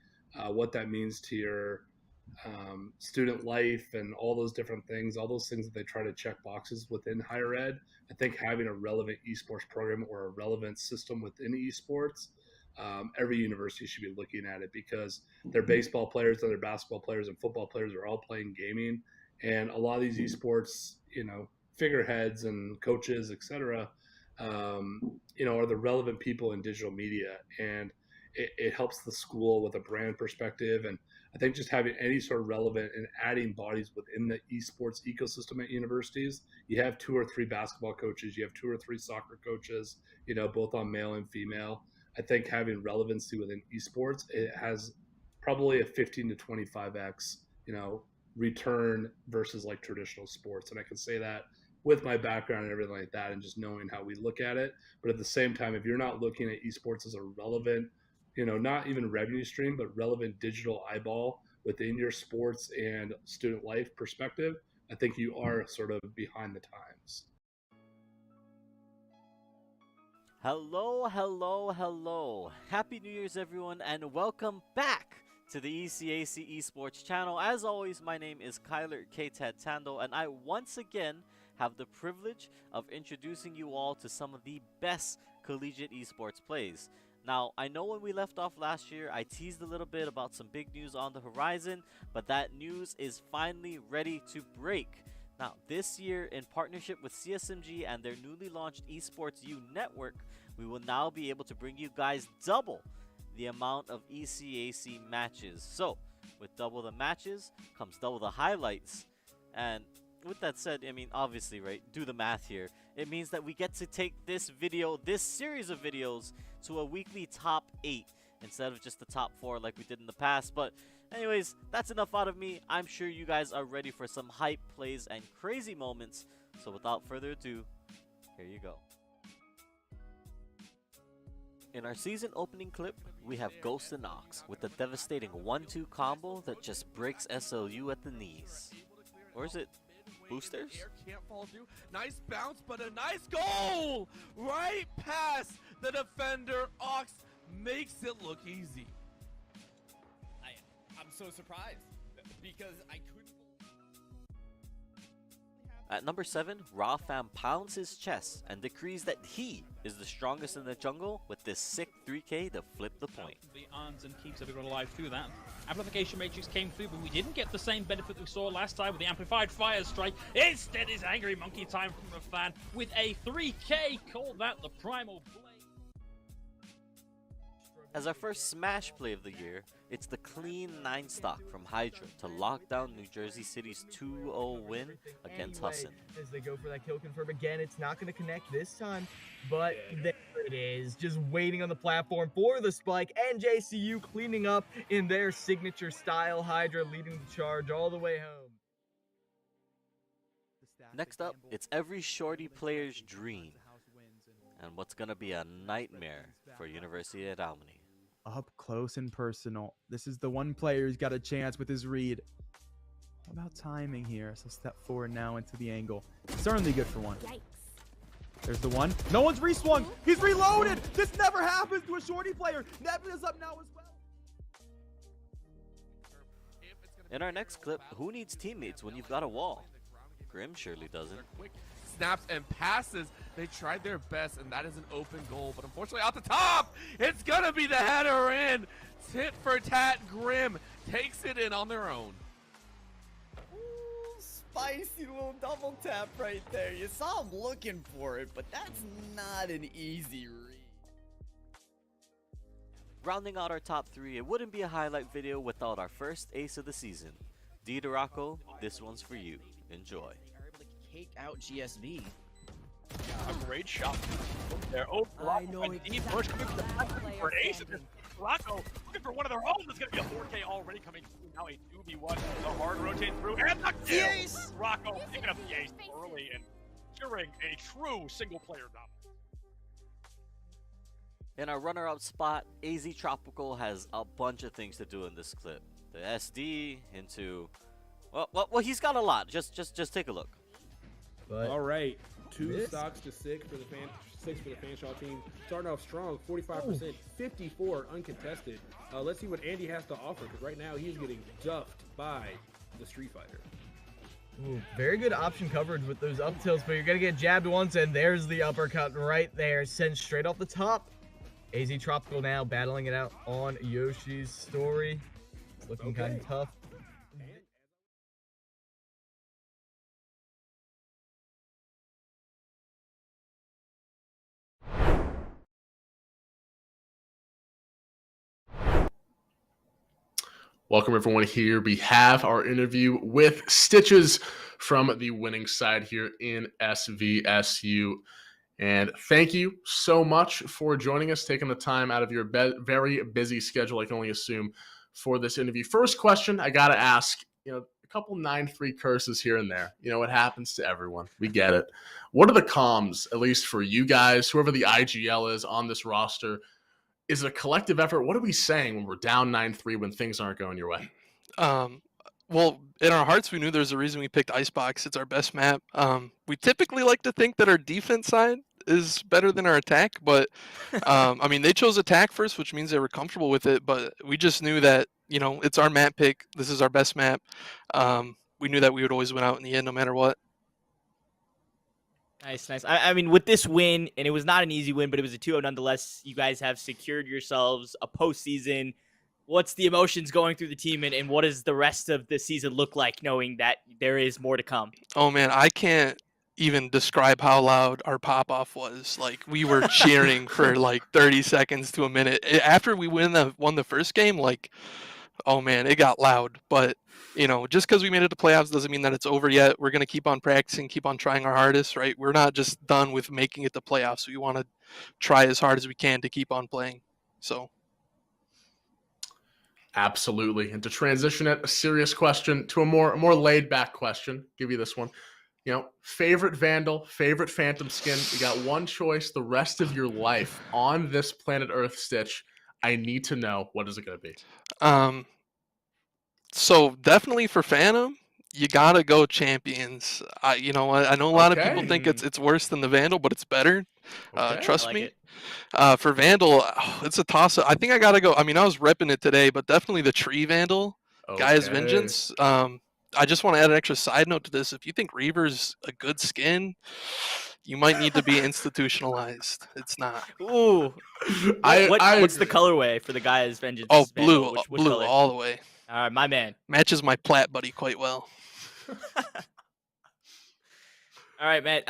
what that means to your student life and all those different things, all those things that they try to check boxes within higher ed. I think having a relevant esports program or a relevant system within esports, every university should be looking at it, because their baseball players and their basketball players and football players are all playing gaming. And a lot of these esports, you know, figureheads and coaches, etc., you know, are the relevant people in digital media. And it helps the school with a brand perspective. And I think just having any sort of relevant and adding bodies within the esports ecosystem at universities, you have 2 or 3 basketball coaches, you have 2 or 3 soccer coaches, you know, both on male and female. I think having relevancy within esports, it has probably a 15 to 25x, you know, return versus like traditional sports. And I can say that with my background and everything like that, and just knowing how we look at it. But at the same time, if you're not looking at esports as a relevant, you know, not even revenue stream, but relevant digital eyeball within your sports and student life perspective, I think you are sort of behind the times. Hello, hello, hello. Happy New Year's, everyone, and welcome back to the ECAC Esports channel. As always, my name is Kyler K-Ted Tando, and I once again have the privilege of introducing you all to some of the best collegiate esports plays. Now, I know when we left off last year, I teased a little bit about some big news on the horizon, but that news is finally ready to break. Now, this year, in partnership with CSMG and their newly launched Esports U network, we will now be able to bring you guys double the amount of ECAC matches. So, with double the matches comes double the highlights. And with that said, I mean, obviously, right, do the math here. It means that we get to take this series of videos to a weekly top 8 instead of just the top 4 like we did in the past. But anyways, that's enough out of me. I'm sure you guys are ready for some hype plays and crazy moments. So without further ado, here you go. In our season opening clip, we have Ghost and Nox with the devastating 1-2 combo that just breaks SLU at the knees. Or is it boosters? Can't fall through. Nice bounce, but a nice goal! Right past the defender. Ox makes it look easy. I'm so surprised because I couldn't. At number 7, Rafam pounds his chest and decrees that he is the strongest in the jungle with this sick 3K to flip the point. The arms and keeps everyone alive through that. Amplification Matrix came through, but we didn't get the same benefit that we saw last time with the Amplified Fire Strike. Instead is Angry Monkey time from the fan with a 3K. Call that the Primal Blade. As our first Smash play of the year, it's the clean 9 stock from Hydra to lock down New Jersey City's 2-0 win against Husson. As they go for that kill confirm again, it's not going to connect this time, but there it is, just waiting on the platform for the spike, and JCU cleaning up in their signature style. Hydra leading the charge all the way home. Next up, it's every shorty player's dream, and what's going to be a nightmare for University at Albany. Up close and personal. This is the one player who's got a chance with his read. What about timing here? So step forward now into the angle. Certainly good for one. There's the one. No one's reswung. He's reloaded. This never happens to a shorty player. Nebula's up now as well. In our next clip, who needs teammates when you've got a wall? Grim surely doesn't. Snaps and passes. They tried their best, and that is an open goal. But unfortunately, out the top, it's going to be the header in. Tit for tat. Grim takes it in on their own. Ooh, spicy little double tap right there. You saw him looking for it, but that's not an easy read. Rounding out our top 3, it wouldn't be a highlight video without our first ace of the season. D. Duraco, this one's for you. Enjoy. Cake out GSB. A great shot there. Oh, Rocco, a deep push coming from the back for an ace. Rocco looking for one of their own. There's going to be a 4K already coming through. Now a 2v1. The hard rotate through and the kill. Ace. Rocco picking up the ace early and securing a true single-player dominance. In our runner-up spot, AZ Tropical has a bunch of things to do in this clip. The SD into... Well, he's got a lot. Just take a look. All right, 2 stocks to 6 for the Fanshawe team. Starting off strong, 45%, 54 uncontested. Let's see what Andy has to offer, because right now he's getting duffed by the Street Fighter. Ooh, very good option coverage with those up tilts, but you're going to get jabbed once, and there's the uppercut right there, sent straight off the top. AZ Tropical now battling it out on Yoshi's story. It's looking kind of tough. Welcome everyone here. We have our interview with Stitches from the winning side here in SVSU. And thank you so much for joining us, taking the time out of your very busy schedule, I can only assume, for this interview. First question I got to ask, a couple 9-3 curses here and there. It happens to everyone. We get it. What are the comms, at least for you guys, whoever the IGL is on this roster? Is it a collective effort? What are we saying when we're down 9-3 when things aren't going your way? Well, in our hearts, we knew there's a reason we picked Icebox. It's our best map. We typically like to think that our defense side is better than our attack, but I mean, they chose attack first, which means they were comfortable with it, but we just knew that, it's our map pick. This is our best map. We knew that we would always win out in the end, no matter what. Nice. I mean, with this win, and it was not an easy win, but it was a 2-0 nonetheless, you guys have secured yourselves a postseason. What's the emotions going through the team, and what does the rest of the season look like, knowing that there is more to come? Oh, man, I can't even describe how loud our pop-off was. Like, we were cheering for, 30 seconds to a minute. After we won the first game, oh, man, it got loud. But, just because we made it to playoffs doesn't mean that it's over yet. We're going to keep on practicing, keep on trying our hardest, right? We're not just done with making it to playoffs. We want to try as hard as we can to keep on playing. So. Absolutely. And to transition it, a serious question to a more laid-back question. Give you this one. Favorite Vandal, favorite Phantom skin. You got one choice the rest of your life on this planet Earth, Stitch. I need to know, what is it going to be? So definitely for Phantom, you gotta go Champions. I know a lot of people think it's worse than the Vandal, but it's better. Trust me. For Vandal, it's a toss-up. I think I gotta go. I mean, I was repping it today, but definitely the Tree Vandal, Guy's Vengeance. I just want to add an extra side note to this. If you think Reaver's a good skin, you might need to be institutionalized. It's not. Ooh. What's the colorway for the guy's Vengeance? Oh, Vandal? blue, Which blue, color? all the way. All right, my man. Matches my plat buddy quite well. All right, man.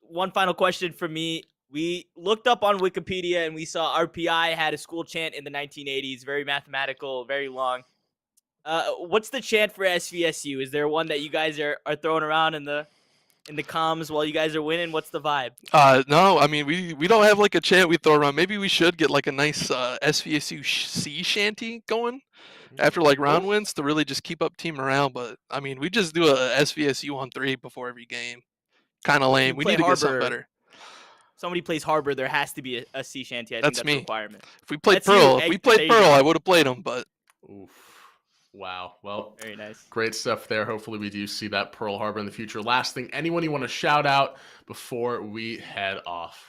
One final question for me. We looked up on Wikipedia and we saw RPI had a school chant in the 1980s. Very mathematical, very long. What's the chant for SVSU? Is there one that you guys are throwing around in the comms while you guys are winning? What's the vibe? No, I mean we don't have like a chant we throw around. Maybe we should get like a nice SVSU sea shanty going after like round wins to really just keep up team morale. But I mean we just do a SVSU on 3 before every game. Kind of lame. We need to get something better. Somebody plays Harbor, there has to be a sea shanty. I think that's me. a requirement. If we played Pearl, I would have played them. But oof. Wow. Well, very nice. Great stuff there. Hopefully we do see that Pearl Harbor in the future. Last thing, anyone you want to shout out before we head off?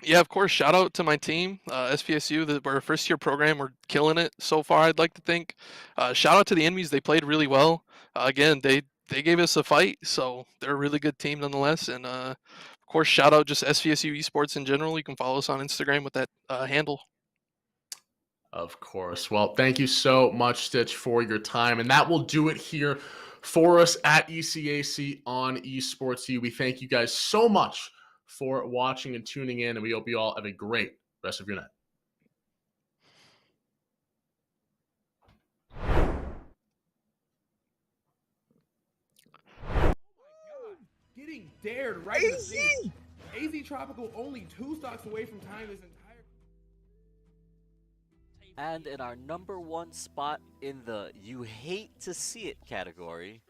Yeah, of course. Shout out to my team, SPSU. We're a first-year program. We're killing it so far, I'd like to think. Shout out to the enemies. They played really well. Again, they gave us a fight, so they're a really good team nonetheless. And, of course, shout out just SVSU Esports in general. You can follow us on Instagram with that handle. Of course. Well, thank you so much, Stitch, for your time. And that will do it here for us at ECAC on Esports U. We thank you guys so much for watching and tuning in, and we hope you all have a great rest of your night. Getting dared right in the face. AZ Tropical only 2 stocks away from tying this entire. And in our #1 spot in the you hate to see it category,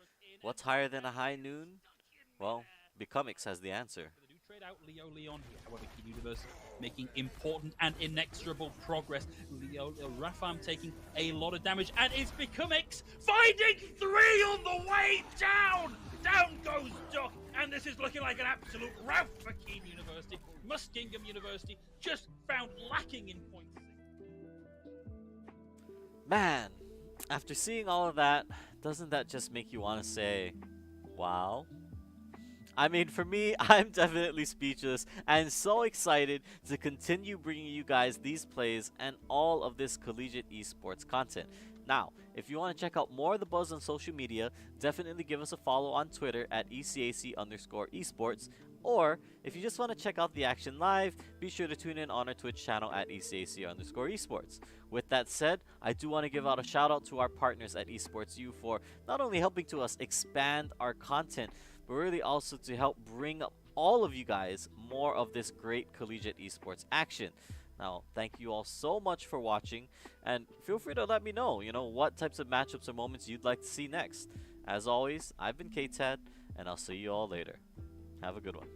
what's higher than a high noon? Well, Becomix has the answer. Trade out Leo Leon here. However, Key Universe making important and inexorable progress. Leo Rafam taking a lot of damage, and it's Becomix finding 3 on the way down. Down goes Duck, and this is looking like an absolute rout for Keen University. Muskingum University just found lacking in points. Man, after seeing all of that, doesn't that just make you want to say, wow? I mean, for me, I'm definitely speechless and so excited to continue bringing you guys these plays and all of this collegiate esports content. Now, if you want to check out more of the buzz on social media, definitely give us a follow on Twitter at ECAC_esports. Or, if you just want to check out the action live, be sure to tune in on our Twitch channel at ECAC_esports. With that said, I do want to give out a shout out to our partners at Esports U for not only helping to us expand our content, but really also to help bring up all of you guys more of this great collegiate esports action. Now, thank you all so much for watching, and feel free to let me know, what types of matchups or moments you'd like to see next. As always, I've been KTAD, and I'll see you all later. Have a good one.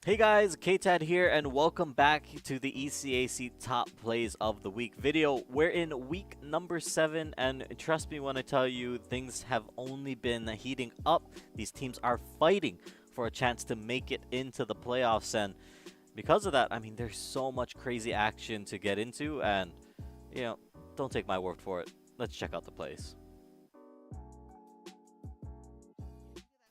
Hey guys, KTAD here, and welcome back to the ECAC Top Plays of the Week video. We're in week number 7, and trust me when I tell you, things have only been heating up. These teams are fighting for a chance to make it into the playoffs, and because of that, I mean, there's so much crazy action to get into, and, don't take my word for it. Let's check out the plays.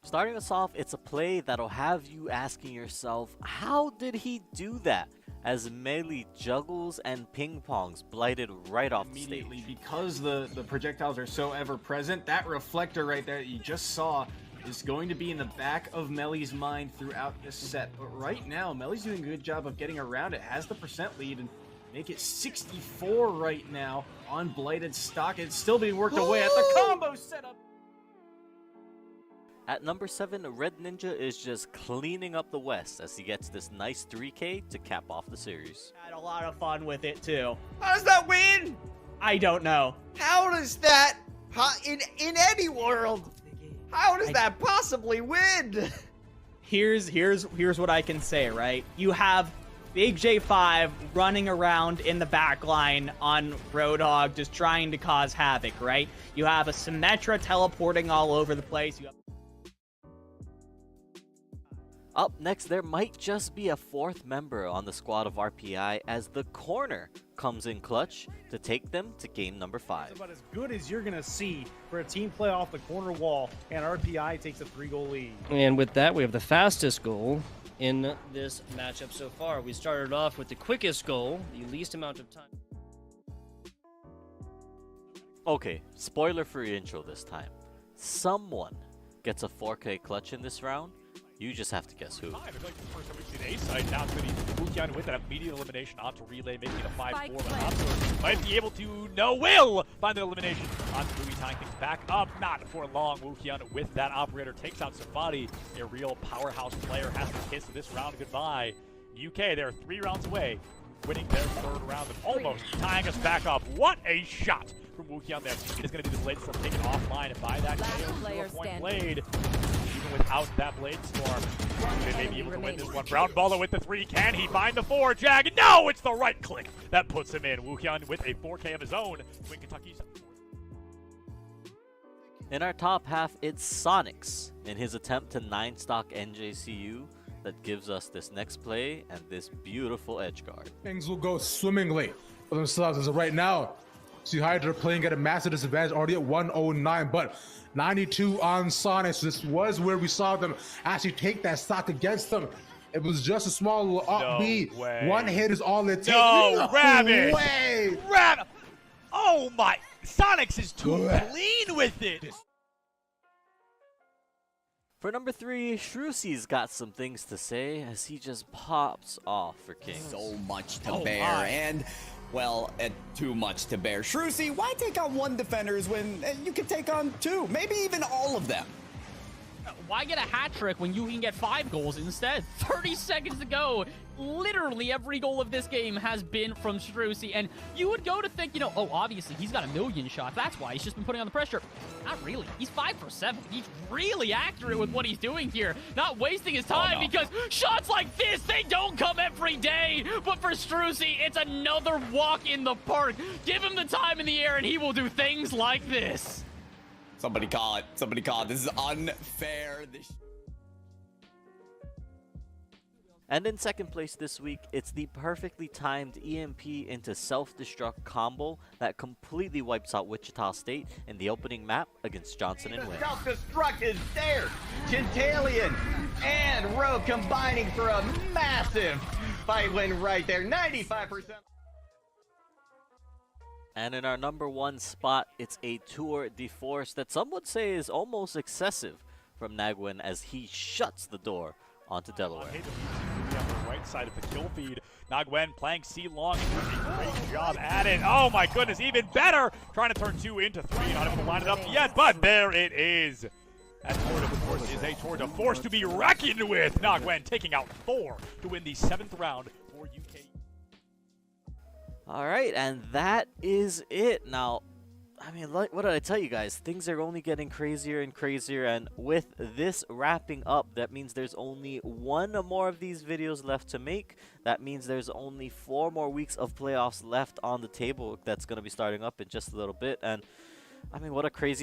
Starting us off, it's a play that'll have you asking yourself, how did he do that? As Melee juggles and ping-pongs blighted right off the stage. Because the projectiles are so ever-present, that reflector right there that you just saw is going to be in the back of Melee's mind throughout this set. But right now, Melee's doing a good job of getting around it, has the percent lead, and make it 64 right now on blighted stock. It's still being worked away at the combo setup. At number 7, Red Ninja is just cleaning up the West as he gets this nice 3K to cap off the series. Had a lot of fun with it too. How does that win? I don't know. How does that in any world? How does that possibly win? Here's what I can say, right? You have Big J5 running around in the back line on Roadhog just trying to cause havoc, right? You have a Symmetra teleporting all over the place. Up next, there might just be a fourth member on the squad of RPI as the corner comes in clutch to take them to game number 5. It's about as good as you're going to see for a team play off the corner wall, and RPI takes a 3-goal lead. And with that, we have the fastest goal in this matchup so far. We started off with the quickest goal, the least amount of time. Okay, spoiler for your intro this time. Someone gets a 4K clutch in this round. You just have to guess who. I feel like the first time we've seen A-side, now it's going to be Wukian with that immediate elimination onto Relay, making it a 5-4, but Optor might be able to, will find the elimination onto Louis, tying things back up. Not for long. Wukian with that operator takes out Safari, a real powerhouse player, has to kiss this round goodbye. UK, they're 3 rounds away, winning their 3rd round and almost tying us back up. What a shot from Wukian there. It's going to be the Blade Storm taken offline by that KO Blade. Even without that Blade Storm, they may be able to win this one. Brown Baller with the 3. Can he find the 4? Jag? No, it's the right click that puts him in. Wukian with a 4K of his own to win Kentucky's. In our top half, it's Sonics in his attempt to 9-stock NJCU that gives us this next play and this beautiful edge guard. Things will go swimmingly for themselves as of right now. See Hydra playing at a massive disadvantage, already at 109, but 92 on Sonics. This was where we saw them actually take that stock against them. It was just a small little up B. One hit is all it takes. No, Rabbit! Rabbit! Oh my! Sonics is too clean with it! For number 3, Shrusi's got some things to say as he just pops off for Kings. So much to bear, and well, too much to bear. Shrusi, why take on 1 defenders when you can take on 2, maybe even all of them? Why get a hat trick when you can get 5 goals instead? 30 seconds to go. Literally every goal of this game has been from Strucy, and you would go to think, oh, obviously he's got a million shots. That's why he's just been putting on the pressure. Not really. He's 5 for 7. He's really accurate with what he's doing here. Not wasting his time because shots like this, they don't come every day. But for Strucy, it's another walk in the park. Give him the time in the air, and he will do things like this. Somebody call it. Somebody call it. This is unfair. And in second place this week, it's the perfectly timed EMP into self-destruct combo that completely wipes out Wichita State in the opening map against Johnson and wins. Self-destruct is there. Gentalian and Rogue combining for a massive fight win right there. 95%. And in our number 1 spot, it's a tour de force that some would say is almost excessive from Nagwin as he shuts the door onto Delaware. On the right side of the kill feed, Nagwen playing C long and doing a great job at it. Oh my goodness, even better! Trying to turn 2 into 3, not able to line it up yet, but there it is. That tour de force is a tour de force to be reckoned with. Nagwen taking out 4 to win the 7th round for UK. All right, and that is it. Now, I mean, what did I tell you guys? Things are only getting crazier and crazier, and with this wrapping up, that means there's only 1 more of these videos left to make. That means there's only 4 more weeks of playoffs left on the table that's going to be starting up in just a little bit, and I mean, what a crazy